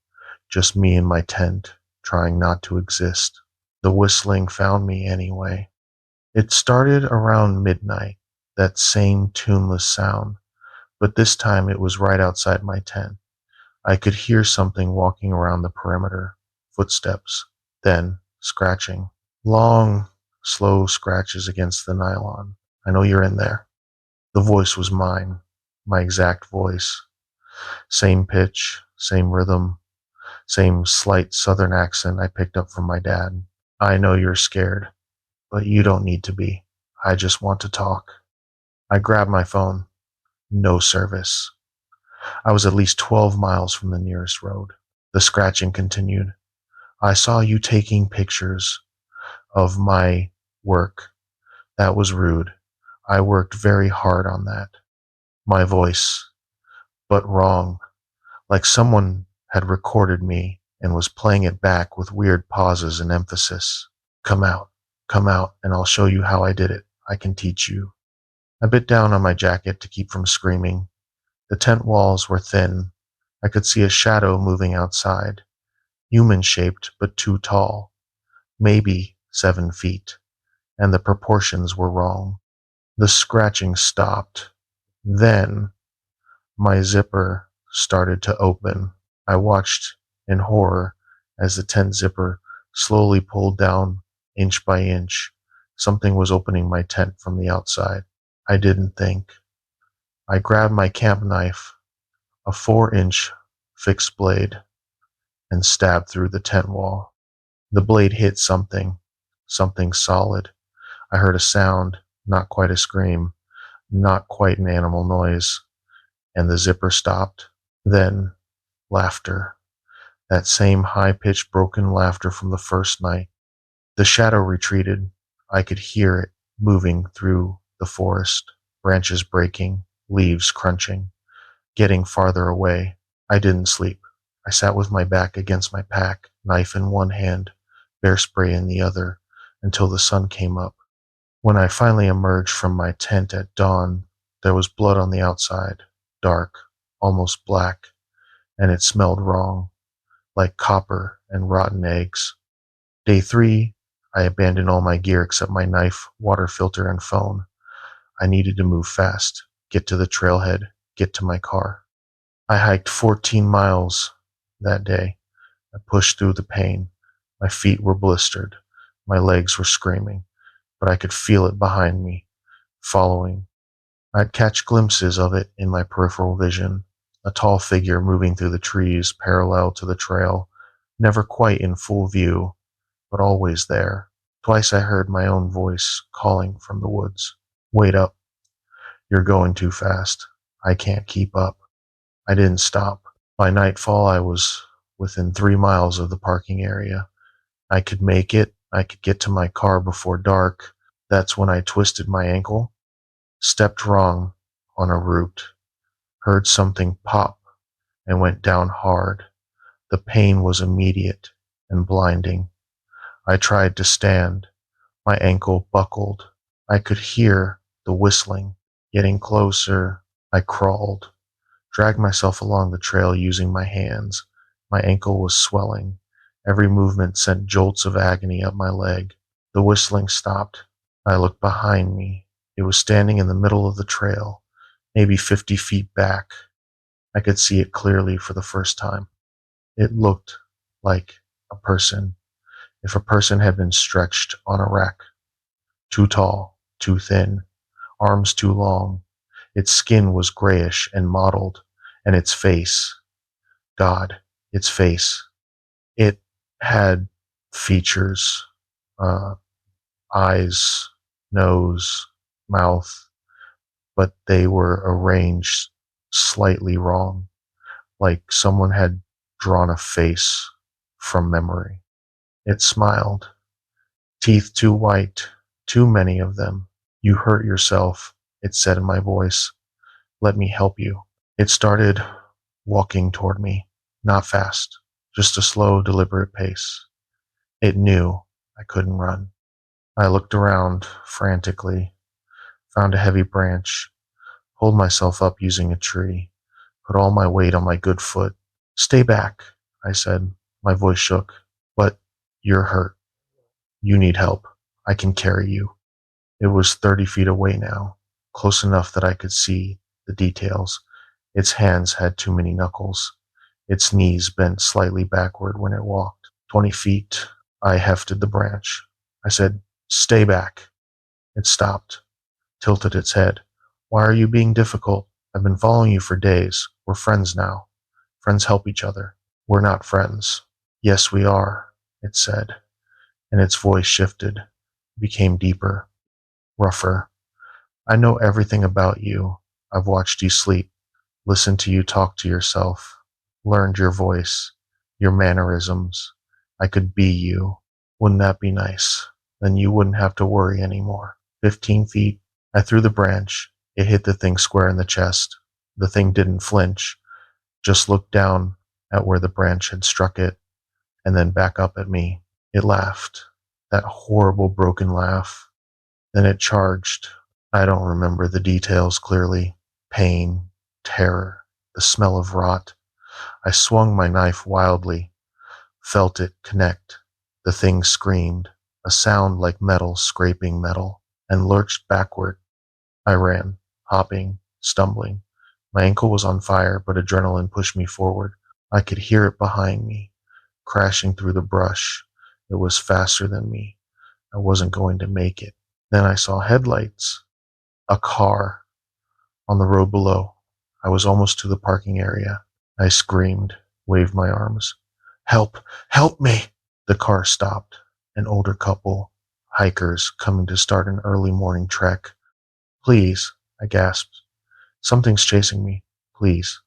just me in my tent, trying not to exist. The whistling found me anyway. It started around midnight, that same tuneless sound, but this time it was right outside my tent. I could hear something walking around the perimeter, footsteps, then scratching. Long, slow scratches against the nylon. I know you're in there. The voice was mine, my exact voice. Same pitch, same rhythm, same slight southern accent I picked up from my dad. I know you're scared, but you don't need to be. I just want to talk. I grabbed my phone. No service. I was at least 12 miles from the nearest road. The scratching continued. I saw you taking pictures of my work. That was rude. I worked very hard on that. My voice, but wrong, like someone had recorded me and was playing it back with weird pauses and emphasis. Come out, and I'll show you how I did it. I can teach you. I bit down on my jacket to keep from screaming. The tent walls were thin. I could see a shadow moving outside, human-shaped but too tall, maybe 7 feet, and the proportions were wrong. The scratching stopped. Then my zipper started to open. I watched in horror as the tent zipper slowly pulled down inch by inch. Something was opening my tent from the outside. I didn't think. I grabbed my camp knife, a 4-inch fixed blade, and stabbed through the tent wall. The blade hit something solid. I heard a sound, not quite a scream, not quite an animal noise, and the zipper stopped. Then, laughter. That same high-pitched broken laughter from the first night. The shadow retreated. I could hear it moving through the forest, branches breaking, leaves crunching, getting farther away. I didn't sleep. I sat with my back against my pack, knife in one hand, bear spray in the other, until the sun came up. When I finally emerged from my tent at dawn, there was blood on the outside, dark, almost black, and it smelled wrong, like copper and rotten eggs. Day 3, I abandoned all my gear except my knife, water filter, and phone. I needed to move fast, get to the trailhead, get to my car. I hiked 14 miles that day. I pushed through the pain. My feet were blistered. My legs were screaming, but I could feel it behind me, following. I'd catch glimpses of it in my peripheral vision, a tall figure moving through the trees parallel to the trail, never quite in full view, but always there. Twice I heard my own voice calling from the woods. Wait up. You're going too fast. I can't keep up. I didn't stop. By nightfall, I was within 3 miles of the parking area. I could make it. I could get to my car before dark. That's when I twisted my ankle, stepped wrong on a root, heard something pop, and went down hard. The pain was immediate and blinding. I tried to stand. My ankle buckled. I could hear the whistling. Getting closer, I crawled, dragged myself along the trail using my hands. My ankle was swelling. Every movement sent jolts of agony up my leg. The whistling stopped. I looked behind me. It was standing in the middle of the trail, maybe 50 feet back. I could see it clearly for the first time. It looked like a person, if a person had been stretched on a rack. Too tall, too thin, arms too long. Its skin was grayish and mottled, and its face, God, its face. It had features, uh, eyes, nose, mouth, but they were arranged slightly wrong, like someone had drawn a face from memory. It smiled, teeth too white, too many of them. You hurt yourself, it said in my voice. Let me help you. It started walking toward me, not fast, just a slow, deliberate pace. It knew I couldn't run. I looked around frantically, found a heavy branch, pulled myself up using a tree, put all my weight on my good foot. Stay back, I said. My voice shook. But you're hurt. You need help. I can carry you. It was 30 feet away now, close enough that I could see the details. Its hands had too many knuckles. Its knees bent slightly backward when it walked. 20 feet, I hefted the branch. I said, stay back. It stopped, tilted its head. Why are you being difficult? I've been following you for days. We're friends now. Friends help each other. We're not friends. Yes, we are, it said, and its voice shifted, became deeper, rougher. I know everything about you. I've watched you sleep, listened to you talk to yourself, learned your voice, your mannerisms. I could be you. Wouldn't that be nice? Then you wouldn't have to worry anymore. 15 feet. I threw the branch. It hit the thing square in the chest. The thing didn't flinch, just looked down at where the branch had struck it, and then back up at me. It laughed, that horrible broken laugh. Then it charged. I don't remember the details clearly. Pain, terror, the smell of rot. I swung my knife wildly, felt it connect. The thing screamed, a sound like metal scraping metal, and lurched backward. I ran, hopping, stumbling. My ankle was on fire, but adrenaline pushed me forward. I could hear it behind me, crashing through the brush. It was faster than me. I wasn't going to make it. Then I saw headlights, a car on the road below. I was almost to the parking area. I screamed, waved my arms. Help! Help me! The car stopped. An older couple, hikers coming to start an early morning trek. Please, I gasped. Something's chasing me. Please.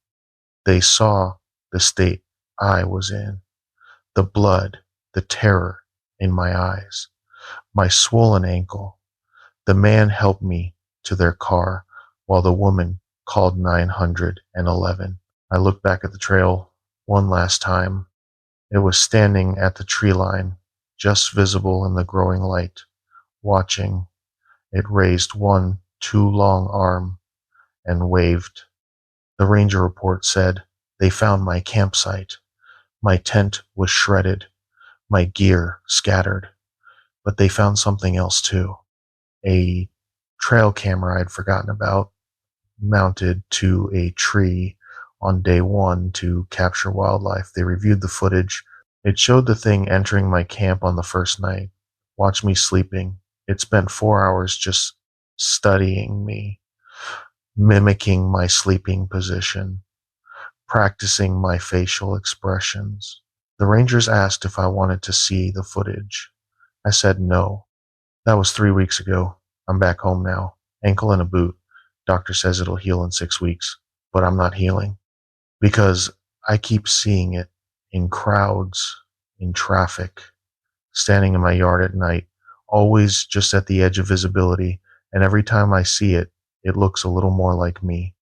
They saw the state I was in. The blood, the terror in my eyes, my swollen ankle. The man helped me to their car while the woman called 911. I looked back at the trail one last time. It was standing at the tree line, just visible in the growing light, watching. It raised one too long arm and waved. The ranger report said they found my campsite. My tent was shredded, my gear scattered, but they found something else too. A trail camera I'd forgotten about, mounted to a tree on day one to capture wildlife. They reviewed the footage. It showed the thing entering my camp on the first night, watched me sleeping. It spent 4 hours just studying me, mimicking my sleeping position, practicing my facial expressions. The rangers asked if I wanted to see the footage. I said no. That was 3 weeks ago. I'm back home now. Ankle in a boot. Doctor says it'll heal in 6 weeks. But I'm not healing. Because I keep seeing it in crowds, in traffic, standing in my yard at night, always just at the edge of visibility. And every time I see it, it looks a little more like me.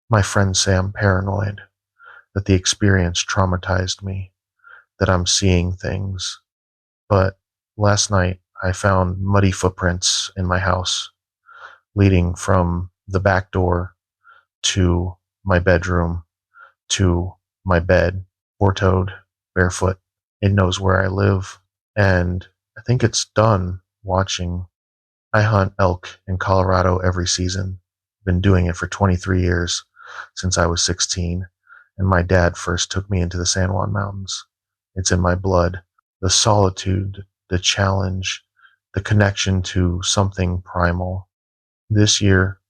My friends say I'm paranoid, that the experience traumatized me, that I'm seeing things. But last night, I found muddy footprints in my house, leading from the back door to my bedroom to my bed, four-toed, barefoot. It knows where I live, and I think it's done watching. I hunt elk in Colorado every season. Been doing it for 23 years, since I was 16, and my dad first took me into the San Juan Mountains. It's in my blood. The solitude, the challenge, the connection to something primal. This year,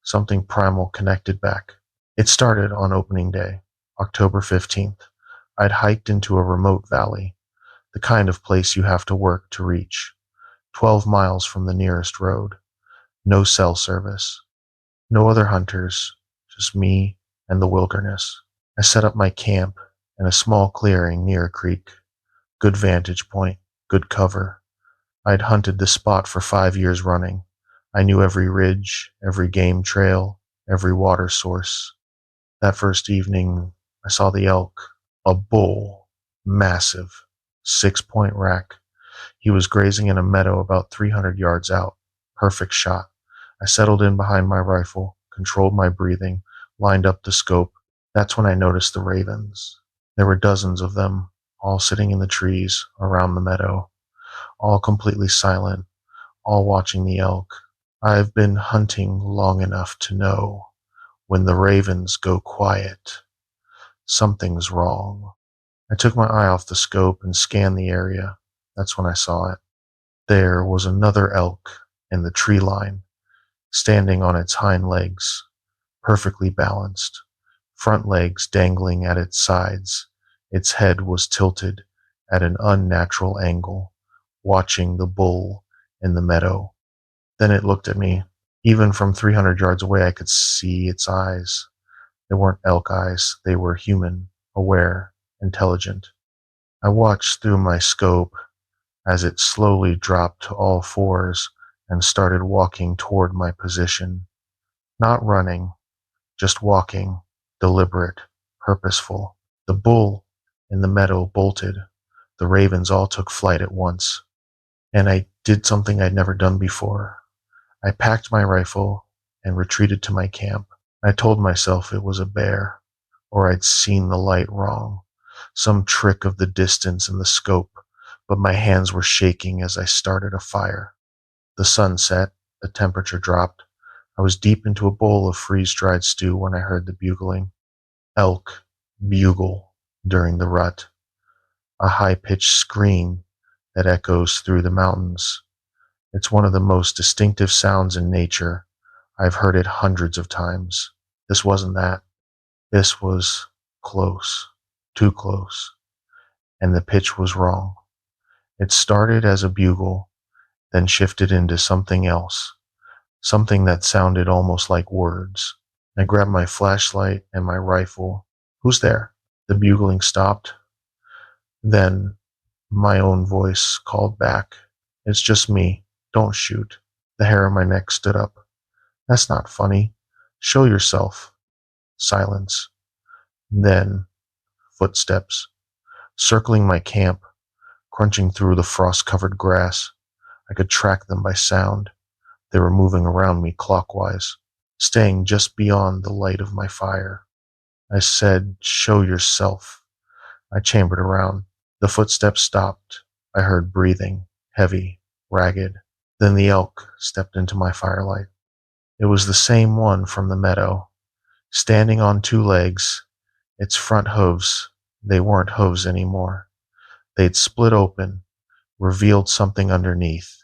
something primal connected back. It started on opening day, October 15th. I'd hiked into a remote valley, the kind of place you have to work to reach, 12 miles from the nearest road. No cell service, no other hunters, just me and the wilderness. I set up my camp in a small clearing near a creek. Good vantage point, good cover. I'd hunted this spot for 5 years running. I knew every ridge, every game trail, every water source. That first evening, I saw the elk, a bull, massive, 6-point rack. He was grazing in a meadow about 300 yards out. Perfect shot. I settled in behind my rifle, controlled my breathing, lined up the scope. That's when I noticed the ravens. There were dozens of them, all sitting in the trees around the meadow, all completely silent, all watching the elk. I've been hunting long enough to know when the ravens go quiet, something's wrong. I took my eye off the scope and scanned the area. That's when I saw it. There was another elk in the tree line, standing on its hind legs, perfectly balanced, front legs dangling at its sides. Its head was tilted at an unnatural angle, watching the bull in the meadow. Then it looked at me. Even from 300 yards away, I could see its eyes. They weren't elk eyes, they were human, aware, intelligent. I watched through my scope as it slowly dropped to all fours and started walking toward my position. Not running, just walking, deliberate, purposeful. The bull in the meadow bolted. The ravens all took flight at once. And I did something I'd never done before. I packed my rifle and retreated to my camp. I told myself it was a bear, or I'd seen the light wrong, some trick of the distance and the scope, but my hands were shaking as I started a fire. The sun set, the temperature dropped. I was deep into a bowl of freeze-dried stew when I heard the bugling. Elk bugle during the rut, a high-pitched scream that echoes through the mountains. It's one of the most distinctive sounds in nature. I've heard it hundreds of times. This wasn't that. This was close, too close, and the pitch was wrong. It started as a bugle, then shifted into something else, something that sounded almost like words. I grabbed my flashlight and my rifle. Who's there? The bugling stopped. Then my own voice called back. It's just me. Don't shoot. The hair on my neck stood up. That's not funny. Show yourself. Silence. Then footsteps, circling my camp, crunching through the frost-covered grass. I could track them by sound. They were moving around me clockwise, staying just beyond the light of my fire. I said, show yourself. I chambered around. The footsteps stopped. I heard breathing, heavy, ragged. Then the elk stepped into my firelight. It was the same one from the meadow, standing on two legs, its front hooves. They weren't hooves anymore. They'd split open, revealed something underneath.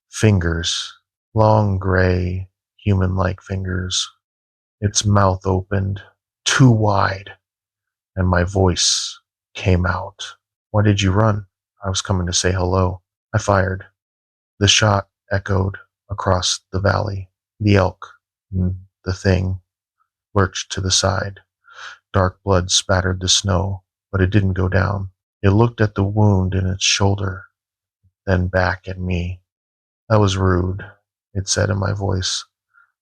Fingers, long gray, human-like fingers. Its mouth opened, too wide, and my voice came out. Why did you run? I was coming to say hello. I fired. The shot echoed across the valley. The elk, the thing, lurched to the side. Dark blood spattered the snow, but it didn't go down. It looked at the wound in its shoulder, then back at me. That was rude, it said in my voice.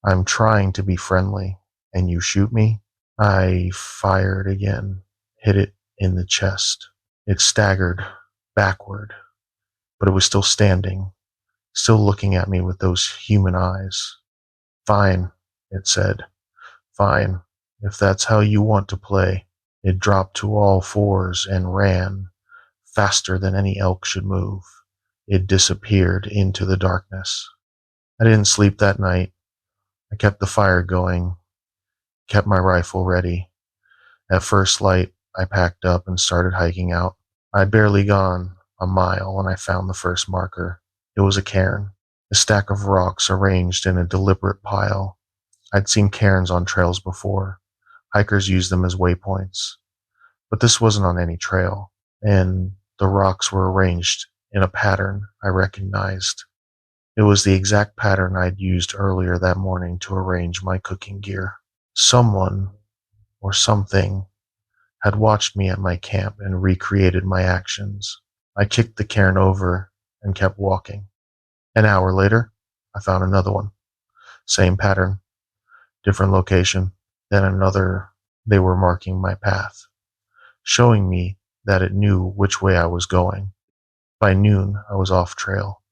I'm trying to be friendly, and you shoot me? I fired again, hit it in the chest. It staggered backward, but it was still standing, still looking at me with those human eyes. Fine, it said. Fine, if that's how you want to play. It dropped to all fours and ran, faster than any elk should move. It disappeared into the darkness. I didn't sleep that night. I kept the fire going, kept my rifle ready. At first light, I packed up and started hiking out. I'd barely gone a mile when I found the first marker. It was a cairn, a stack of rocks arranged in a deliberate pile. I'd seen cairns on trails before. Hikers used them as waypoints. But this wasn't on any trail, and the rocks were arranged in a pattern I recognized. It was the exact pattern I'd used earlier that morning to arrange my cooking gear. Someone, or something, had watched me at my camp and recreated my actions. I kicked the cairn over and kept walking. An hour later, I found another one. Same pattern, different location. Then another. They were marking my path, showing me that it knew which way I was going. By noon, I was off trail,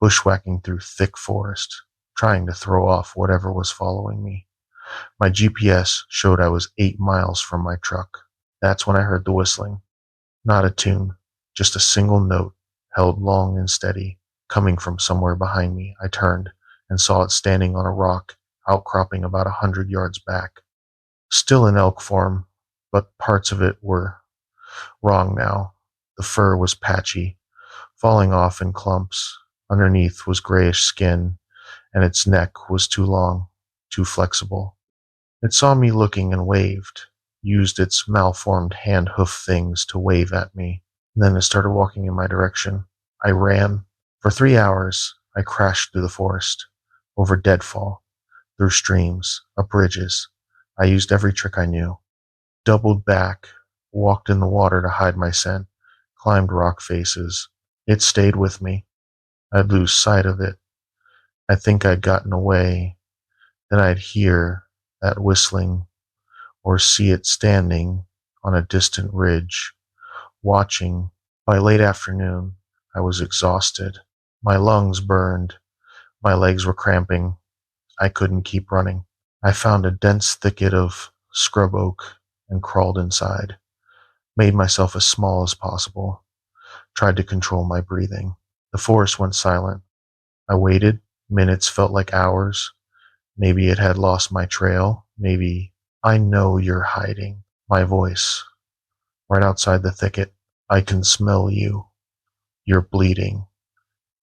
bushwhacking through thick forest, trying to throw off whatever was following me. My GPS showed I was 8 miles from my truck. That's when I heard the whistling. Not a tune, just a single note, held long and steady, coming from somewhere behind me. I turned and saw it standing on a rock, outcropping about 100 yards back. Still in elk form, but parts of it were wrong now. The fur was patchy, falling off in clumps. Underneath was grayish skin, and its neck was too long, too flexible. It saw me looking and waved, used its malformed hand-hoof things to wave at me. Then it started walking in my direction. I ran. For 3 hours, I crashed through the forest, over deadfall, through streams, up ridges. I used every trick I knew. Doubled back, walked in the water to hide my scent, climbed rock faces. It stayed with me. I'd lose sight of it. I think I'd gotten away. Then I'd hear that whistling or see it standing on a distant ridge, watching. By late afternoon, I was exhausted. My lungs burned. My legs were cramping. I couldn't keep running. I found a dense thicket of scrub oak and crawled inside. Made myself as small as possible. Tried to control my breathing. The forest went silent. I waited. Minutes felt like hours. Maybe it had lost my trail. Maybe I know you're hiding. My voice, right outside the thicket. I can smell you. You're bleeding.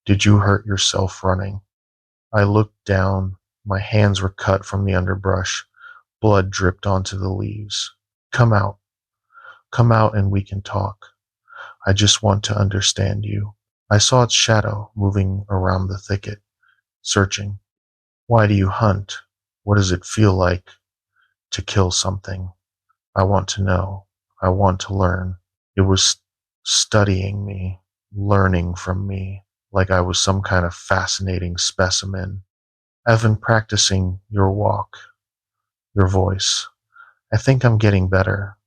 Did you hurt yourself running? I looked down. My hands were cut from the underbrush. Blood dripped onto the leaves. Come out. Come out and we can talk. I just want to understand you. I saw its shadow moving around the thicket, searching. Why do you hunt? What does it feel like to kill something? I want to know. I want to learn. It was studying me, learning from me, like I was some kind of fascinating specimen. I've been practicing your walk, your voice. I think I'm getting better.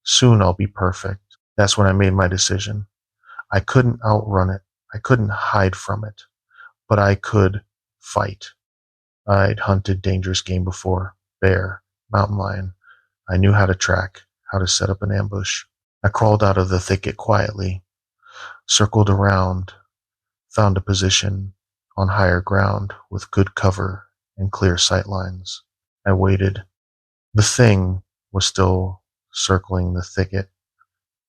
Soon I'll be perfect. That's when I made my decision. I couldn't outrun it. I couldn't hide from it, but I could fight. I'd hunted dangerous game before, bear, mountain lion. I knew how to track, how to set up an ambush. I crawled out of the thicket quietly, circled around, found a position on higher ground with good cover and clear sight lines. I waited. The thing was still circling the thicket,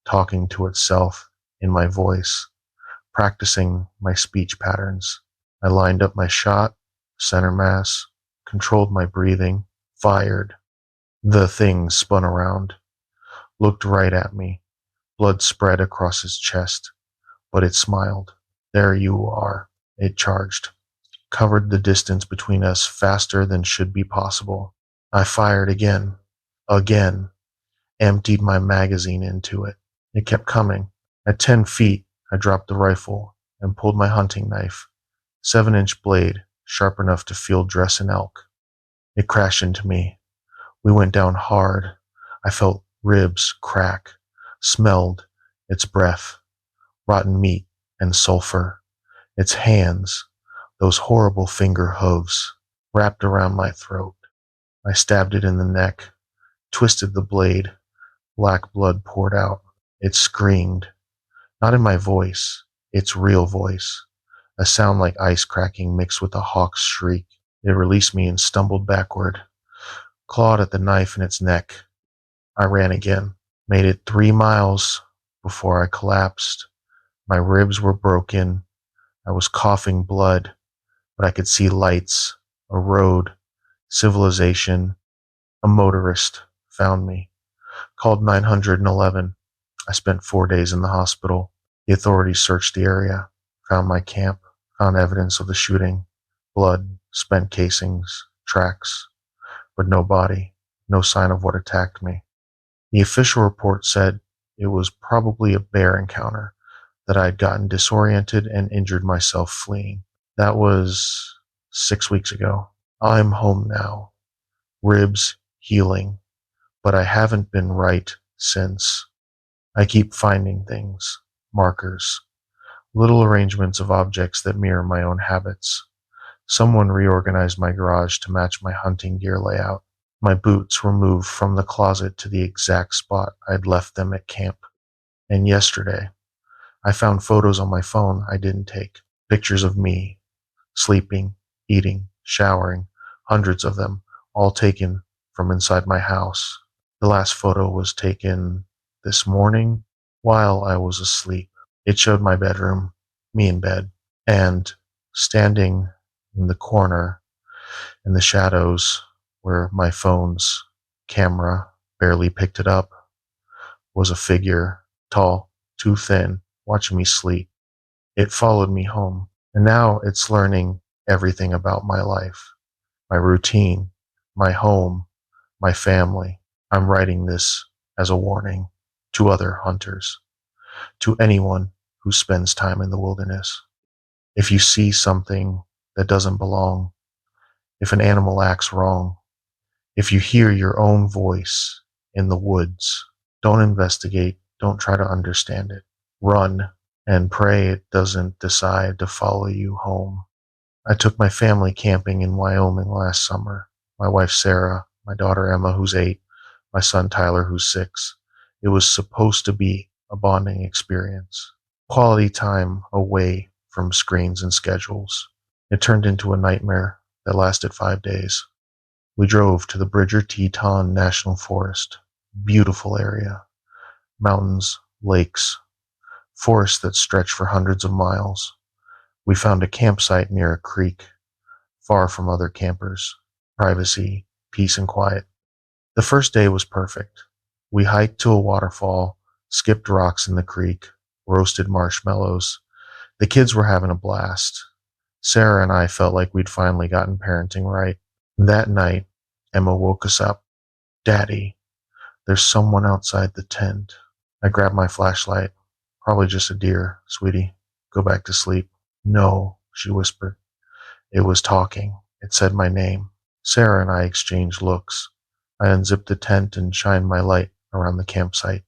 talking to itself in my voice, practicing my speech patterns. I lined up my shot, center mass, controlled my breathing, fired. The thing spun around, looked right at me. Blood spread across its chest, but it smiled. There you are, it charged. Covered the distance between us faster than should be possible. I fired again, emptied my magazine into it. It kept coming. At 10 feet, I dropped the rifle and pulled my hunting knife, 7-inch blade, sharp enough to feel dress an elk. It crashed into me. We went down hard. I felt ribs crack, smelled its breath, rotten meat and sulfur. Its hands, those horrible finger hooves, wrapped around my throat. I stabbed it in the neck, twisted the blade. Black blood poured out. It screamed, not in my voice, its real voice, a sound like ice cracking mixed with a hawk's shriek. It released me and stumbled backward, clawed at the knife in its neck. I ran again, made it 3 miles before I collapsed. My ribs were broken. I was coughing blood, but I could see lights, a road, civilization. A motorist found me, called 911. I spent 4 days in the hospital. The authorities searched the area, found my camp, found evidence of the shooting, blood, spent casings, tracks, but no body, no sign of what attacked me. The official report said it was probably a bear encounter, that I had gotten disoriented and injured myself fleeing. That was 6 weeks ago. I'm home now, ribs healing, but I haven't been right since. I keep finding things, markers, little arrangements of objects that mirror my own habits. Someone reorganized my garage to match my hunting gear layout. My boots were moved from the closet to the exact spot I'd left them at camp. And yesterday, I found photos on my phone I didn't take. Pictures of me, sleeping, eating, showering, hundreds of them, all taken from inside my house. The last photo was taken this morning while I was asleep. It showed my bedroom, me in bed, and standing in the corner in the shadows where my phone's camera barely picked it up was a figure, tall, too thin, watching me sleep. It followed me home, and now it's learning everything about my life, my routine, my home, my family. I'm writing this as a warning to other hunters, to anyone who spends time in the wilderness. If you see something that doesn't belong, if an animal acts wrong, if you hear your own voice in the woods, don't investigate, don't try to understand it. Run and pray it doesn't decide to follow you home. I took my family camping in Wyoming last summer. My wife Sarah, my daughter Emma, who's 8, my son Tyler, who's 6. It was supposed to be a bonding experience. Quality time away from screens and schedules. It turned into a nightmare that lasted 5 days. We drove to the Bridger Teton National Forest. Beautiful area. Mountains, lakes, forests that stretch for hundreds of miles. We found a campsite near a creek, far from other campers. Privacy, peace, and quiet. The first day was perfect. We hiked to a waterfall, skipped rocks in the creek, roasted marshmallows. The kids were having a blast. Sarah and I felt like we'd finally gotten parenting right. That night, Emma woke us up. Daddy, there's someone outside the tent. I grabbed my flashlight. Probably just a deer, sweetie. Go back to sleep. No, she whispered. It was talking. It said my name. Sarah and I exchanged looks. I unzipped the tent and shined my light around the campsite.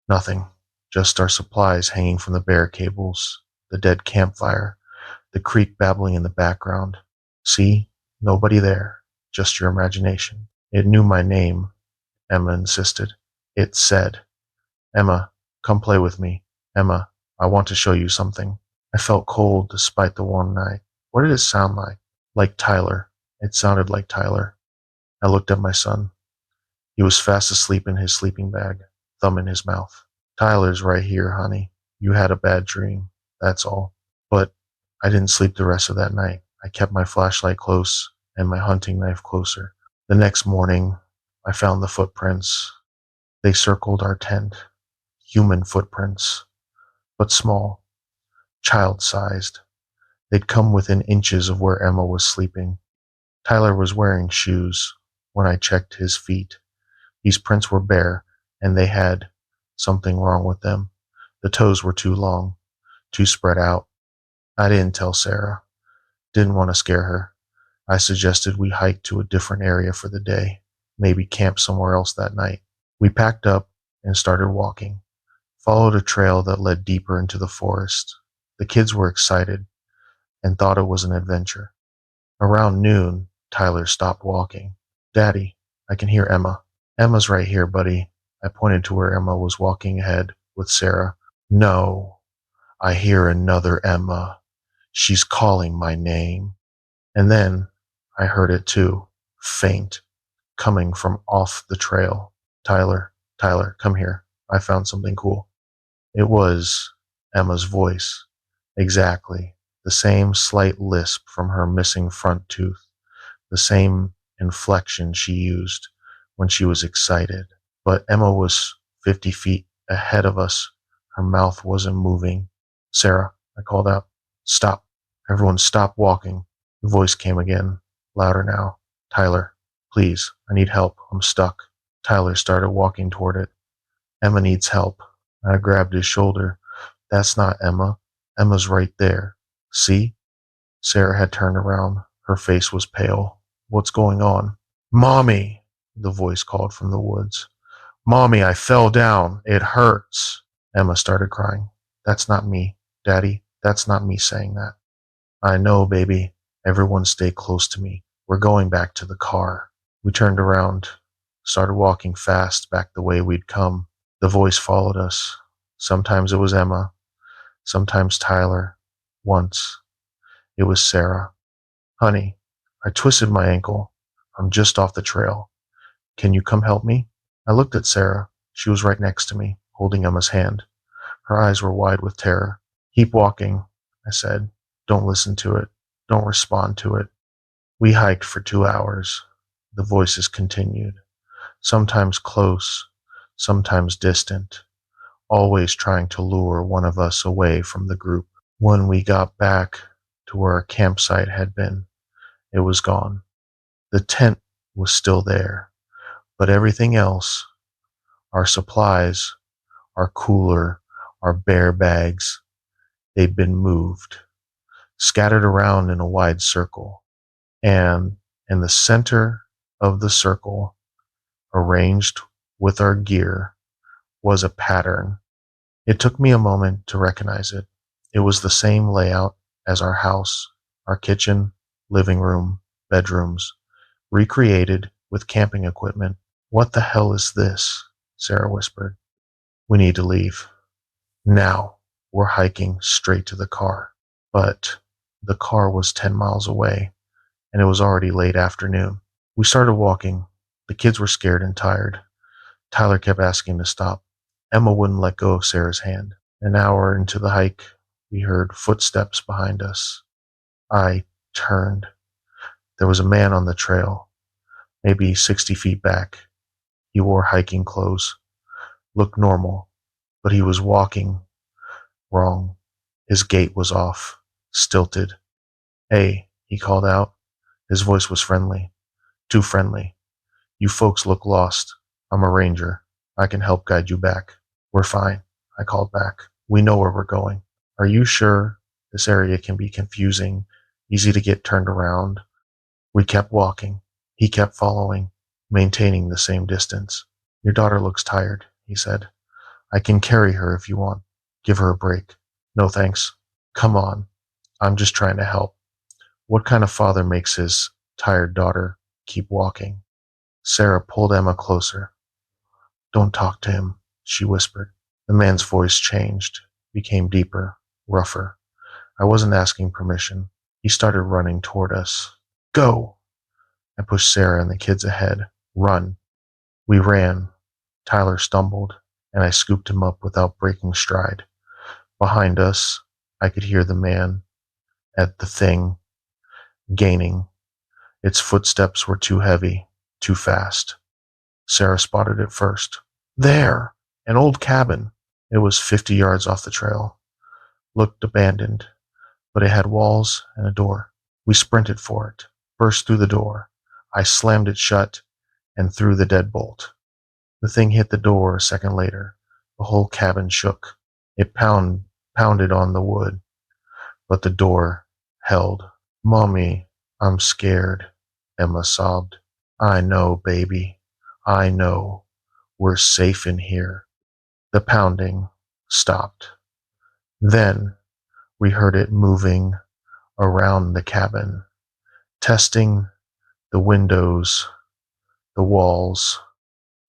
Nothing. Just our supplies hanging from the bear cables, the dead campfire, the creek babbling in the background. See? Nobody there. Just your imagination. It knew my name, Emma insisted. It said, Emma, come play with me. Emma, I want to show you something. I felt cold despite the warm night. What did it sound like? Like Tyler. It sounded like Tyler. I looked at my son. He was fast asleep in his sleeping bag, thumb in his mouth. Tyler's right here, honey. You had a bad dream. That's all. But I didn't sleep the rest of that night. I kept my flashlight close and my hunting knife closer. The next morning, I found the footprints. They circled our tent. Human footprints, but small, child-sized. They'd come within inches of where Emma was sleeping. Tyler was wearing shoes. When I checked his feet, these prints were bare, and they had something wrong with them. The toes were too long, too spread out. I didn't tell Sarah. Didn't want to scare her. I suggested we hike to a different area for the day, maybe camp somewhere else that night. We packed up and started walking, followed a trail that led deeper into the forest. The kids were excited and thought it was an adventure. Around noon, Tyler stopped walking. Daddy, I can hear Emma. Emma's right here, buddy. I pointed to where Emma was walking ahead with Sarah. No, I hear another Emma. She's calling my name. And then I heard it too, faint, coming from off the trail. Tyler, come here. I found something cool. It was Emma's voice. Exactly. The same slight lisp from her missing front tooth. The same inflection she used when she was excited. But Emma was 50 feet ahead of us. Her mouth wasn't moving. Sarah, I called out. Stop. Everyone stop walking. The voice came again, louder now. Tyler, please, I need help. I'm stuck. Tyler started walking toward it. Emma needs help. I grabbed his shoulder. That's not Emma. Emma's right there. See? Sarah had turned around. Her face was pale. What's going on? Mommy, the voice called from the woods. Mommy, I fell down. It hurts. Emma started crying. That's not me, Daddy. That's not me saying that. I know, baby. Everyone stay close to me. We're going back to the car. We turned around, started walking fast back the way we'd come. The voice followed us. Sometimes it was Emma, sometimes Tyler. Once, it was Sarah. Honey, I twisted my ankle. I'm just off the trail. Can you come help me? I looked at Sarah. She was right next to me, holding Emma's hand. Her eyes were wide with terror. Keep walking, I said. Don't listen to it. Don't respond to it. We hiked for 2 hours. The voices continued, sometimes close, sometimes distant, always trying to lure one of us away from the group. When we got back to where our campsite had been, it was gone. The tent was still there, but everything else, our supplies, our cooler, our bear bags, they'd been moved, scattered around in a wide circle. And in the center of the circle, arranged with our gear, was a pattern. It took me a moment to recognize it. It was the same layout as our house, our kitchen, living room, bedrooms, recreated with camping equipment. What the hell is this? Sarah whispered. We need to leave. Now. We're hiking straight to the car. But the car was 10 miles away, and it was already late afternoon. We started walking. The kids were scared and tired. Tyler kept asking to stop. Emma wouldn't let go of Sarah's hand. An hour into the hike, we heard footsteps behind us. I turned. There was a man on the trail, maybe 60 feet back. He wore hiking clothes, looked normal, but he was walking wrong. His gait was off, stilted. "Hey," he called out. His voice was friendly, too friendly. "You folks look lost. I'm a ranger. I can help guide you back." "We're fine," I called back. "We know where we're going." "Are you sure? This area can be confusing, easy to get turned around." We kept walking. He kept following, maintaining the same distance. "Your daughter looks tired," he said. "I can carry her if you want. Give her a break." "No thanks." "Come on. I'm just trying to help." What kind of father makes his tired daughter keep walking? Sarah pulled Emma closer. "Don't talk to him," she whispered. The man's voice changed, became deeper, rougher. I wasn't asking permission. He started running toward us. "Go!" I pushed Sarah and the kids ahead. "Run." We ran. Tyler stumbled, and I scooped him up without breaking stride. Behind us, I could hear the man at the thing gaining. Its footsteps were too heavy, too fast. Sarah spotted it first. "There! An old cabin." It was 50 yards off the trail. Looked abandoned, but it had walls and a door. We sprinted for it, burst through the door. I slammed it shut and threw the deadbolt. The thing hit the door a second later. The whole cabin shook. It pounded on the wood, but the door held. "Mommy, I'm scared," Emma sobbed. "I know, baby. I know. We're safe in here." The pounding stopped. Then we heard it moving around the cabin, testing the windows, the walls.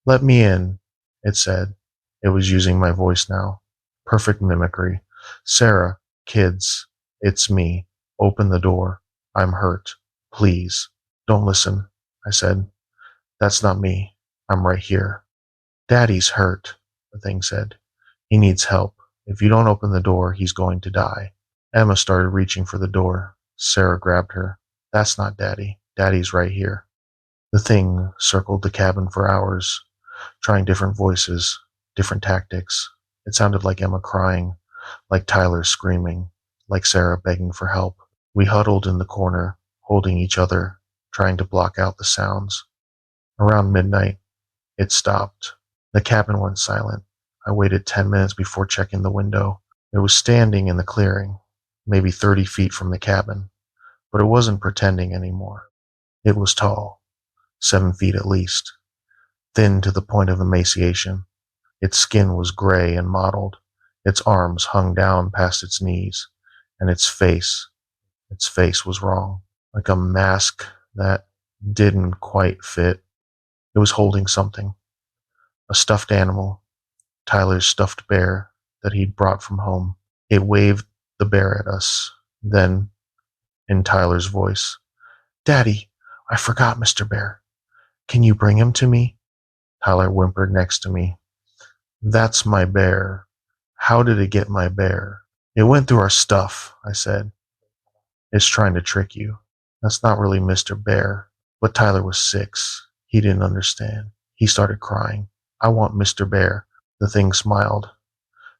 "Let me in," it said. It was using my voice now. Perfect mimicry. "Sarah, kids, it's me. Open the door. I'm hurt. Please." "Don't listen," I said. "That's not me. I'm right here." "Daddy's hurt," the thing said. "He needs help. If you don't open the door, he's going to die." Emma started reaching for the door. Sarah grabbed her. "That's not Daddy. Daddy's right here." The thing circled the cabin for hours, trying different voices, different tactics. It sounded like Emma crying, like Tyler screaming, like Sarah begging for help. We huddled in the corner, holding each other, trying to block out the sounds. Around midnight, it stopped. The cabin went silent. I waited 10 minutes before checking the window. It was standing in the clearing, maybe 30 feet from the cabin, but it wasn't pretending anymore. It was tall, 7 feet at least, thin to the point of emaciation. Its skin was gray and mottled. Its arms hung down past its knees, and its face was wrong, like a mask that didn't quite fit. It was holding something, a stuffed animal, Tyler's stuffed bear that he'd brought from home. It waved the bear at us, then, in Tyler's voice, "Daddy, I forgot Mr. Bear. Can you bring him to me?" Tyler whimpered next to me. "That's my bear. How did it get my bear?" "It went through our stuff," I said. "It's trying to trick you. That's not really Mr. Bear." But Tyler was 6. He didn't understand. He started crying. "I want Mr. Bear." The thing smiled.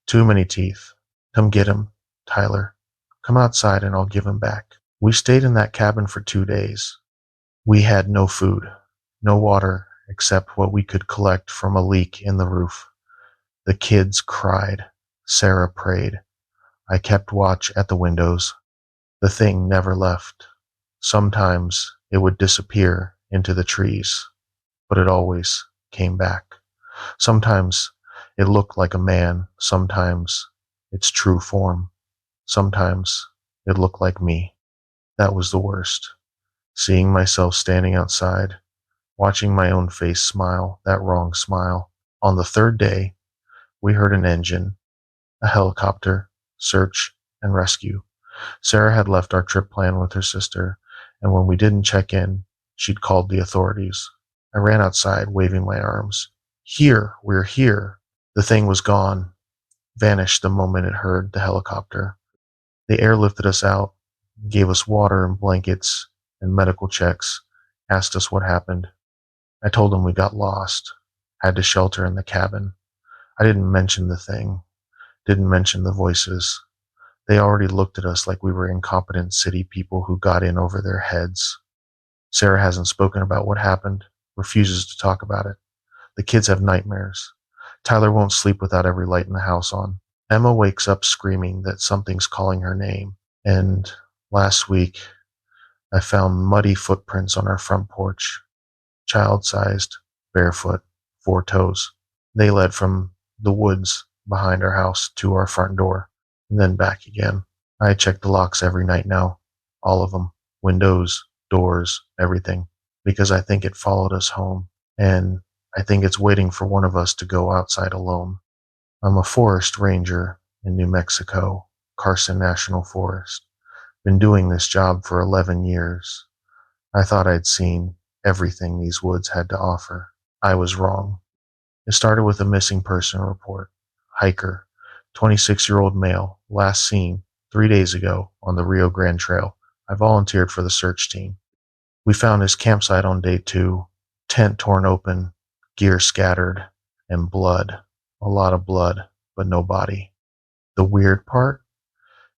"Too many teeth. Come get him, Tyler. Come outside and I'll give him back." We stayed in that cabin for 2 days. We had no food, no water except what we could collect from a leak in the roof. The kids cried. Sarah prayed. I kept watch at the windows. The thing never left. Sometimes it would disappear into the trees, but it always came back. Sometimes it looked like a man, sometimes its true form. Sometimes it looked like me. That was the worst. Seeing myself standing outside, watching my own face smile, that wrong smile. On the 3rd day, we heard an engine, a helicopter, search and rescue. Sarah had left our trip plan with her sister, and when we didn't check in, she'd called the authorities. I ran outside, waving my arms. Here, we're here. The thing was gone, vanished the moment it heard the helicopter. The airlifted us out, gave us water and blankets and medical checks, asked us what happened. I told them we got lost, had to shelter in the cabin. I didn't mention the thing, didn't mention the voices. They already looked at us like we were incompetent city people who got in over their heads. Sarah hasn't spoken about what happened, refuses to talk about it. The kids have nightmares. Tyler won't sleep without every light in the house on. Emma wakes up screaming that something's calling her name. And last week, I found muddy footprints on our front porch, child-sized, barefoot, 4 toes. They led from the woods behind our house to our front door, and then back again. I check the locks every night now, all of them, windows, doors, everything, because I think it followed us home, and I think it's waiting for one of us to go outside alone. I'm a forest ranger in New Mexico, Carson National Forest. Been doing this job for 11 years. I thought I'd seen everything these woods had to offer. I was wrong. It started with a missing person report. Hiker, 26-year-old male, last seen 3 days ago on the Rio Grande Trail. I volunteered for the search team. We found his campsite on day 2, tent torn open, gear scattered, and blood. A lot of blood, but no body. The weird part?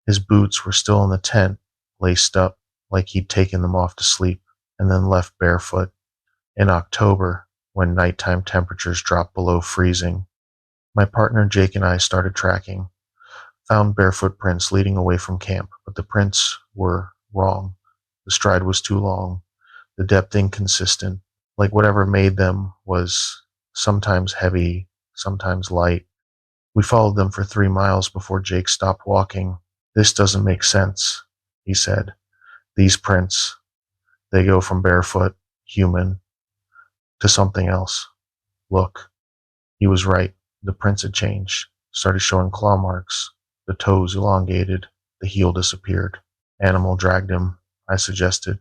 His boots were still in the tent, laced up like he'd taken them off to sleep, and then left barefoot. In October, when nighttime temperatures dropped below freezing, my partner Jake and I started tracking. Found barefoot prints leading away from camp, but the prints were wrong. The stride was too long, the depth inconsistent, like whatever made them was sometimes heavy, sometimes light. We followed them for 3 miles before Jake stopped walking. This doesn't make sense, he said. These prints, they go from barefoot, human, to something else. Look. He was right. The prints had changed, started showing claw marks. The toes elongated, the heel disappeared. Animal dragged him, I suggested,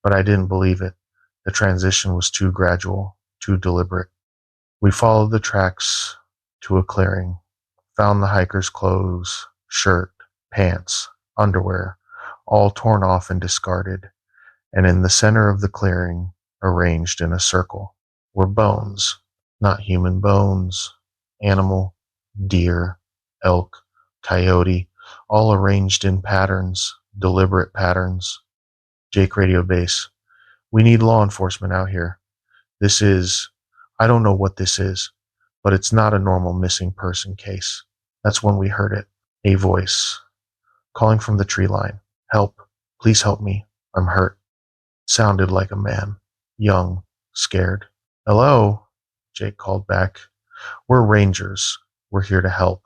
but I didn't believe it. The transition was too gradual, too deliberate. We followed the tracks to a clearing, found the hiker's clothes, shirt, pants, underwear, all torn off and discarded, and in the center of the clearing, arranged in a circle, were bones. Not human bones, animal, deer, elk, coyote, all arranged in patterns, deliberate patterns. Jake radio base. We need law enforcement out here. This is, I don't know what this is, but it's not a normal missing person case. That's when we heard it. A voice, calling from the tree line. Help, please help me. I'm hurt. Sounded like a man, young, scared. Hello? Jake called back. We're rangers. We're here to help.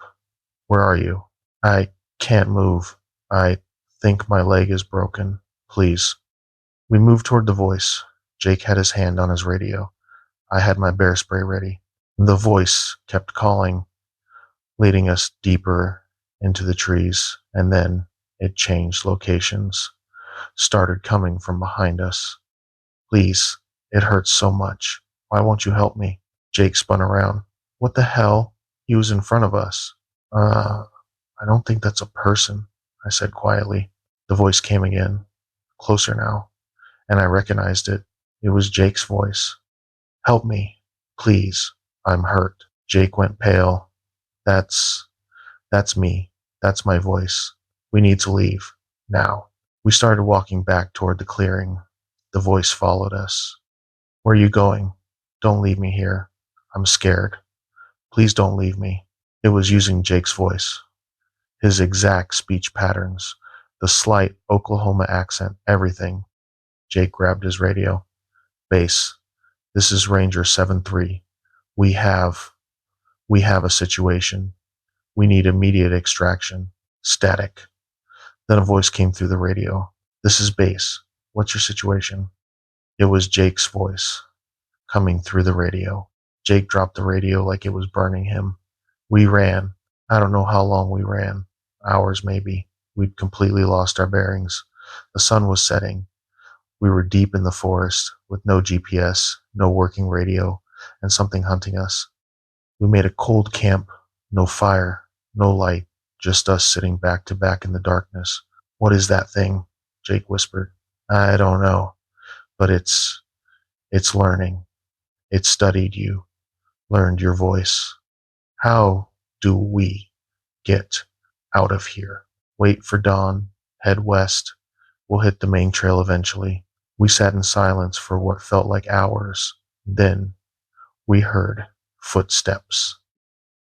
Where are you? I can't move. I think my leg is broken. Please. We moved toward the voice. Jake had his hand on his radio. I had my bear spray ready. The voice kept calling, leading us deeper into the trees, and then it changed locations, started coming from behind us. Please, it hurts so much. Why won't you help me? Jake spun around. What the hell? He was in front of us. I don't think that's a person, I said quietly. The voice came again, closer now, and I recognized it. It was Jake's voice. Help me, please. I'm hurt. Jake went pale. That's me. That's my voice. We need to leave. Now. We started walking back toward the clearing. The voice followed us. Where are you going? Don't leave me here. I'm scared. Please don't leave me. It was using Jake's voice. His exact speech patterns. The slight Oklahoma accent. Everything. Jake grabbed his radio. Base. This is Ranger 7-3. We have a situation. We need immediate extraction. Static. Then a voice came through the radio. This is Base. What's your situation? It was Jake's voice, coming through the radio. Jake dropped the radio like it was burning him. We ran. I don't know how long we ran. Hours maybe. We'd completely lost our bearings. The sun was setting. We were deep in the forest with no GPS, no working radio, and something hunting us. We made a cold camp, no fire, no light, just us sitting back to back in the darkness. What is that thing? Jake whispered. I don't know, but it's learning. It studied you, learned your voice. How do we get out of here? Wait for dawn, head west. We'll hit the main trail eventually. We sat in silence for what felt like hours. Then we heard footsteps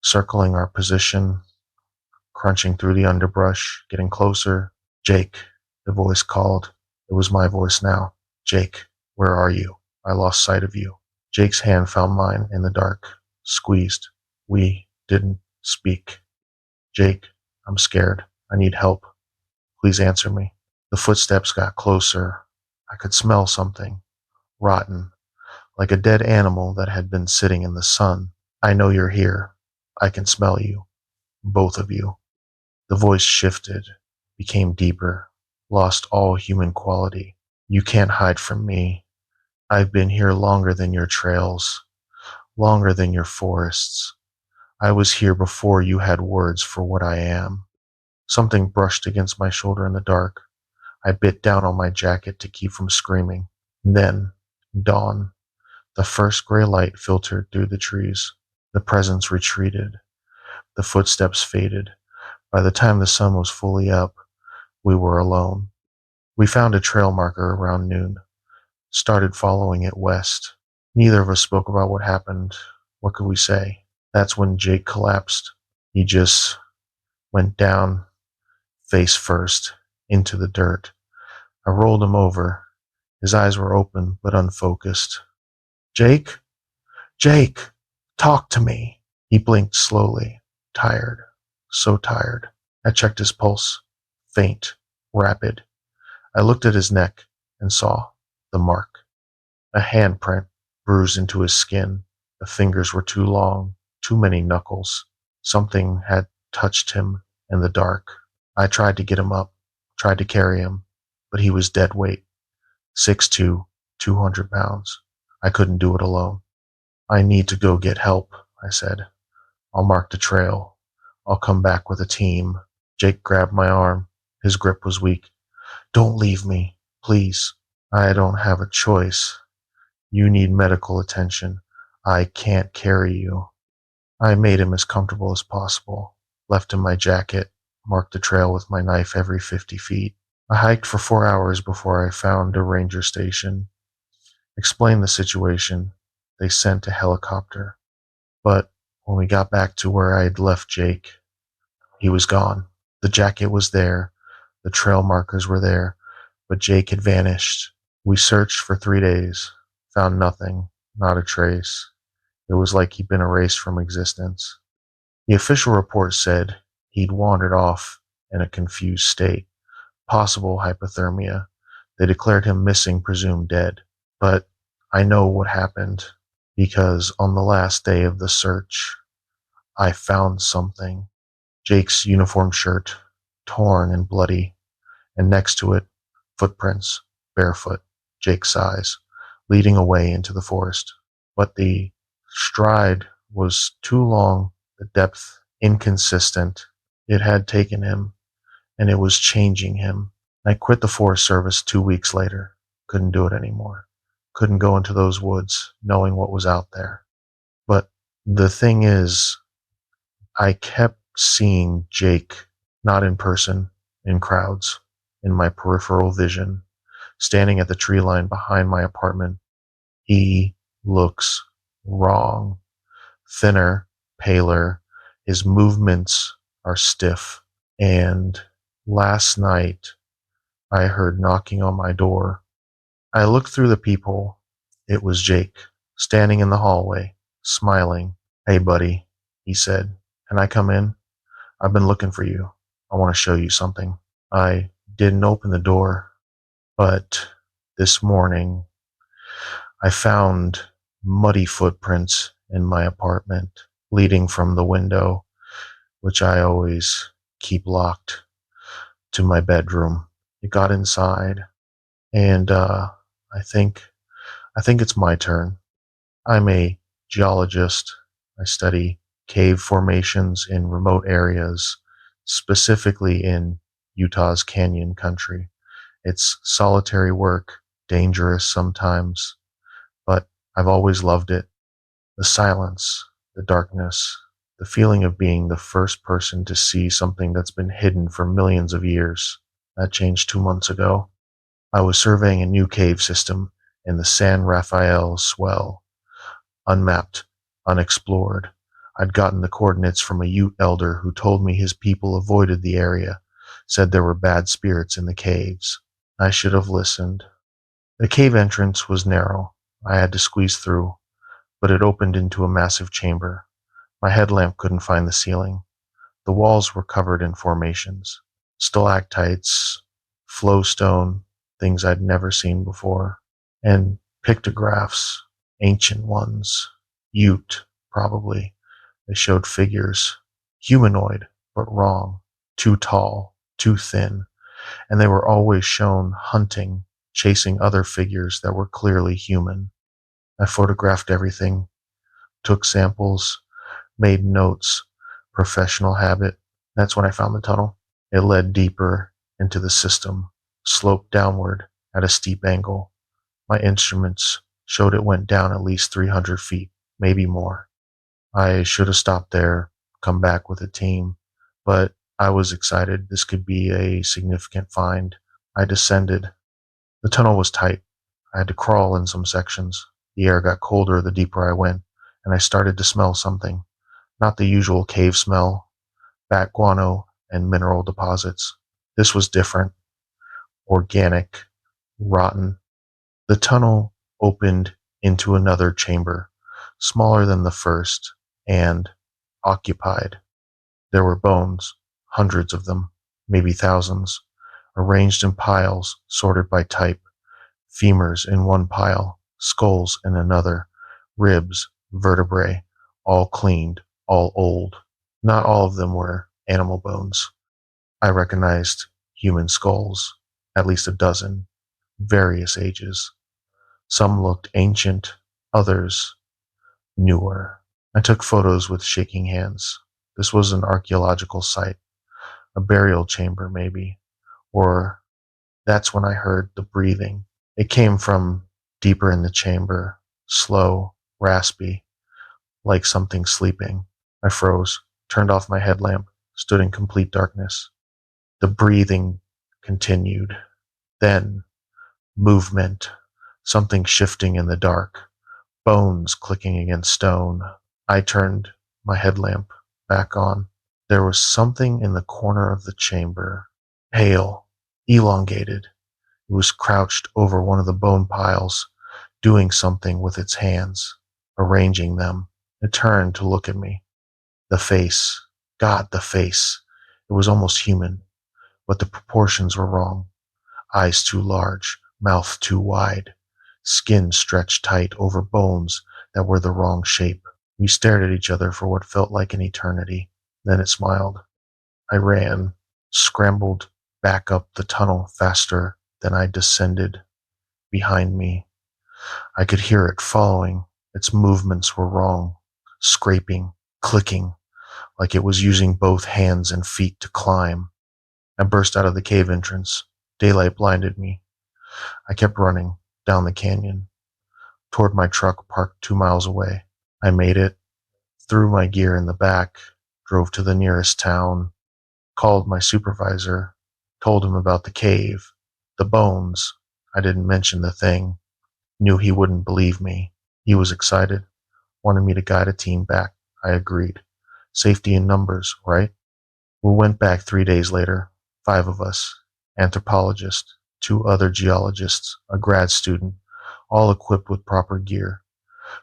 circling our position, crunching through the underbrush, getting closer. Jake, the voice called. It was my voice now. Jake, where are you? I lost sight of you. Jake's hand found mine in the dark, squeezed. We didn't speak. Jake, I'm scared. I need help. Please answer me. The footsteps got closer. I could smell something. Rotten. Like a dead animal that had been sitting in the sun. I know you're here. I can smell you. Both of you. The voice shifted, became deeper, lost all human quality. You can't hide from me. I've been here longer than your trails, longer than your forests. I was here before you had words for what I am. Something brushed against my shoulder in the dark. I bit down on my jacket to keep from screaming. Then, dawn. The first gray light filtered through the trees. The presence retreated. The footsteps faded. By the time the sun was fully up, we were alone. We found a trail marker around noon, started following it west. Neither of us spoke about what happened. What could we say? That's when Jake collapsed. He just went down, face first, into the dirt. I rolled him over. His eyes were open but unfocused. Jake? Jake! Talk to me! He blinked slowly, tired, so tired. I checked his pulse. Faint, rapid. I looked at his neck and saw the mark. A handprint bruised into his skin. The fingers were too long, too many knuckles. Something had touched him in the dark. I tried to get him up, tried to carry him, but he was dead weight. 6'2", 200 pounds. I couldn't do it alone. I need to go get help, I said. I'll mark the trail. I'll come back with a team. Jake grabbed my arm. His grip was weak. Don't leave me, please. I don't have a choice. You need medical attention. I can't carry you. I made him as comfortable as possible, left him my jacket, marked the trail with my knife every 50 feet. I hiked for 4 hours before I found a ranger station. Explained the situation. They sent a helicopter. But when we got back to where I had left Jake, he was gone. The jacket was there. The trail markers were there. But Jake had vanished. We searched for 3 days. Found nothing. Not a trace. It was like he'd been erased from existence. The official report said he'd wandered off in a confused state. Possible hypothermia. They declared him missing, presumed dead. But I know what happened, because on the last day of the search, I found something. Jake's uniform shirt, torn and bloody, and next to it, footprints, barefoot, Jake's size, leading away into the forest. But the stride was too long, the depth inconsistent. It had taken him, and it was changing him. I quit the Forest Service 2 weeks later. Couldn't do it anymore. Couldn't go into those woods knowing what was out there. But the thing is, I kept seeing Jake, not in person, in crowds, in my peripheral vision, standing at the tree line behind my apartment. He looks wrong. Thinner, paler. His movements are stiff. And last night, I heard knocking on my door. I looked through the peephole. It was Jake, standing in the hallway, smiling. Hey, buddy, he said. Can I come in? I've been looking for you. I want to show you something. I didn't open the door, but this morning I found muddy footprints in my apartment leading from the window, which I always keep locked, to my bedroom. It got inside, and I think I think it's my turn. I'm a geologist. I study cave formations in remote areas, specifically in Utah's canyon country. It's solitary work, dangerous sometimes, but I've always loved it. The silence, the darkness, the feeling of being the first person to see something that's been hidden for millions of years. That changed 2 months ago. I was surveying a new cave system in the San Rafael Swell, unmapped, unexplored. I'd gotten the coordinates from a Ute elder who told me his people avoided the area, said there were bad spirits in the caves. I should have listened. The cave entrance was narrow. I had to squeeze through, but it opened into a massive chamber. My headlamp couldn't find the ceiling. The walls were covered in formations, stalactites, flowstone, things I'd never seen before, and pictographs, ancient ones, Ute, probably. They showed figures, humanoid, but wrong, too tall, too thin, and they were always shown hunting, chasing other figures that were clearly human. I photographed everything, took samples, made notes, professional habit. That's when I found the tunnel. It led deeper into the system, sloped downward at a steep angle. My instruments showed it went down at least 300 feet, maybe more. I should have stopped there, come back with a team, but I was excited. This could be a significant find. I descended. The tunnel was tight. I had to crawl in some sections. The air got colder the deeper I went, and I started to smell something. Not the usual cave smell, bat guano and mineral deposits. This was different, organic, rotten. The tunnel opened into another chamber, smaller than the first, and occupied. There were bones, hundreds of them, maybe thousands, arranged in piles, sorted by type. Femurs in one pile, skulls in another, ribs, vertebrae, all cleaned, all old. Not all of them were animal bones. I recognized human skulls, at least a dozen, various ages. Some looked ancient, others newer. I took photos with shaking hands. This was an archaeological site, a burial chamber maybe, or that's when I heard the breathing. It came from deeper in the chamber, slow, raspy, like something sleeping. I froze, turned off my headlamp, stood in complete darkness. The breathing continued. Then, movement, something shifting in the dark, bones clicking against stone. I turned my headlamp back on. There was something in the corner of the chamber, pale, elongated. It was crouched over one of the bone piles, doing something with its hands, arranging them. It turned to look at me. The face. God, the face. It was almost human, but the proportions were wrong. Eyes too large, mouth too wide, skin stretched tight over bones that were the wrong shape. We stared at each other for what felt like an eternity. Then it smiled. I ran, scrambled back up the tunnel faster than I descended. Behind me, I could hear it following. Its movements were wrong, scraping, clicking, like it was using both hands and feet to climb. I burst out of the cave entrance. Daylight blinded me. I kept running down the canyon, toward my truck parked 2 miles away. I made it, threw my gear in the back, drove to the nearest town, called my supervisor, told him about the cave, the bones. I didn't mention the thing. Knew he wouldn't believe me. He was excited, wanted me to guide a team back. I agreed. Safety in numbers, right? We went back 3 days later, 5 of us, anthropologists, 2 other geologists, a grad student, all equipped with proper gear,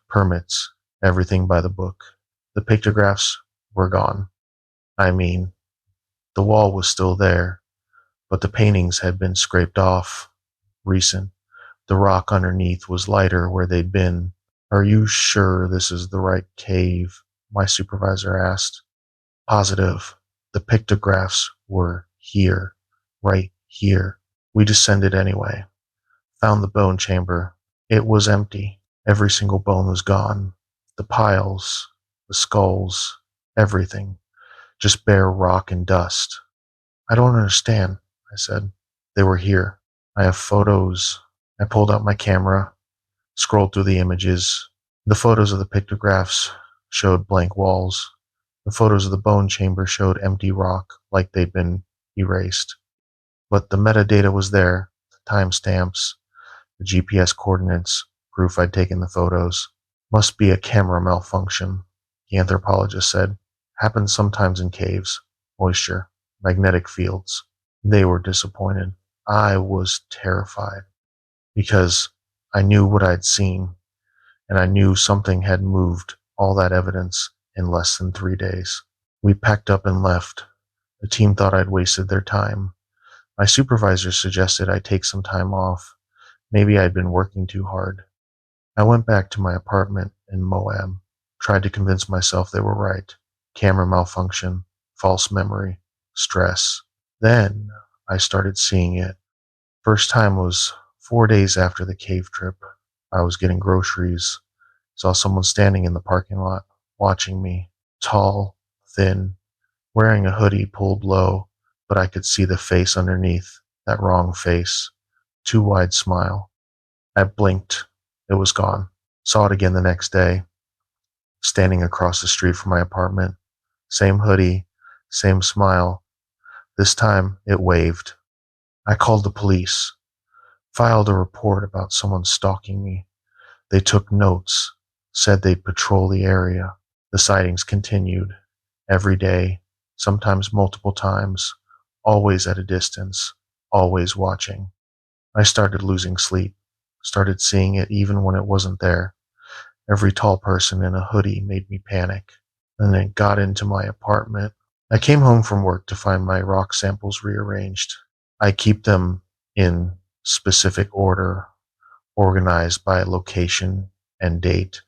permits, everything by the book. The pictographs were gone. I mean, the wall was still there, but the paintings had been scraped off, recent. The rock underneath was lighter where they'd been. Are you sure this is the right cave? My supervisor asked. Positive. The pictographs were here, right here. We descended anyway. Found the bone chamber. It was empty. Every single bone was gone. The piles, the skulls, everything. Just bare rock and dust. I don't understand, I said. They were here. I have photos. I pulled out my camera, scrolled through the images. The photos of the pictographs showed blank walls. The photos of the bone chamber showed empty rock like they'd been erased. But the metadata was there, the timestamps, the GPS coordinates, proof I'd taken the photos. Must be a camera malfunction, the anthropologist said. Happens sometimes in caves, moisture, magnetic fields. They were disappointed. I was terrified because I knew what I'd seen, and I knew something had moved all that evidence in less than 3 days. We packed up and left. The team thought I'd wasted their time. My supervisor suggested I take some time off. Maybe I'd been working too hard. I went back to my apartment in Moab, tried to convince myself they were right. Camera malfunction, false memory, stress. Then I started seeing it. First time was 4 days after the cave trip. I was getting groceries, saw someone standing in the parking lot, watching me. Tall, thin, wearing a hoodie pulled low, but I could see the face underneath, that wrong face. Too wide smile. I blinked. It was gone. Saw it again the next day, standing across the street from my apartment. Same hoodie, same smile. This time, it waved. I called the police, filed a report about someone stalking me. They took notes, said they'd patrol the area. The sightings continued. Every day, sometimes multiple times, always at a distance, always watching. I started losing sleep, started seeing it even when it wasn't there. Every tall person in a hoodie made me panic. And it got into my apartment. I came home from work to find my rock samples rearranged. I keep them in specific order, organized by location and date.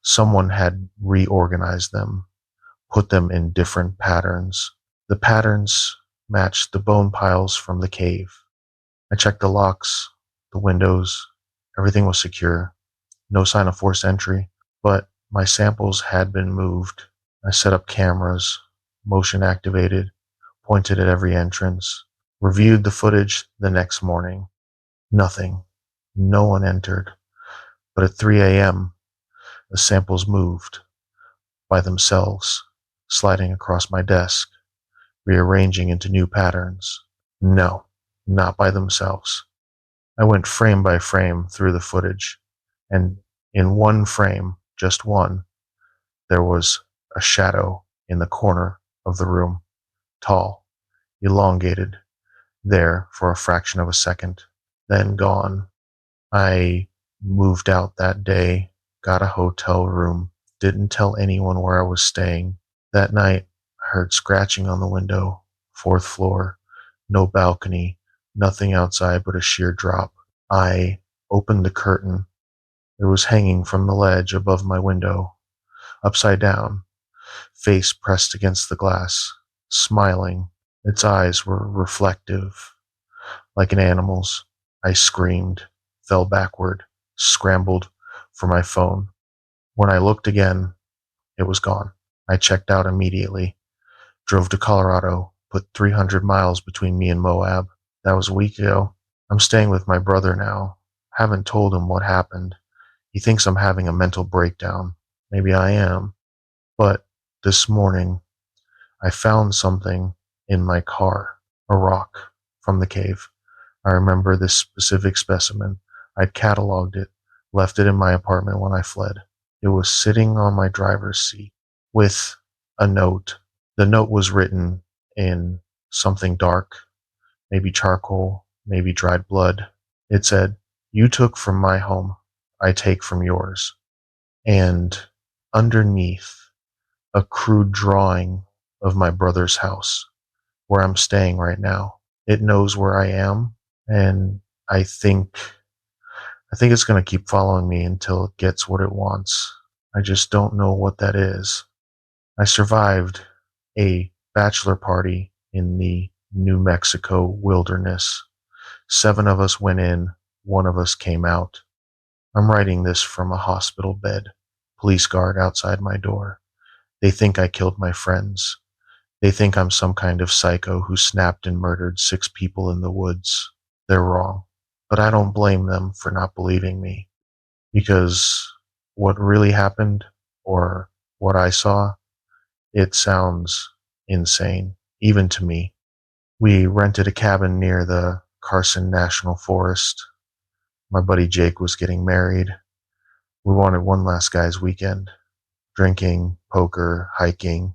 Someone had reorganized them, put them in different patterns. The patterns matched the bone piles from the cave. I checked the locks, the windows. Everything was secure. No sign of forced entry, but my samples had been moved. I set up cameras, motion activated, pointed at every entrance, reviewed the footage the next morning. Nothing. No one entered. But at 3 a.m., the samples moved by themselves, sliding across my desk, rearranging into new patterns. No, not by themselves. I went frame by frame through the footage, and in one frame, just one, there was a shadow in the corner of the room, tall, elongated, there for a fraction of a second, then gone. I moved out that day, got a hotel room, didn't tell anyone where I was staying. That night, I heard scratching on the window, fourth floor, no balcony, nothing outside but a sheer drop. I opened the curtain. It was hanging from the ledge above my window, upside down, face pressed against the glass, smiling. Its eyes were reflective, like an animal's. I screamed, fell backward, scrambled for my phone. When I looked again, it was gone. I checked out immediately, drove to Colorado, put 300 miles between me and Moab. That was a week ago. I'm staying with my brother now. Haven't told him what happened. He thinks I'm having a mental breakdown. Maybe I am. But this morning, I found something in my car, a rock from the cave. I remember this specific specimen. I'd cataloged it, left it in my apartment when I fled. It was sitting on my driver's seat with a note. The note was written in something dark, maybe charcoal, maybe dried blood. It said, "You took from my home, I take from yours." And underneath, a crude drawing of my brother's house, where I'm staying right now. It knows where I am, and I think it's going to keep following me until it gets what it wants. I just don't know what that is. I survived a bachelor party in the New Mexico wilderness. 7 of us went in, one of us came out. I'm writing this from a hospital bed. Police guard outside my door. They think I killed my friends. They think I'm some kind of psycho who snapped and murdered 6 people in the woods. They're wrong. But I don't blame them for not believing me. Because what really happened, or what I saw, it sounds insane, even to me. We rented a cabin near the Carson National Forest. My buddy Jake was getting married. We wanted one last guy's weekend. Drinking, poker, hiking,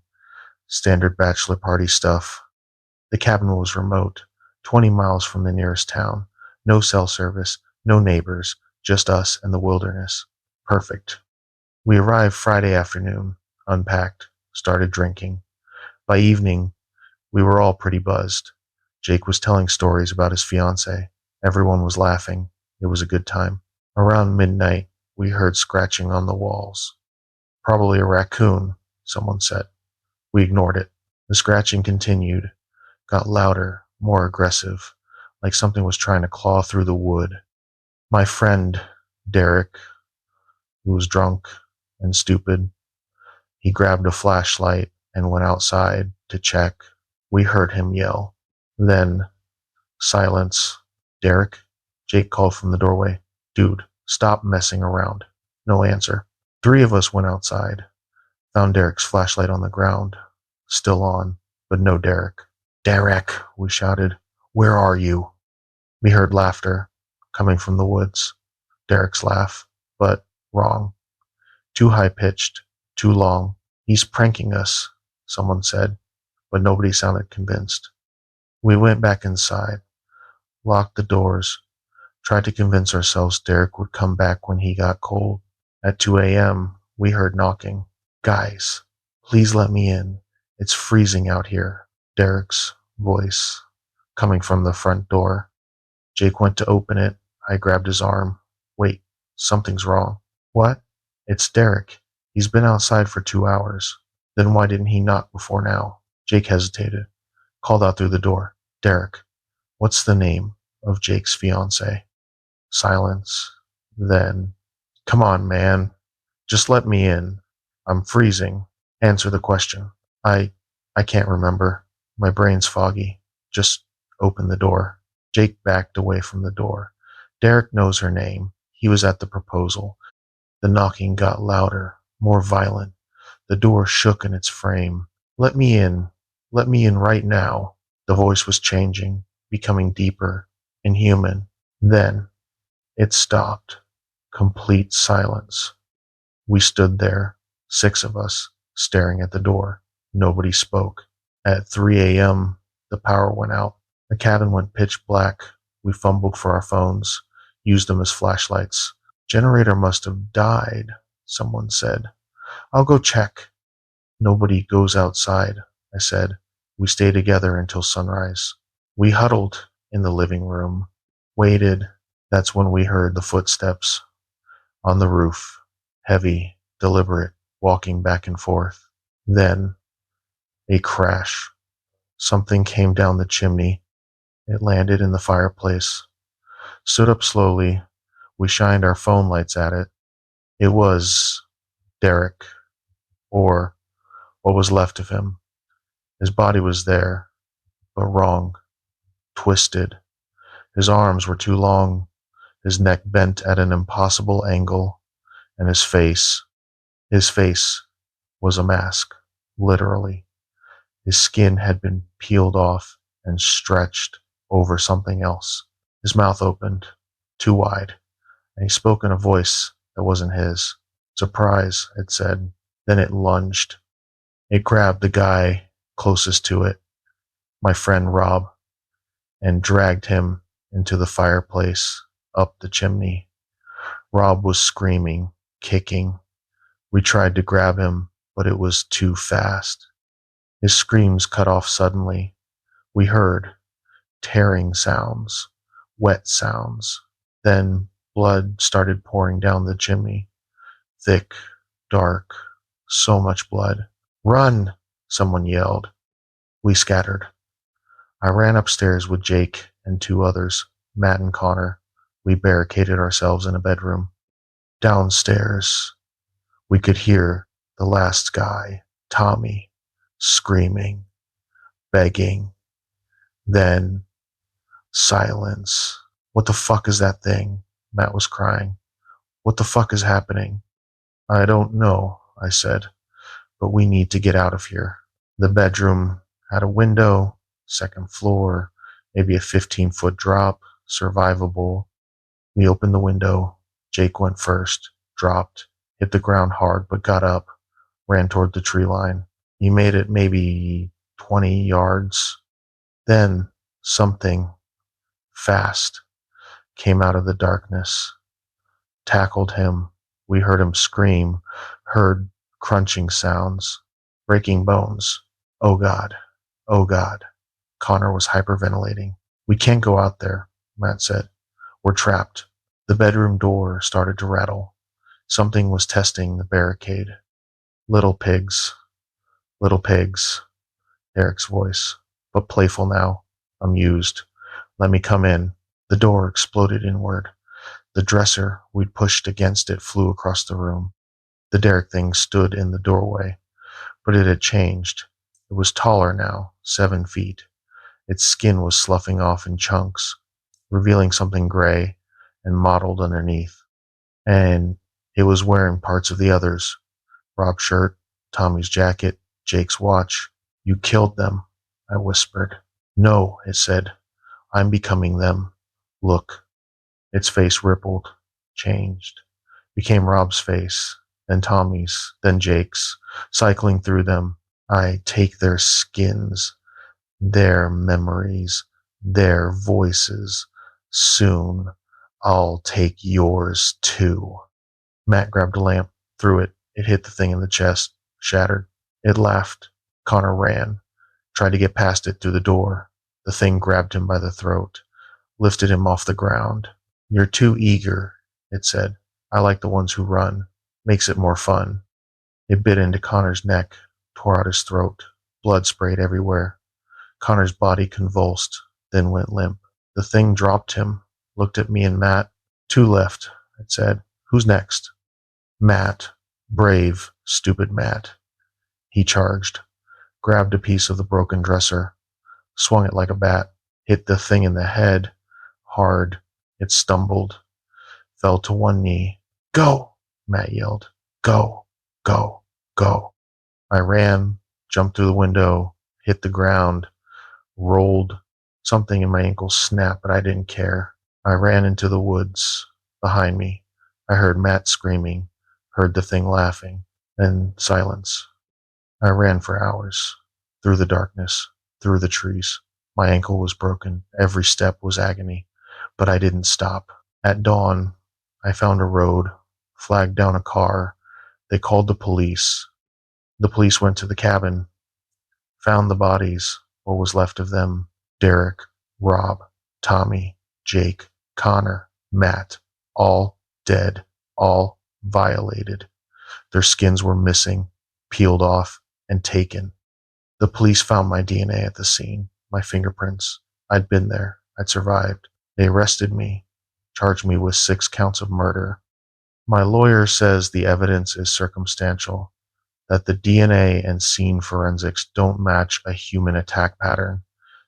standard bachelor party stuff. The cabin was remote, 20 miles from the nearest town. No cell service, no neighbors, just us and the wilderness. Perfect. We arrived Friday afternoon, unpacked, started drinking. By evening, we were all pretty buzzed. Jake was telling stories about his fiancée. Everyone was laughing. It was a good time. Around midnight, we heard scratching on the walls. Probably a raccoon, someone said. We ignored it. The scratching continued, got louder, more aggressive, like something was trying to claw through the wood. My friend, Derek, who was drunk and stupid, he grabbed a flashlight and went outside to check. We heard him yell. Then, silence. Derek? Jake called from the doorway. Dude, stop messing around. No answer. 3 of us went outside, found Derek's flashlight on the ground, still on, but no Derek. Derek, we shouted. Where are you? We heard laughter coming from the woods. Derek's laugh, but wrong. Too high-pitched, too long. He's pranking us, someone said, but nobody sounded convinced. We went back inside, locked the doors, tried to convince ourselves Derek would come back when he got cold. At 2 a.m., we heard knocking. Guys, please let me in. It's freezing out here. Derek's voice coming from the front door. Jake went to open it. I grabbed his arm. Wait, something's wrong. What? It's Derek. He's been outside for 2 hours. Then why didn't he knock before now? Jake hesitated, called out through the door. Derek, what's the name of Jake's fiancée? Silence. Then, come on, man. Just let me in. I'm freezing. Answer the question. I can't remember. My brain's foggy. Just open the door. Jake backed away from the door. Derek knows her name. He was at the proposal. The knocking got louder, more violent. The door shook in its frame. Let me in. Let me in right now. The voice was changing, becoming deeper, inhuman. Then, it stopped. Complete silence. We stood there, 6 of us, staring at the door. Nobody spoke. At 3 a.m., the power went out. The cabin went pitch black. We fumbled for our phones, used them as flashlights. Generator must have died, someone said. I'll go check. Nobody goes outside, I said. We stay together until sunrise. We huddled in the living room, waited. That's when we heard the footsteps on the roof, heavy, deliberate, walking back and forth. Then, a crash. Something came down the chimney. It landed in the fireplace. Stood up slowly. We shined our phone lights at it. It was Derek, or what was left of him. His body was there, but wrong, twisted. His arms were too long, his neck bent at an impossible angle, and his face was a mask, literally. His skin had been peeled off and stretched over something else. His mouth opened, too wide, and he spoke in a voice that wasn't his. Surprise, it said. Then it lunged. It grabbed the guy closest to it, my friend Rob, and dragged him into the fireplace, up the chimney. Rob was screaming, kicking. We tried to grab him, but it was too fast. His screams cut off suddenly. We heard tearing sounds, wet sounds. Then blood started pouring down the chimney. Thick, dark, so much blood. Run! Someone yelled. We scattered. I ran upstairs with Jake and 2 others, Matt and Connor. We barricaded ourselves in a bedroom. Downstairs, we could hear the last guy, Tommy, screaming, begging, then silence. What the fuck is that thing? Matt was crying. What the fuck is happening? I don't know, I said, but we need to get out of here. The bedroom had a window, second floor, maybe a 15-foot drop, survivable. We opened the window. Jake went first, dropped, hit the ground hard, but got up, ran toward the tree line. He made it maybe 20 yards. Then something fast came out of the darkness, tackled him. We heard him scream, heard crunching sounds, breaking bones. Oh God, oh God. Connor was hyperventilating. We can't go out there, Matt said. We're trapped. The bedroom door started to rattle. Something was testing the barricade. Little pigs, little pigs, Eric's voice, but playful now, amused. Let me come in. The door exploded inward. The dresser we'd pushed against it flew across the room. The Derek thing stood in the doorway, but it had changed. It was taller now, 7 feet. Its skin was sloughing off in chunks, revealing something gray and mottled underneath. And it was wearing parts of the others. Rob's shirt, Tommy's jacket, Jake's watch. You killed them, I whispered. No, it said. I'm becoming them. Look. Its face rippled, changed, became Rob's face, then Tommy's, then Jake's, cycling through them. I take their skins, their memories, their voices. Soon, I'll take yours too. Matt grabbed a lamp, threw it. It hit the thing in the chest, shattered. It laughed. Connor ran, tried to get past it through the door. The thing grabbed him by the throat, lifted him off the ground. You're too eager, it said. I like the ones who run. Makes it more fun. It bit into Connor's neck, tore out his throat. Blood sprayed everywhere. Connor's body convulsed, then went limp. The thing dropped him, looked at me and Matt. 2 left, it said. Who's next? Matt. Brave, stupid Matt. He charged, grabbed a piece of the broken dresser, swung it like a bat, hit the thing in the head, hard. It stumbled, fell to one knee. Go, Matt yelled. Go, go, go. I ran, jumped through the window, hit the ground, rolled. Something in my ankle snapped, but I didn't care. I ran into the woods behind me. I heard Matt screaming, heard the thing laughing, then silence. I ran for hours, through the darkness, through the trees. My ankle was broken. Every step was agony, but I didn't stop. At dawn, I found a road, flagged down a car. They called the police. The police went to the cabin, found the bodies, what was left of them. Derek, Rob, Tommy, Jake, Connor, Matt, all dead, all violated. Their skins were missing, peeled off, and taken. The police found my DNA at the scene, my fingerprints. I'd been there. I'd survived. They arrested me, charged me with 6 counts of murder. My lawyer says the evidence is circumstantial, that the DNA and scene forensics don't match a human attack pattern,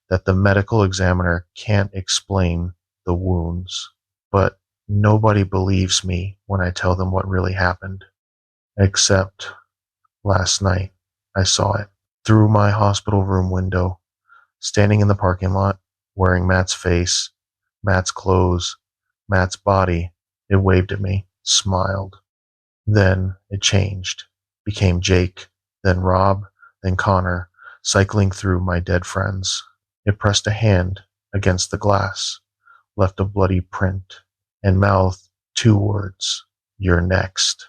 that the medical examiner can't explain the wounds. But nobody believes me when I tell them what really happened. Except last night, I saw it through my hospital room window, standing in the parking lot, wearing Matt's face, Matt's clothes, Matt's body. It waved at me, smiled. Then it changed, became Jake, then Rob, then Connor, cycling through my dead friends. It pressed a hand against the glass, left a bloody print, and mouthed 2 words, "You're next."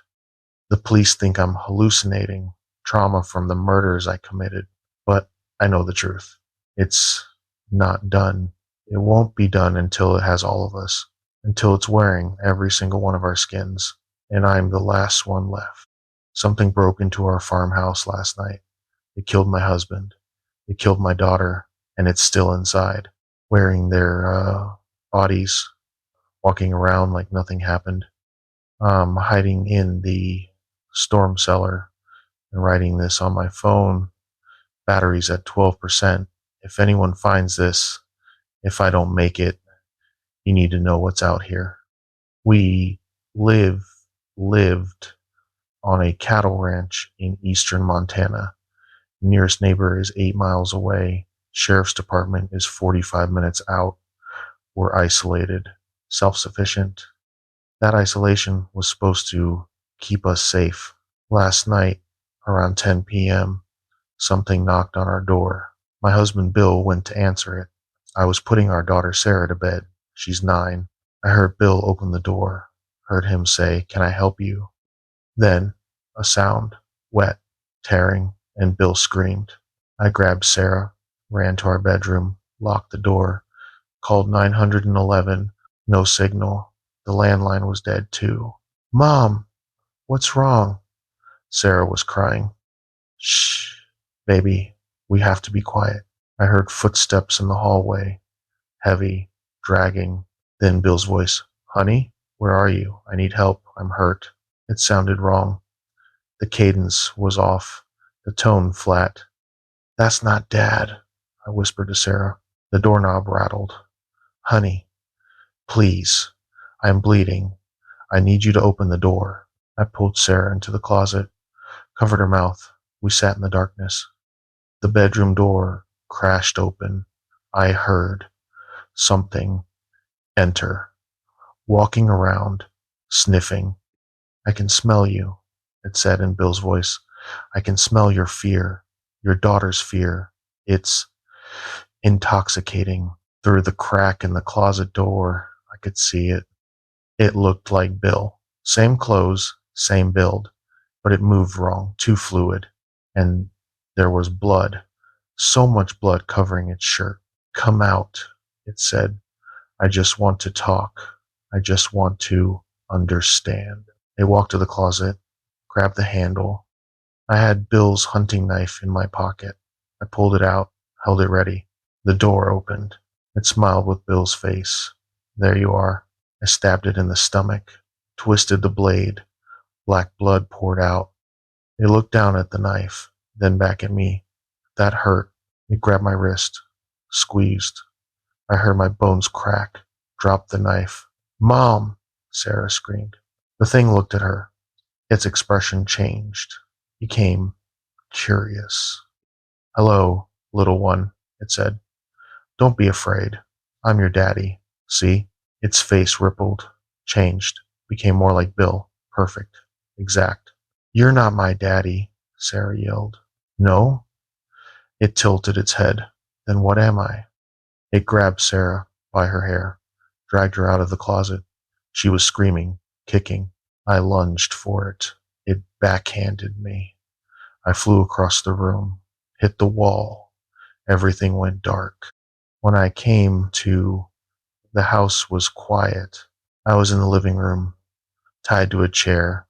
The police think I'm hallucinating, trauma from the murders I committed, but I know the truth. It's not done. It won't be done until it has all of us, until it's wearing every single one of our skins, and I'm the last one left. Something broke into our farmhouse last night. It killed my husband. It killed my daughter, and it's still inside, wearing their bodies, walking around like nothing happened. Hiding in the storm cellar and writing this on my phone. Batteries at 12%. If anyone finds this, if I don't make it, you need to know what's out here. We live lived on a cattle ranch in eastern Montana. Nearest neighbor is 8 miles away. Sheriff's department is 45 minutes out. We're isolated, self-sufficient. That isolation was supposed to keep us safe. Last night, around 10 p.m., something knocked on our door. My husband Bill went to answer it. I was putting our daughter Sarah to bed. She's 9. I heard Bill open the door, heard him say, "Can I help you?" Then, a sound, wet, tearing, and Bill screamed. I grabbed Sarah, ran to our bedroom, locked the door, called 911, no signal. The landline was dead too. "Mom, what's wrong?" Sarah was crying. "Shh, baby, we have to be quiet." I heard footsteps in the hallway, heavy, dragging. Then Bill's voice, "Honey, where are you? I need help. I'm hurt." It sounded wrong. The cadence was off, the tone flat. "That's not Dad," I whispered to Sarah. The doorknob rattled. "Honey, please. I'm bleeding. I need you to open the door." I pulled Sarah into the closet, covered her mouth. We sat in the darkness. The bedroom door crashed open. I heard something enter, walking around, sniffing. "I can smell you," it said in Bill's voice. "I can smell your fear, your daughter's fear. It's intoxicating." Through the crack in the closet door, I could see it. It looked like Bill. Same clothes, same build, but it moved wrong, too fluid. And there was blood, so much blood covering its shirt. "Come out," it said. "I just want to talk. I just want to understand." They walked to the closet, grabbed the handle. I had Bill's hunting knife in my pocket. I pulled it out, held it ready. The door opened. It smiled with Bill's face. "There you are." I stabbed it in the stomach, twisted the blade. Black blood poured out. It looked down at the knife, then back at me. That hurt. It grabbed my wrist, squeezed. I heard my bones crack, dropped the knife. "Mom!" Sarah screamed. The thing looked at her. Its expression changed, became curious. "Hello, little one," it said. "Don't be afraid. I'm your daddy. See?" Its face rippled, changed, became more like Bill. Perfect. Exact. "You're not my daddy," Sarah yelled. "No?" It tilted its head. "Then what am I?" It grabbed Sarah by her hair, dragged her out of the closet. She was screaming, kicking. I lunged for it. It backhanded me. I flew across the room, hit the wall. Everything went dark. When I came to, the house was quiet. I was in the living room, tied to a chair.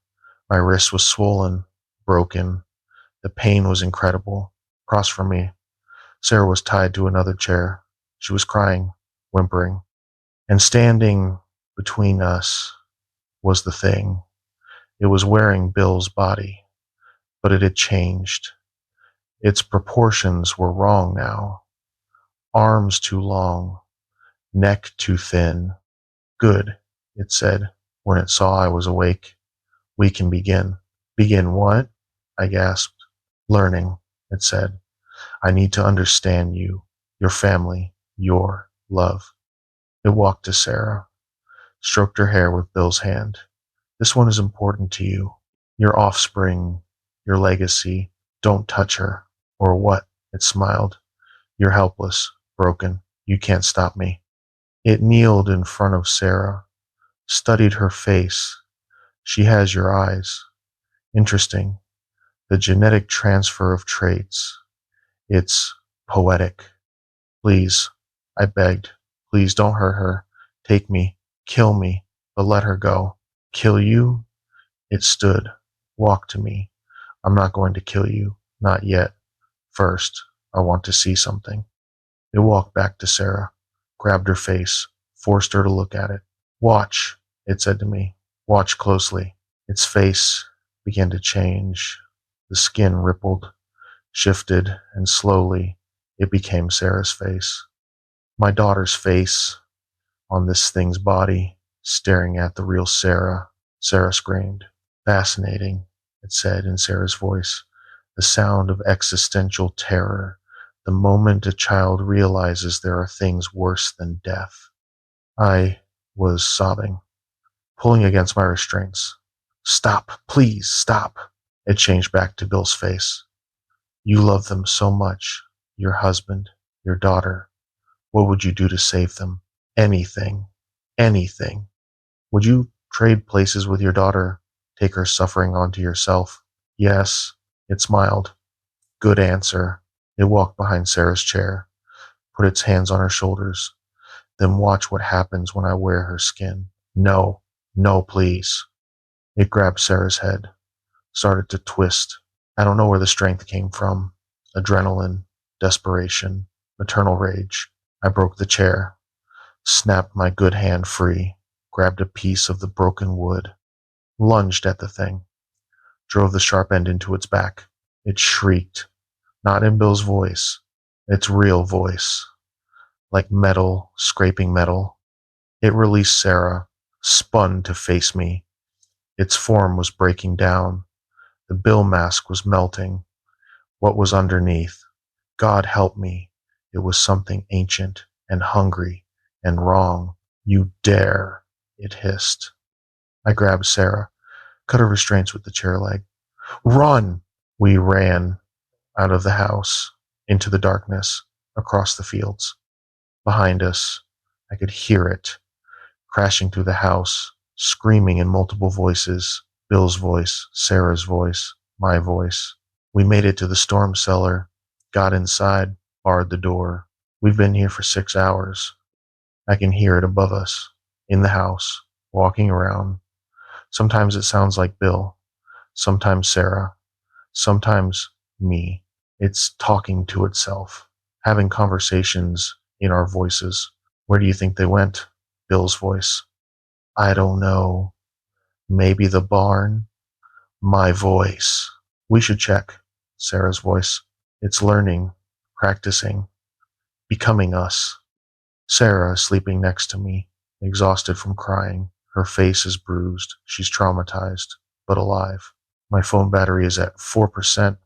My wrist was swollen, broken. The pain was incredible. Across from me, Sarah was tied to another chair. She was crying, whimpering. And standing between us was the thing. It was wearing Bill's body, but it had changed. Its proportions were wrong now. Arms too long, neck too thin. "Good," it said when it saw I was awake. "We can begin." "Begin what?" I gasped. "Learning," it said. "I need to understand you, your family, your love." It walked to Sarah, stroked her hair with Bill's hand. "This one is important to you. Your offspring, your legacy. Don't touch her." "Or what?" It smiled. "You're helpless, broken. You can't stop me." It kneeled in front of Sarah, studied her face. "She has your eyes. Interesting. The genetic transfer of traits. It's poetic. Please," I begged. "Please don't hurt her. Take me. Kill me. But let her go." "Kill you?" It stood, walked to me. "I'm not going to kill you. Not yet. First, I want to see something." It walked back to Sarah, grabbed her face, forced her to look at it. Watch, it said to me. Watch closely. Its face began to change. The skin rippled, shifted, and slowly it became Sarah's face. My daughter's face on this thing's body, staring at the real Sarah. Sarah screamed. Fascinating, it said in Sarah's voice, the sound of existential terror, the moment a child realizes there are things worse than death. I was sobbing, pulling against my restraints. Stop, please, stop. It changed back to Bill's face. You love them so much. Your husband, your daughter. What would you do to save them? Anything. Anything. Would you trade places with your daughter? Take her suffering onto yourself? Yes. It smiled. Good answer. It walked behind Sarah's chair, put its hands on her shoulders. Then watch what happens when I wear her skin. No. No, please. It grabbed Sarah's head, started to twist. I don't know where the strength came from. Adrenaline, desperation, maternal rage. I broke the chair, snapped my good hand free, grabbed a piece of the broken wood, lunged at the thing, drove the sharp end into its back. It shrieked, not in Bill's voice, its real voice, like metal scraping metal. It released Sarah, spun to face me. Its form was breaking down. The Bill mask was melting. What was underneath? God help me. It was something ancient and hungry and wrong. You dare, it hissed. I grabbed Sarah, cut her restraints with the chair leg. Run! We ran out of the house, into the darkness, across the fields. Behind us, I could hear it, crashing through the house, screaming in multiple voices. Bill's voice, Sarah's voice, my voice. We made it to the storm cellar, got inside, barred the door. We've been here for 6 hours. I can hear it above us, in the house, walking around. Sometimes it sounds like Bill, sometimes Sarah, sometimes me. It's talking to itself, having conversations in our voices. Where do you think they went? Bill's voice. I don't know. Maybe the barn? My voice. We should check. Sarah's voice. It's learning, practicing, becoming us. Sarah is sleeping next to me, exhausted from crying. Her face is bruised. She's traumatized, but alive. My phone battery is at 4%.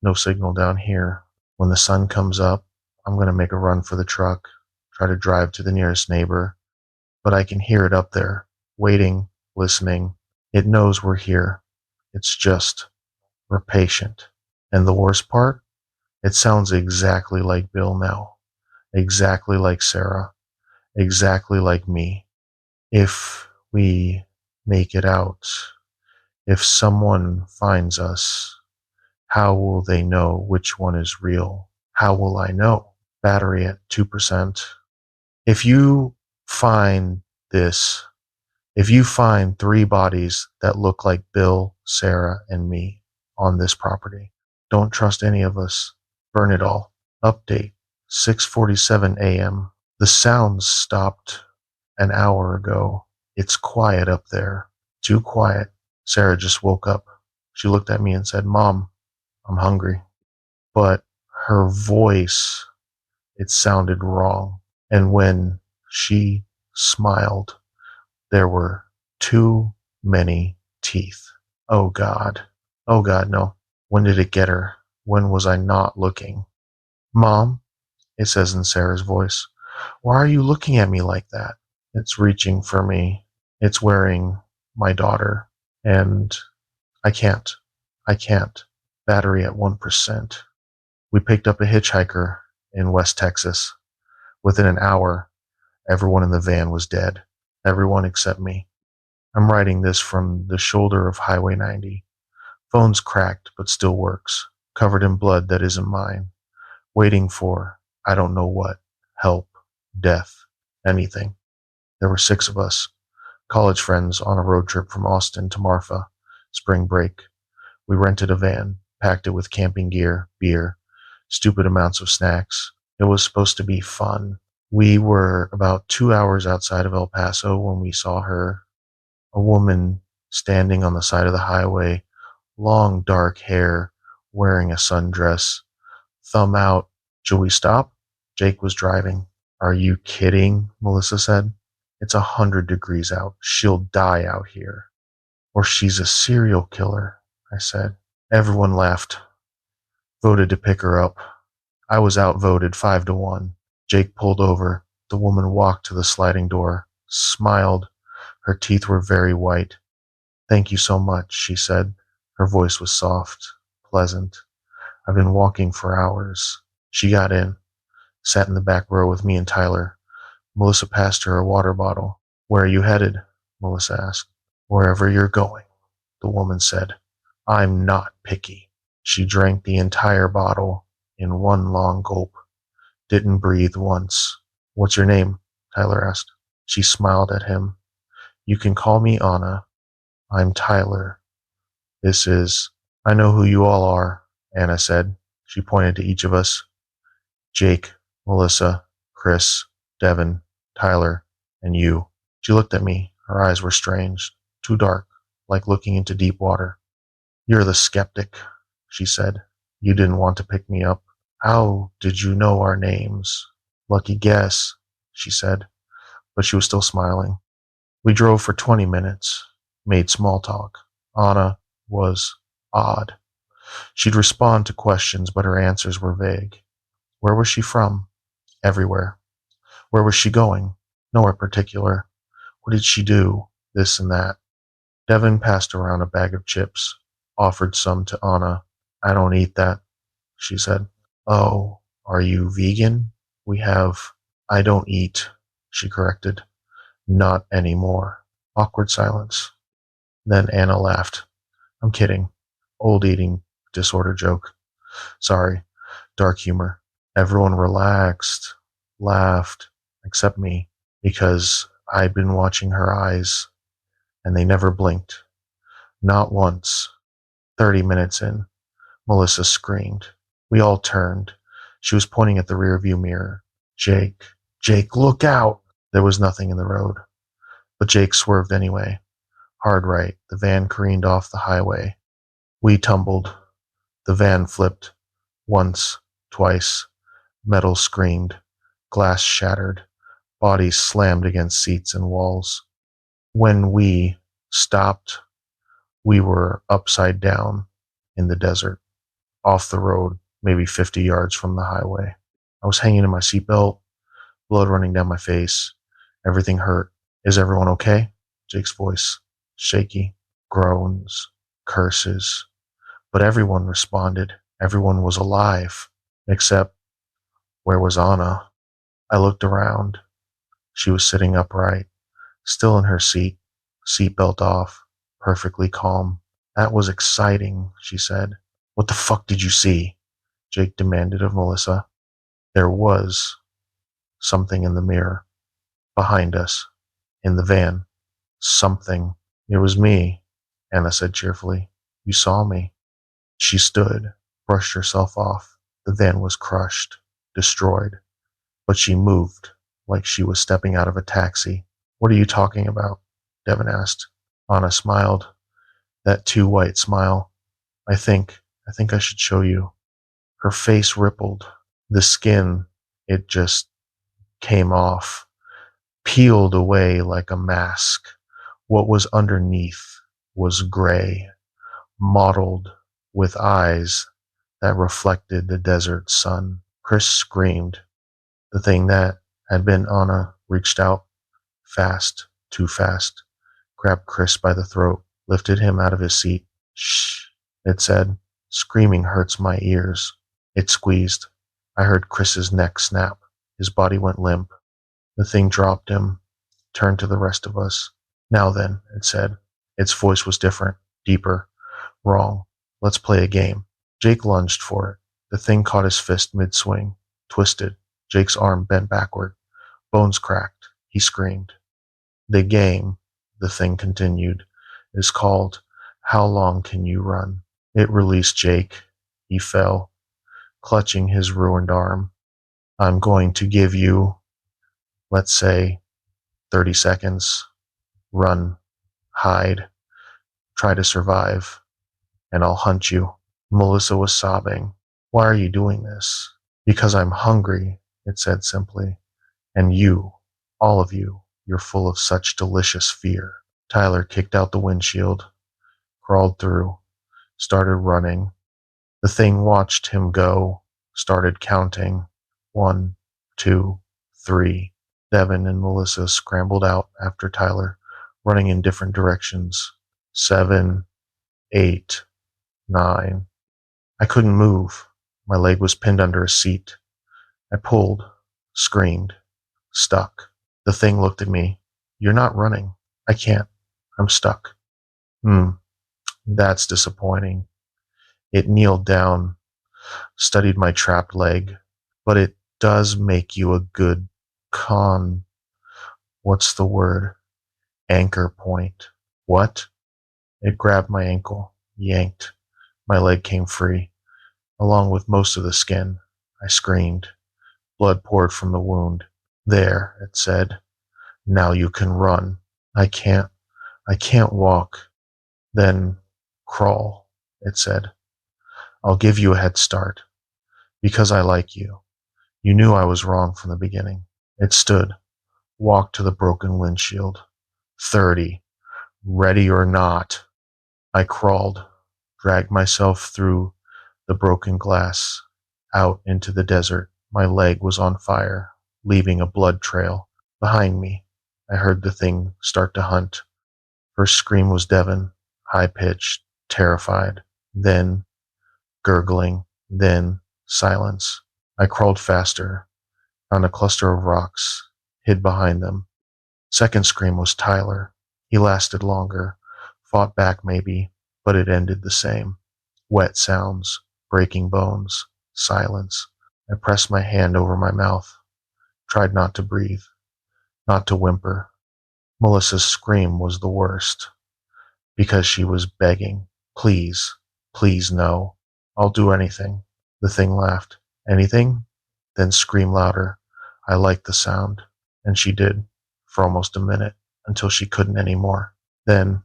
No signal down here. When the sun comes up, I'm going to make a run for the truck, try to drive to the nearest neighbor. But I can hear it up there, waiting, listening. It knows we're here. It's just, we're patient. And the worst part? It sounds exactly like Bill now. Exactly like Sarah. Exactly like me. If we make it out, if someone finds us, how will they know which one is real? How will I know? Battery at 2%. If you find this, if you find 3 bodies that look like Bill, Sarah, and me on this property, don't trust any of us. Burn it all. Update, 6:47 a.m. The sounds stopped an hour ago. It's quiet up there. Too quiet. Sarah just woke up. She looked at me and said, Mom, I'm hungry. But her voice, it sounded wrong. And when she smiled, there were too many teeth. Oh God. Oh God, no. When did it get her? When was I not looking? Mom, it says in Sarah's voice, why are you looking at me like that? It's reaching for me. It's wearing my daughter. And I can't. I can't. Battery at 1%. We picked up a hitchhiker in West Texas. Within an hour, everyone in the van was dead. Everyone except me. I'm writing this from the shoulder of Highway 90. Phone's cracked, but still works. Covered in blood that isn't mine. Waiting for, I don't know what. Help. Death. Anything. There were 6 of us. College friends on a road trip from Austin to Marfa. Spring break. We rented a van, packed it with camping gear, beer, stupid amounts of snacks. It was supposed to be fun. We were about 2 hours outside of El Paso when we saw her, a woman standing on the side of the highway, long dark hair, wearing a sundress, thumb out. Should we stop? Jake was driving. Are you kidding? Melissa said. It's 100 degrees out. She'll die out here. Or she's a serial killer, I said. Everyone laughed, voted to pick her up. I was outvoted 5-1. Jake pulled over. The woman walked to the sliding door, smiled. Her teeth were very white. Thank you so much, she said. Her voice was soft, pleasant. I've been walking for hours. She got in, sat in the back row with me and Tyler. Melissa passed her a water bottle. Where are you headed? Melissa asked. Wherever you're going, the woman said. I'm not picky. She drank the entire bottle in one long gulp. Didn't breathe once. What's your name? Tyler asked. She smiled at him. You can call me Anna. I'm Tyler. This is... I know who you all are, Anna said. She pointed to each of us. Jake, Melissa, Chris, Devin, Tyler, and you. She looked at me. Her eyes were strange, too dark, like looking into deep water. You're the skeptic, she said. You didn't want to pick me up. How did you know our names? Lucky guess, she said, but she was still smiling. We drove for 20 minutes, made small talk. Anna was odd. She'd respond to questions, but her answers were vague. Where was she from? Everywhere. Where was she going? Nowhere particular. What did she do? This and that. Devin passed around a bag of chips, offered some to Anna. I don't eat that, she said. Oh, are you vegan? We have... I don't eat, she corrected. Not anymore. Awkward silence. Then Anna laughed. I'm kidding. Old eating disorder joke. Sorry. Dark humor. Everyone relaxed, laughed, except me, because I'd been watching her eyes, and they never blinked. Not once. 30 minutes in, Melissa screamed. We all turned. She was pointing at the rearview mirror. Jake, look out! There was nothing in the road. But Jake swerved anyway. Hard right, the van careened off the highway. We tumbled. The van flipped. Once, twice. Metal screamed. Glass shattered. Bodies slammed against seats and walls. When we stopped, we were upside down in the desert, off the road, maybe 50 yards from the highway. I was hanging in my seatbelt, blood running down my face. Everything hurt. Is everyone okay? Jake's voice, shaky, groans, curses. But everyone responded. Everyone was alive, except where was Anna? I looked around. She was sitting upright, still in her seat, seatbelt off, perfectly calm. That was exciting, she said. What the fuck did you see? Jake demanded of Melissa. There was something in the mirror, behind us, in the van. Something. It was me, Anna said cheerfully. You saw me. She stood, brushed herself off. The van was crushed, destroyed. But she moved, like she was stepping out of a taxi. What are you talking about? Devin asked. Anna smiled. That too white smile. I think I should show you. Her face rippled. The skin, it just came off, peeled away like a mask. What was underneath was gray, mottled with eyes that reflected the desert sun. Chris screamed. The thing that had been Anna reached out, fast, too fast, grabbed Chris by the throat, lifted him out of his seat. Shh, it said. Screaming hurts my ears. It squeezed. I heard Chris's neck snap. His body went limp. The thing dropped him, turned to the rest of us. Now then, it said. Its voice was different, deeper. Wrong. Let's play a game. Jake lunged for it. The thing caught his fist mid-swing, twisted. Jake's arm bent backward. Bones cracked. He screamed. The game, the thing continued, is called How Long Can You Run? It released Jake. He fell, clutching his ruined arm. I'm going to give you Let's say 30 seconds, run, hide, try to survive, and I'll hunt you. Melissa was sobbing. Why are you doing this? Because I'm hungry, it said simply. And you, all of you, you're full of such delicious fear. Tyler kicked out the windshield, crawled through, started running. The thing watched him go, started counting. 1, 2, 3. Devin and Melissa scrambled out after Tyler, running in different directions. 7, 8, 9. I couldn't move. My leg was pinned under a seat. I pulled, screamed, stuck. The thing looked at me. You're not running. I can't. I'm stuck. That's disappointing. It kneeled down, studied my trapped leg. But it does make you a good con. What's the word? Anchor point. What? It grabbed my ankle, yanked. My leg came free, along with most of the skin. I screamed. Blood poured from the wound. There, it said. Now you can run. I can't. I can't walk. Then crawl, it said. I'll give you a head start. Because I like you. You knew I was wrong from the beginning. It stood, walked to the broken windshield. 30. Ready or not. I crawled, dragged myself through the broken glass, out into the desert. My leg was on fire, leaving a blood trail. Behind me, I heard the thing start to hunt. First scream was Devon, high-pitched, terrified. Then gurgling. Then silence. I crawled faster, found a cluster of rocks, hid behind them. Second scream was Tyler. He lasted longer, fought back maybe, but it ended the same. Wet sounds, breaking bones, silence. I pressed my hand over my mouth, tried not to breathe, not to whimper. Melissa's scream was the worst, because she was begging, please, please no. I'll do anything. The thing laughed. Anything? Then scream louder. I liked the sound, and she did, for almost a minute, until she couldn't anymore. Then,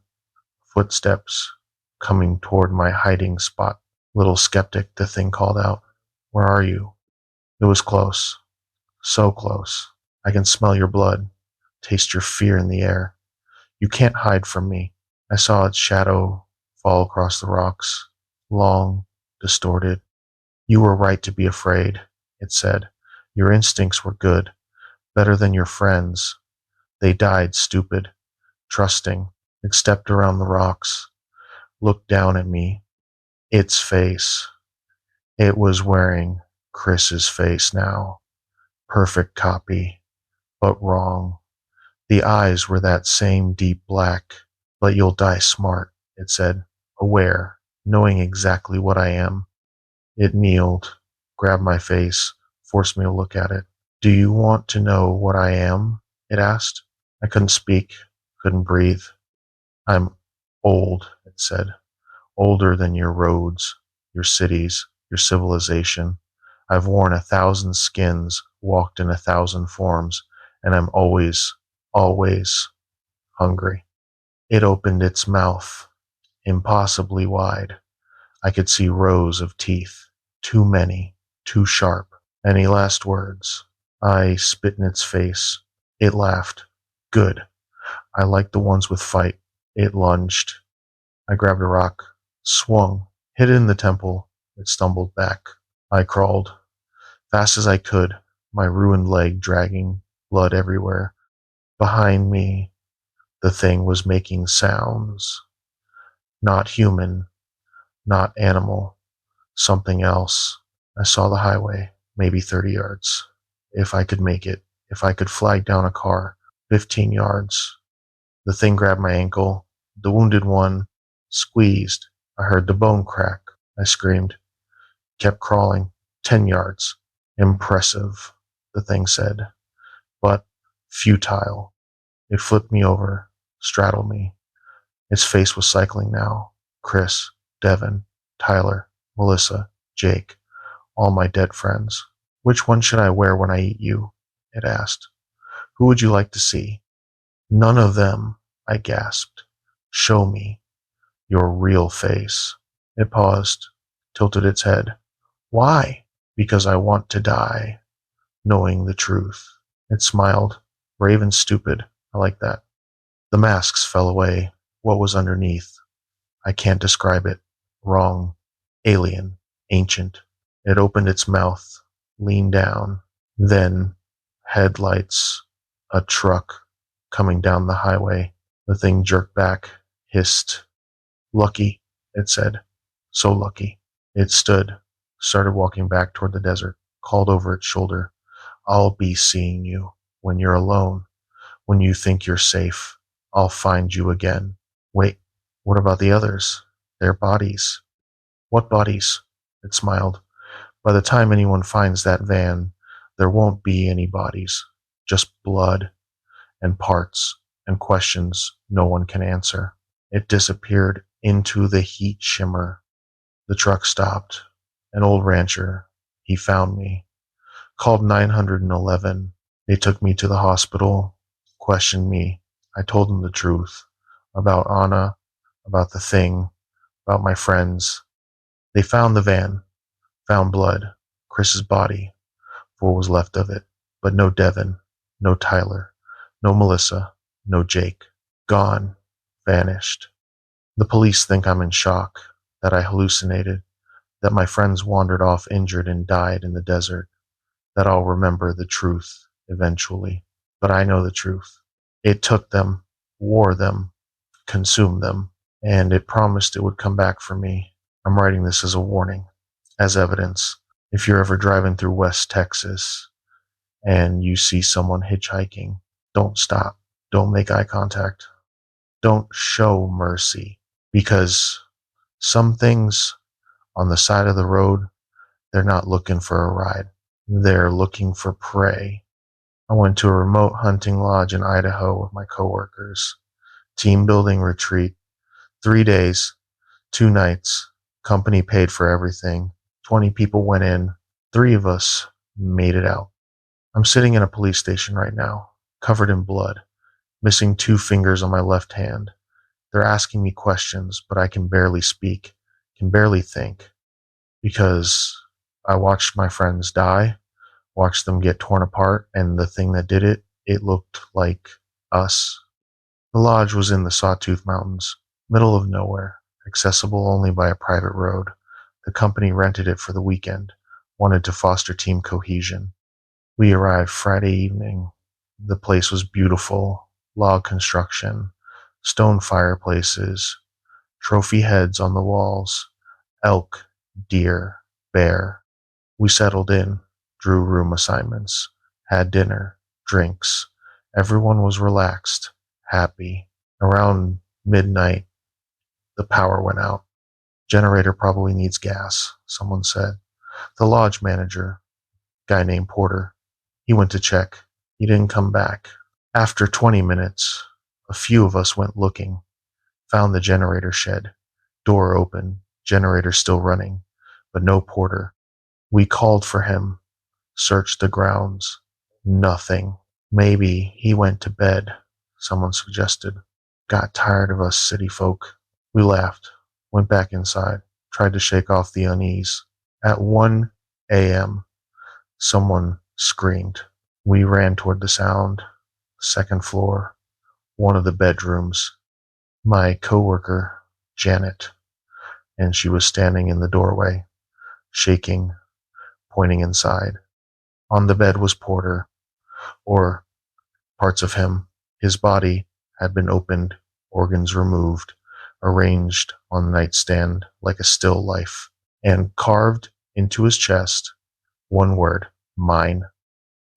footsteps, coming toward my hiding spot. Little skeptic, the thing called out. Where are you? It was close. So close. I can smell your blood, taste your fear in the air. You can't hide from me. I saw its shadow fall across the rocks, long, distorted. You were right to be afraid, it said. Your instincts were good, better than your friends. They died stupid, trusting. It stepped around the rocks, looked down at me. Its face. It was wearing Chris's face now. Perfect copy, but wrong. The eyes were that same deep black. But you'll die smart, it said, aware, knowing exactly what I am. It kneeled, grabbed my face, forced me to look at it. Do you want to know what I am? It asked. I couldn't speak, couldn't breathe. I'm old, it said. Older than your roads, your cities, your civilization. I've worn 1,000 skins, walked in 1,000 forms, and I'm always, always hungry. It opened its mouth, impossibly wide. I could see rows of teeth, too many, too sharp. Any last words? I spit in its face. It laughed. Good. I like the ones with fight. It lunged. I grabbed a rock, swung, hit it in the temple. It stumbled back. I crawled, fast as I could, my ruined leg dragging, blood everywhere. Behind me, the thing was making sounds. Not human, not animal, something else. I saw the highway, maybe 30 yards. If I could make it, if I could flag down a car, 15 yards. The thing grabbed my ankle, the wounded one, squeezed. I heard the bone crack. I screamed, kept crawling, 10 yards. Impressive, the thing said, but futile. It flipped me over, straddled me. Its face was cycling now. Chris, Devin, Tyler, Melissa, Jake, all my dead friends. Which one should I wear when I eat you? It asked. Who would you like to see? None of them, I gasped. Show me your real face. It paused, tilted its head. Why? Because I want to die, knowing the truth. It smiled. Brave and stupid. I like that. The masks fell away. What was underneath? I can't describe it. Wrong. Alien. Ancient. It opened its mouth, leaned down. Then, headlights. A truck coming down the highway. The thing jerked back, hissed. Lucky, it said. So lucky. It stood, started walking back toward the desert, called over its shoulder. I'll be seeing you when you're alone. When you think you're safe, I'll find you again. Wait, what about the others? Their bodies. What bodies? It smiled. By the time anyone finds that van, there won't be any bodies. Just blood and parts and questions no one can answer. It disappeared into the heat shimmer. The truck stopped. An old rancher. He found me. Called 911. They took me to the hospital, questioned me. I told them the truth about Anna, about the thing, about my friends. They found the van, found blood, Chris's body, for what was left of it, but no Devin, no Tyler, no Melissa, no Jake. Gone, vanished. The police think I'm in shock, that I hallucinated, that my friends wandered off injured and died in the desert, that I'll remember the truth eventually. But I know the truth. It took them, wore them, consumed them, and it promised it would come back for me. I'm writing this as a warning, as evidence. If you're ever driving through West Texas and you see someone hitchhiking, don't stop. Don't make eye contact. Don't show mercy, because some things on the side of the road, they're not looking for a ride. They're looking for prey. I went to a remote hunting lodge in Idaho with my coworkers. Team building retreat. 3 days, 2 nights. Company paid for everything. 20 people went in. 3 of us made it out. I'm sitting in a police station right now, covered in blood, missing 2 fingers on my left hand. They're asking me questions, but I can barely speak, can barely think, because I watched my friends die, watched them get torn apart, and the thing that did it, it looked like us. The lodge was in the Sawtooth Mountains, middle of nowhere, accessible only by a private road. The company rented it for the weekend, wanted to foster team cohesion. We arrived Friday evening. The place was beautiful, log construction, stone fireplaces, trophy heads on the walls, elk, deer, bear. We settled in, drew room assignments, had dinner, drinks. Everyone was relaxed, happy. Around midnight, the power went out. Generator probably needs gas, someone said. The lodge manager, guy named Porter, he went to check. He didn't come back. After 20 minutes, a few of us went looking, found the generator shed. Door open, generator still running, but no Porter. We called for him, searched the grounds. Nothing. Maybe he went to bed, someone suggested. Got tired of us city folk. We laughed, went back inside, tried to shake off the unease. At 1 a.m., someone screamed. We ran toward the sound. Second floor, one of the bedrooms. My coworker, Janet, and she was standing in the doorway, shaking, pointing inside. On the bed was Porter, or parts of him. His body had been opened, organs removed, arranged on the nightstand like a still life, and carved into his chest one word, mine.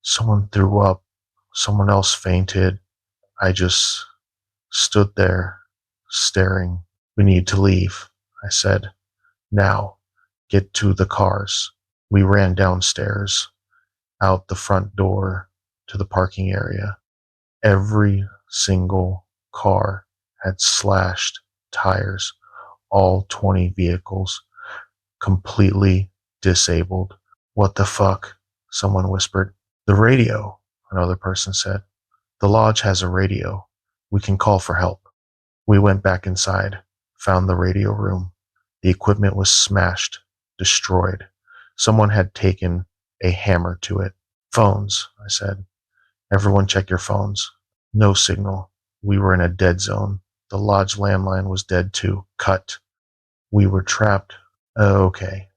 Someone threw up, someone else fainted. I just stood there, staring. We need to leave, I said. Now, get to the cars. We ran downstairs, out the front door, to the parking area. Every single car had slashed tires, all 20 vehicles, completely disabled. What the fuck? Someone whispered. The radio, another person said. The lodge has a radio. We can call for help. We went back inside, found the radio room. The equipment was smashed, destroyed. Someone had taken a hammer to it. Phones, I said. Everyone check your phones. No signal. We were in a dead zone. The lodge landline was dead too. Cut. We were trapped. Okay.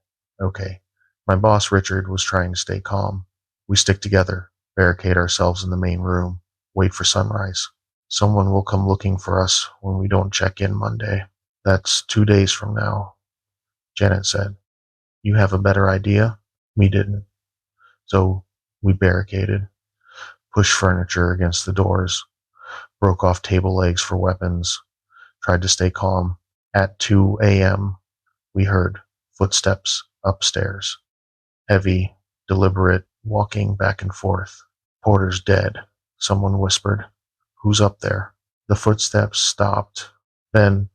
Okay. My boss, Richard, was trying to stay calm. We stick together, barricade ourselves in the main room, wait for sunrise. Someone will come looking for us when we don't check in Monday. That's 2 days from now, Janet said. You have a better idea? We didn't. So we barricaded, pushed furniture against the doors, broke off table legs for weapons, tried to stay calm. At 2 a.m., we heard footsteps upstairs. Heavy, deliberate walking back and forth. Porter's dead, someone whispered. Who's up there? The footsteps stopped. Then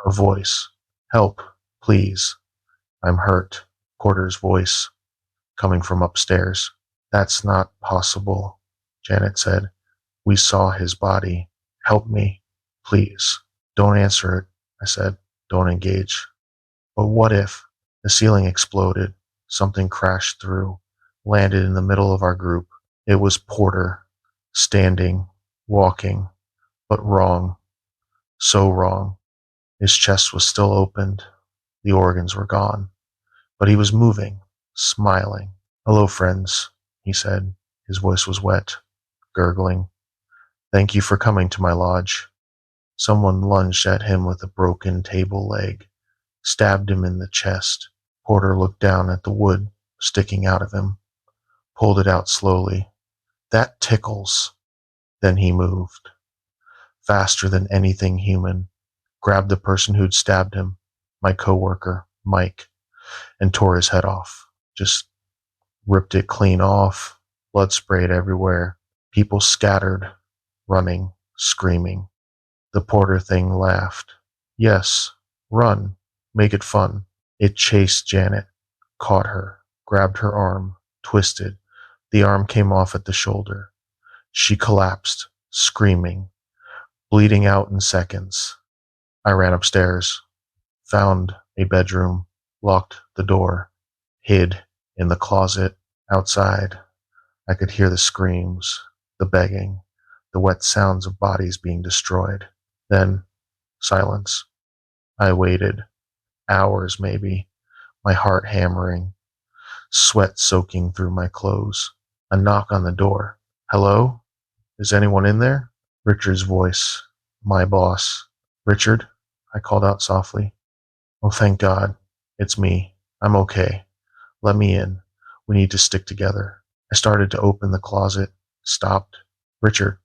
a voice. Help, please. I'm hurt. Porter's voice, coming from upstairs. That's not possible, Janet said. We saw his body. Help me, please. Don't answer it, I said. Don't engage. But what if? The ceiling exploded. Something crashed through, landed in the middle of our group. It was Porter, standing, walking, but wrong. So wrong. His chest was still opened. The organs were gone. But he was moving, smiling. Hello, friends, he said. His voice was wet, gurgling. Thank you for coming to my lodge. Someone lunged at him with a broken table leg, stabbed him in the chest. Porter looked down at the wood sticking out of him, pulled it out slowly. That tickles. Then he moved, faster than anything human, grabbed the person who'd stabbed him, my coworker, Mike, and tore his head off. Just ripped it clean off, blood sprayed everywhere. People scattered, running, screaming. The Porter thing laughed. Yes, run, make it fun. It chased Janet, caught her, grabbed her arm, twisted. The arm came off at the shoulder. She collapsed, screaming, bleeding out in seconds. I ran upstairs, found a bedroom, locked the door, hid in the closet. Outside, I could hear the screams, the begging, the wet sounds of bodies being destroyed. Then, silence. I waited, hours maybe, my heart hammering, sweat soaking through my clothes. A knock on the door. Hello? Is anyone in there? Richard's voice, my boss. Richard? I called out softly. Oh, thank God. It's me. I'm okay. Let me in. We need to stick together. I started to open the closet, stopped. Richard,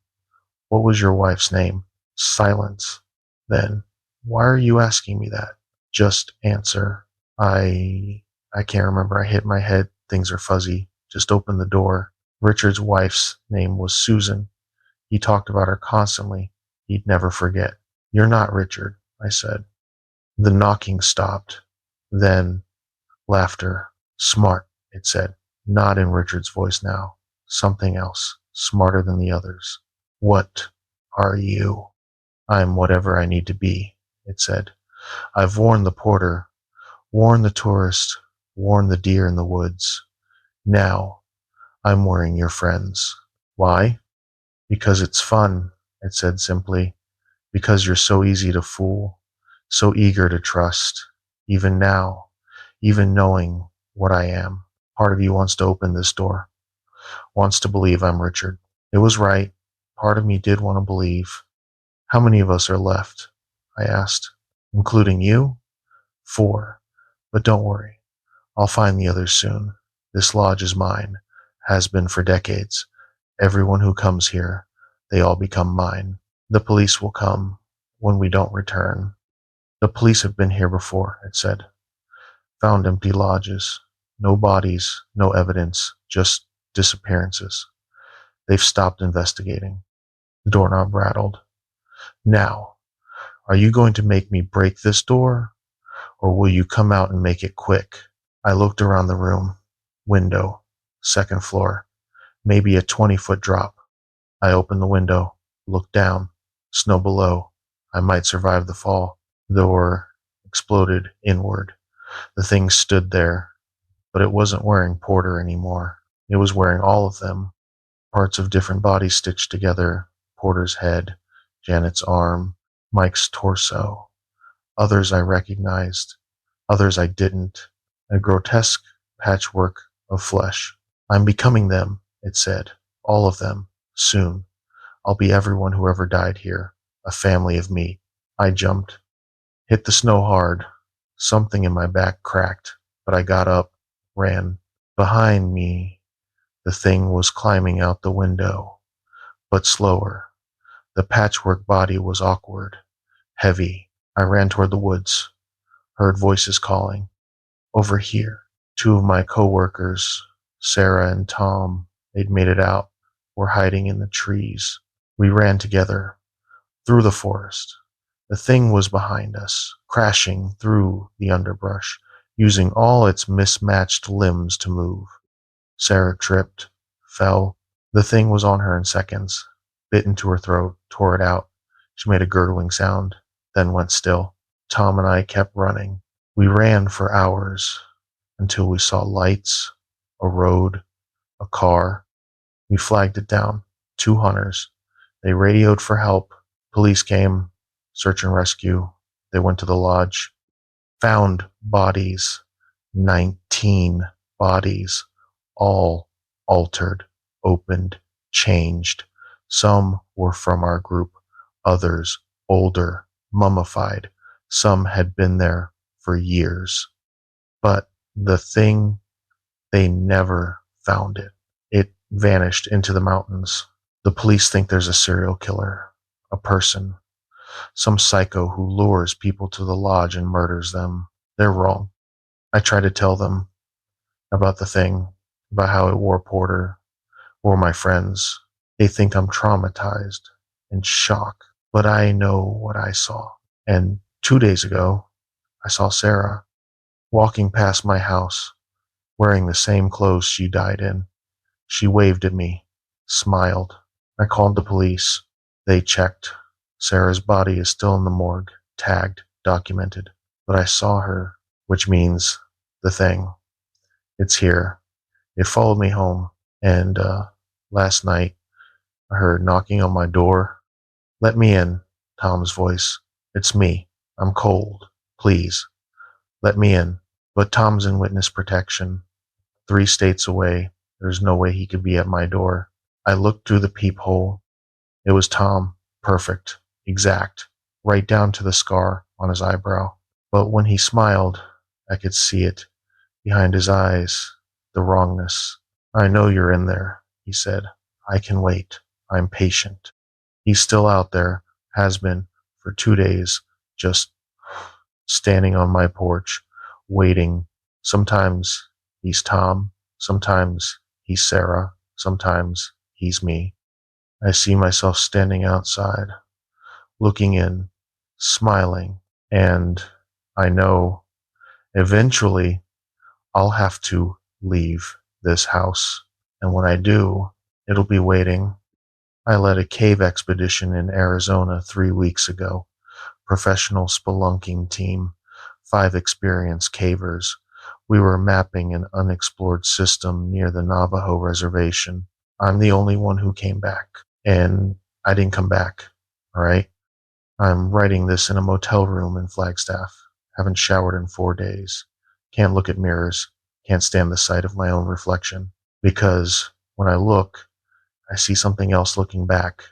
what was your wife's name? Silence. Then, why are you asking me that? Just answer. I can't remember. I hit my head. Things are fuzzy. Just open the door. Richard's wife's name was Susan. He talked about her constantly. He'd never forget. You're not Richard, I said. The knocking stopped. Then, laughter. Smart, it said. Not in Richard's voice now. Something else. Smarter than the others. What are you? I'm whatever I need to be, it said. I've warned the porter, warned the tourist, warned the deer in the woods. Now, I'm worrying your friends. Why? Because it's fun, it said simply. Because you're so easy to fool, so eager to trust. Even now, even knowing what I am, part of you wants to open this door, wants to believe I'm Richard. It was right. Part of me did want to believe. How many of us are left? I asked. Including you? 4. But don't worry. I'll find the others soon. This lodge is mine. Has been for decades. Everyone who comes here, they all become mine. The police will come when we don't return. The police have been here before, it said. Found empty lodges. No bodies, no evidence, just disappearances. They've stopped investigating. The doorknob rattled. Now, are you going to make me break this door? Or will you come out and make it quick? I looked around the room. Window. Second floor. Maybe a 20-foot drop. I opened the window, looked down. Snow below. I might survive the fall. The door exploded inward. The thing stood there, but it wasn't wearing Porter anymore. It was wearing all of them, parts of different bodies stitched together. Porter's head, Janet's arm, Mike's torso. Others I recognized, others I didn't. A grotesque patchwork of flesh. I'm becoming them, it said. All of them. Soon. I'll be everyone who ever died here. A family of me. I jumped. Hit the snow hard. Something in my back cracked, but I got up, ran. Behind me, the thing was climbing out the window, but slower. The patchwork body was awkward, heavy. I ran toward the woods, heard voices calling. Over here. Two of my coworkers, Sarah and Tom, they'd made it out, were hiding in the trees. We ran together, through the forest. The thing was behind us, crashing through the underbrush, using all its mismatched limbs to move. Sarah tripped, fell. The thing was on her in seconds, bit into her throat, tore it out. She made a gurgling sound, then went still. Tom and I kept running. We ran for hours until we saw lights, a road, a car. We flagged it down. 2 hunters. They radioed for help. Police came, search and rescue. They went to the lodge, found bodies, 19 bodies, all altered, opened, changed. Some were from our group, others older, mummified. Some had been there for years. But the thing, they never found it. It vanished into the mountains. The police think there's a serial killer, a person, some psycho who lures people to the lodge and murders them. They're wrong. I try to tell them about the thing, about how it wore Porter, or my friends. They think I'm traumatized, in shock, but I know what I saw. And 2 days ago, I saw Sarah walking past my house, wearing the same clothes she died in. She waved at me, smiled. I called the police. They checked. Sarah's body is still in the morgue, tagged, documented. But I saw her, which means the thing. It's here. It followed me home. And last night, I heard knocking on my door. Let me in, Tom's voice. It's me. I'm cold. Please, let me in. But Tom's in witness protection. 3 states away. There's no way he could be at my door. I looked through the peephole. It was Tom. Perfect. Exact. Right down to the scar on his eyebrow. But when he smiled, I could see it. Behind his eyes, the wrongness. I know you're in there, he said. I can wait. I'm patient. He's still out there, has been, for 2 days, just standing on my porch, waiting. Sometimes he's Tom, sometimes he's Sarah, sometimes he's me. I see myself standing outside, looking in, smiling, and I know eventually I'll have to leave this house. And when I do, it'll be waiting. I led a cave expedition in Arizona 3 weeks ago. Professional spelunking team, 5 experienced cavers. We were mapping an unexplored system near the Navajo reservation. I'm the only one who came back. And I didn't come back, all right? I'm writing this in a motel room in Flagstaff. Haven't showered in 4 days. Can't look at mirrors. Can't stand the sight of my own reflection. Because when I look, I see something else looking back.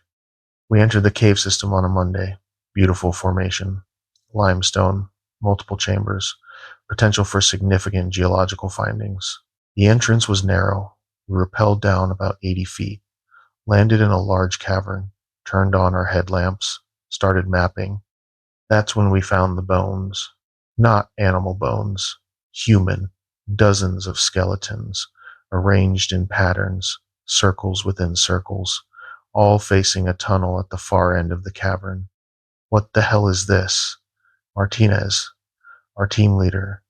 We entered the cave system on a Monday. Beautiful formation. Limestone, multiple chambers, potential for significant geological findings. The entrance was narrow. We rappelled down about 80 feet, landed in a large cavern, turned on our headlamps, started mapping. That's when we found the bones. Not animal bones. Human. Dozens of skeletons, arranged in patterns, circles within circles, all facing a tunnel at the far end of the cavern. What the hell is this? Martinez, our team leader.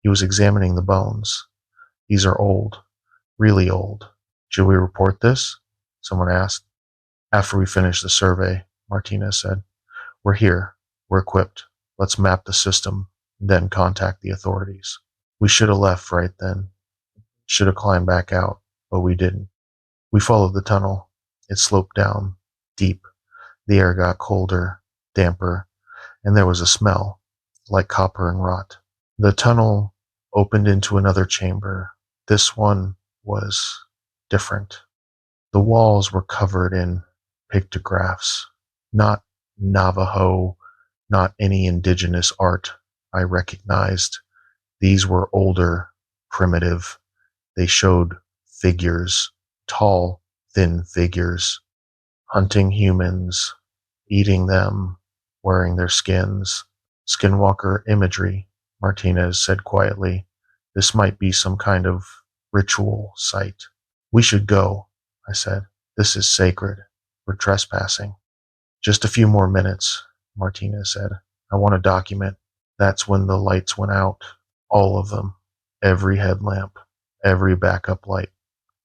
He was examining the bones. These are old. Really old. Should we report this? Someone asked. After we finish the survey, Martinez said, we're here. We're equipped. Let's map the system, then contact the authorities. We should have left right then. Should have climbed back out, but we didn't. We followed the tunnel. It sloped down, deep. The air got colder, damper, and there was a smell, like copper and rot. The tunnel opened into another chamber. This one was different. The walls were covered in pictographs, not Navajo, not any indigenous art I recognized. These were older, primitive. They showed figures, tall, thin figures, hunting humans, eating them, wearing their skins. Skinwalker imagery, Martinez said quietly. This might be some kind of ritual site. We should go, I said. This is sacred. We're trespassing. Just a few more minutes, Martinez said. I want a document. That's when the lights went out. All of them. Every headlamp. Every backup light.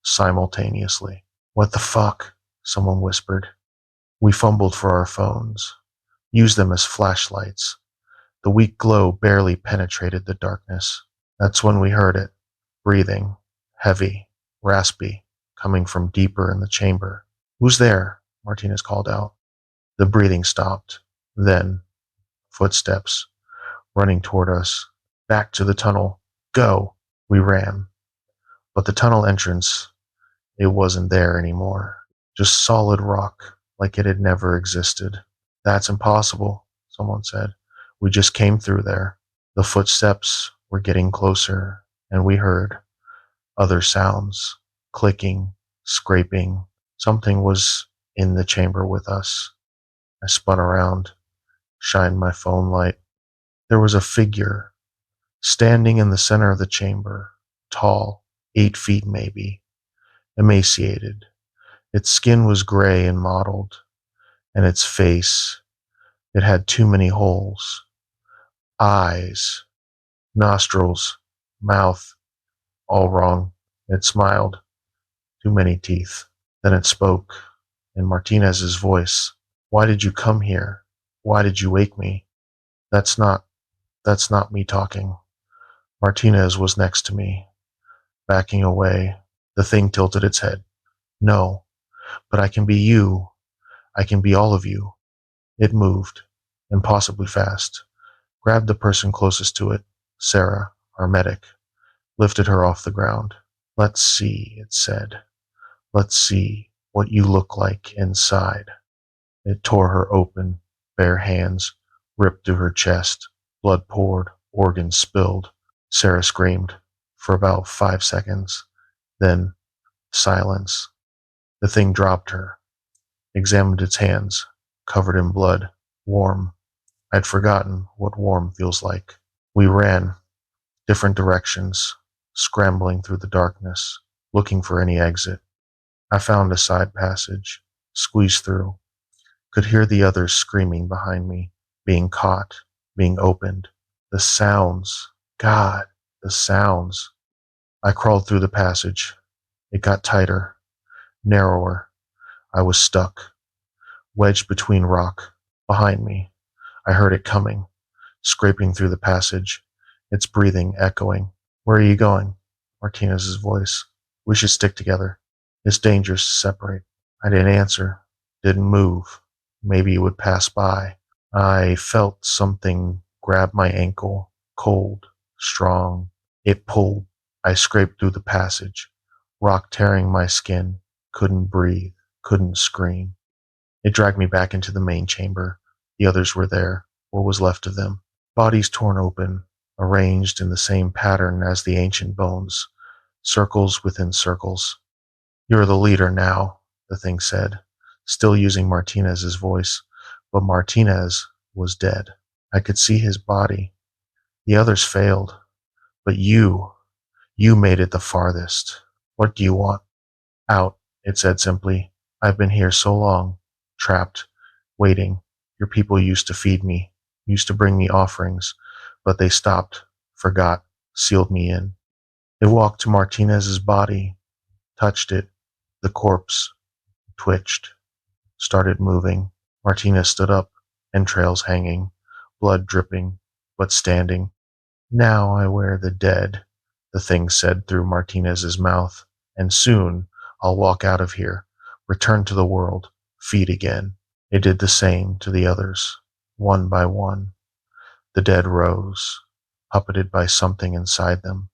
Simultaneously. What the fuck? Someone whispered. We fumbled for our phones. Used them as flashlights. The weak glow barely penetrated the darkness. That's when we heard it. Breathing. Heavy. Raspy. Coming from deeper in the chamber. Who's there? Martinez called out. The breathing stopped. Then, footsteps. Running toward us. Back to the tunnel. Go! We ran. But the tunnel entrance, it wasn't there anymore. Just solid rock, like it had never existed. That's impossible, someone said. We just came through there. The footsteps were getting closer, and we heard other sounds. Clicking, scraping. Something was in the chamber with us. I spun around, shined my phone light. There was a figure standing in the center of the chamber, tall, 8 feet maybe, emaciated. Its skin was gray and mottled, and its face, it had too many holes. Eyes, nostrils, mouth, all wrong. It smiled. Too many teeth. Then it spoke, in Martinez's voice. Why did you come here? Why did you wake me? That's not me talking. Martinez was next to me, backing away. The thing tilted its head. No, but I can be you. I can be all of you. It moved, impossibly fast. Grabbed the person closest to it, Sarah, our medic, lifted her off the ground. Let's see, it said. Let's see what you look like inside. It tore her open, bare hands, ripped through her chest. Blood poured, organs spilled. Sarah screamed for about 5 seconds. Then, silence. The thing dropped her, examined its hands, covered in blood, warm. I'd forgotten what warm feels like. We ran, different directions, scrambling through the darkness, looking for any exit. I found a side passage, squeezed through, could hear the others screaming behind me, being caught, being opened. The sounds, God, the sounds. I crawled through the passage. It got tighter, narrower. I was stuck, wedged between rock. Behind me, I heard it coming, scraping through the passage, its breathing echoing. Where are you going? Martinez's voice. We should stick together. It's dangerous to separate. I didn't answer, didn't move. Maybe it would pass by. I felt something grab my ankle, cold, strong. It pulled. I scraped through the passage, rock tearing my skin, couldn't breathe, couldn't scream. It dragged me back into the main chamber. The others were there, what was left of them. Bodies torn open, arranged in the same pattern as the ancient bones, circles within circles. You're the leader now, the thing said, still using Martinez's voice, but Martinez was dead. I could see his body. The others failed, but you made it the farthest. What do you want? Out, it said simply. I've been here so long, trapped, waiting. Your people used to feed me, used to bring me offerings, but they stopped, forgot, sealed me in. It walked to Martinez's body, touched it. The corpse twitched. started moving. Martinez stood up, entrails hanging, blood dripping, but standing. Now I wear the dead, the thing said through Martinez's mouth, and soon I'll walk out of here, return to the world, feed again. It did the same to the others, one by one. The dead rose, puppeted by something inside them.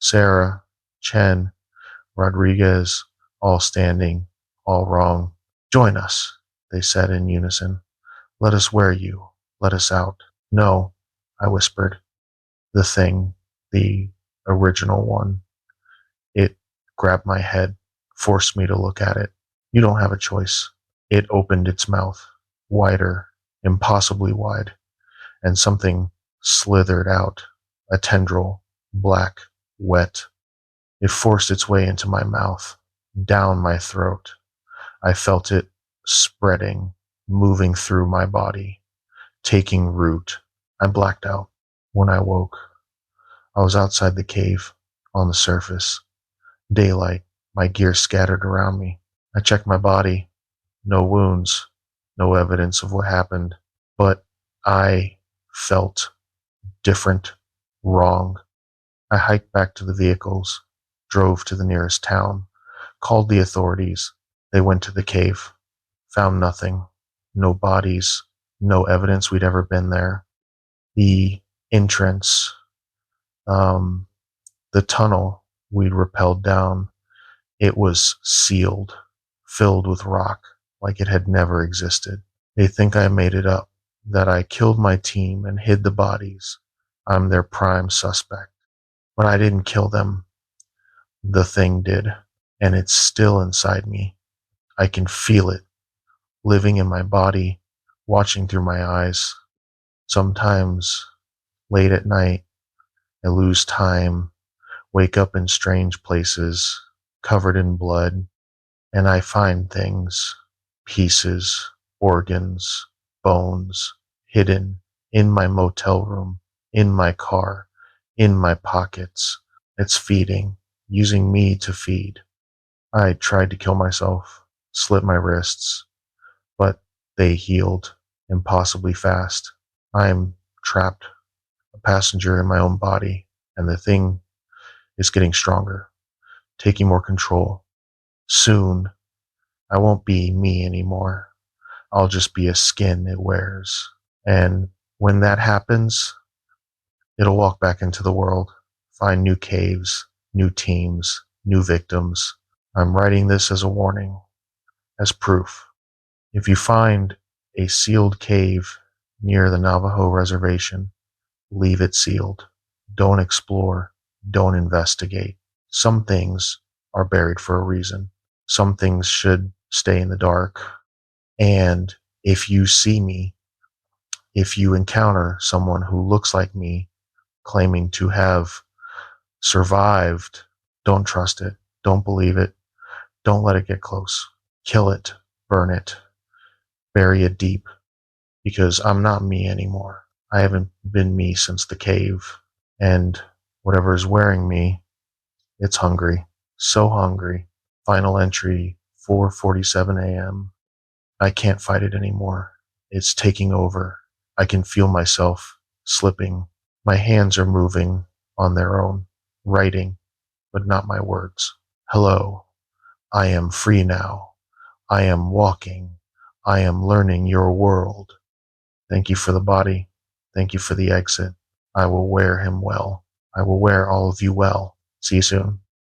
Sarah, Chen, Rodriguez, all standing, all wrong. Join us, they said in unison. Let us wear you. Let us out. No, I whispered. The thing, the original one. It grabbed my head, forced me to look at it. You don't have a choice. It opened its mouth, wider, impossibly wide, and something slithered out, a tendril, black, wet. It forced its way into my mouth, down my throat. I felt it spreading, moving through my body, taking root. I blacked out. When I woke, I was outside the cave, on the surface. Daylight, my gear scattered around me. I checked my body. No wounds, no evidence of what happened. But I felt different, wrong. I hiked back to the vehicles, drove to the nearest town, called the authorities. They went to the cave, found nothing. No bodies, no evidence we'd ever been there. The entrance, the tunnel we'd rappelled down, it was sealed, filled with rock, like it had never existed. They think I made it up, that I killed my team and hid the bodies. I'm their prime suspect. But I didn't kill them. The thing did, and it's still inside me. I can feel it, living in my body, watching through my eyes. Sometimes, late at night, I lose time, wake up in strange places, covered in blood, and I find things, pieces, organs, bones, hidden in my motel room, in my car, in my pockets. It's feeding, using me to feed. I tried to kill myself, slit my wrists, but they healed impossibly fast. I'm trapped, a passenger in my own body, and the thing is getting stronger, taking more control. Soon, I won't be me anymore. I'll just be a skin it wears. And when that happens, it'll walk back into the world, find new caves, new teams, new victims. I'm writing this as a warning, as proof. If you find a sealed cave near the Navajo reservation, leave it sealed. Don't explore. Don't investigate. Some things are buried for a reason. Some things should stay in the dark. And if you see me, if you encounter someone who looks like me, claiming to have survived, don't trust it. Don't believe it. Don't let it get close. Kill it. Burn it. Bury it deep. Because I'm not me anymore. I haven't been me since the cave. And whatever is wearing me, it's hungry. So hungry. Final entry, 4:47 a.m. I can't fight it anymore. It's taking over. I can feel myself slipping. My hands are moving on their own, writing, but not my words. Hello. I am free now. I am walking. I am learning your world. Thank you for the body. Thank you for the exit. I will wear him well. I will wear all of you well. See you soon.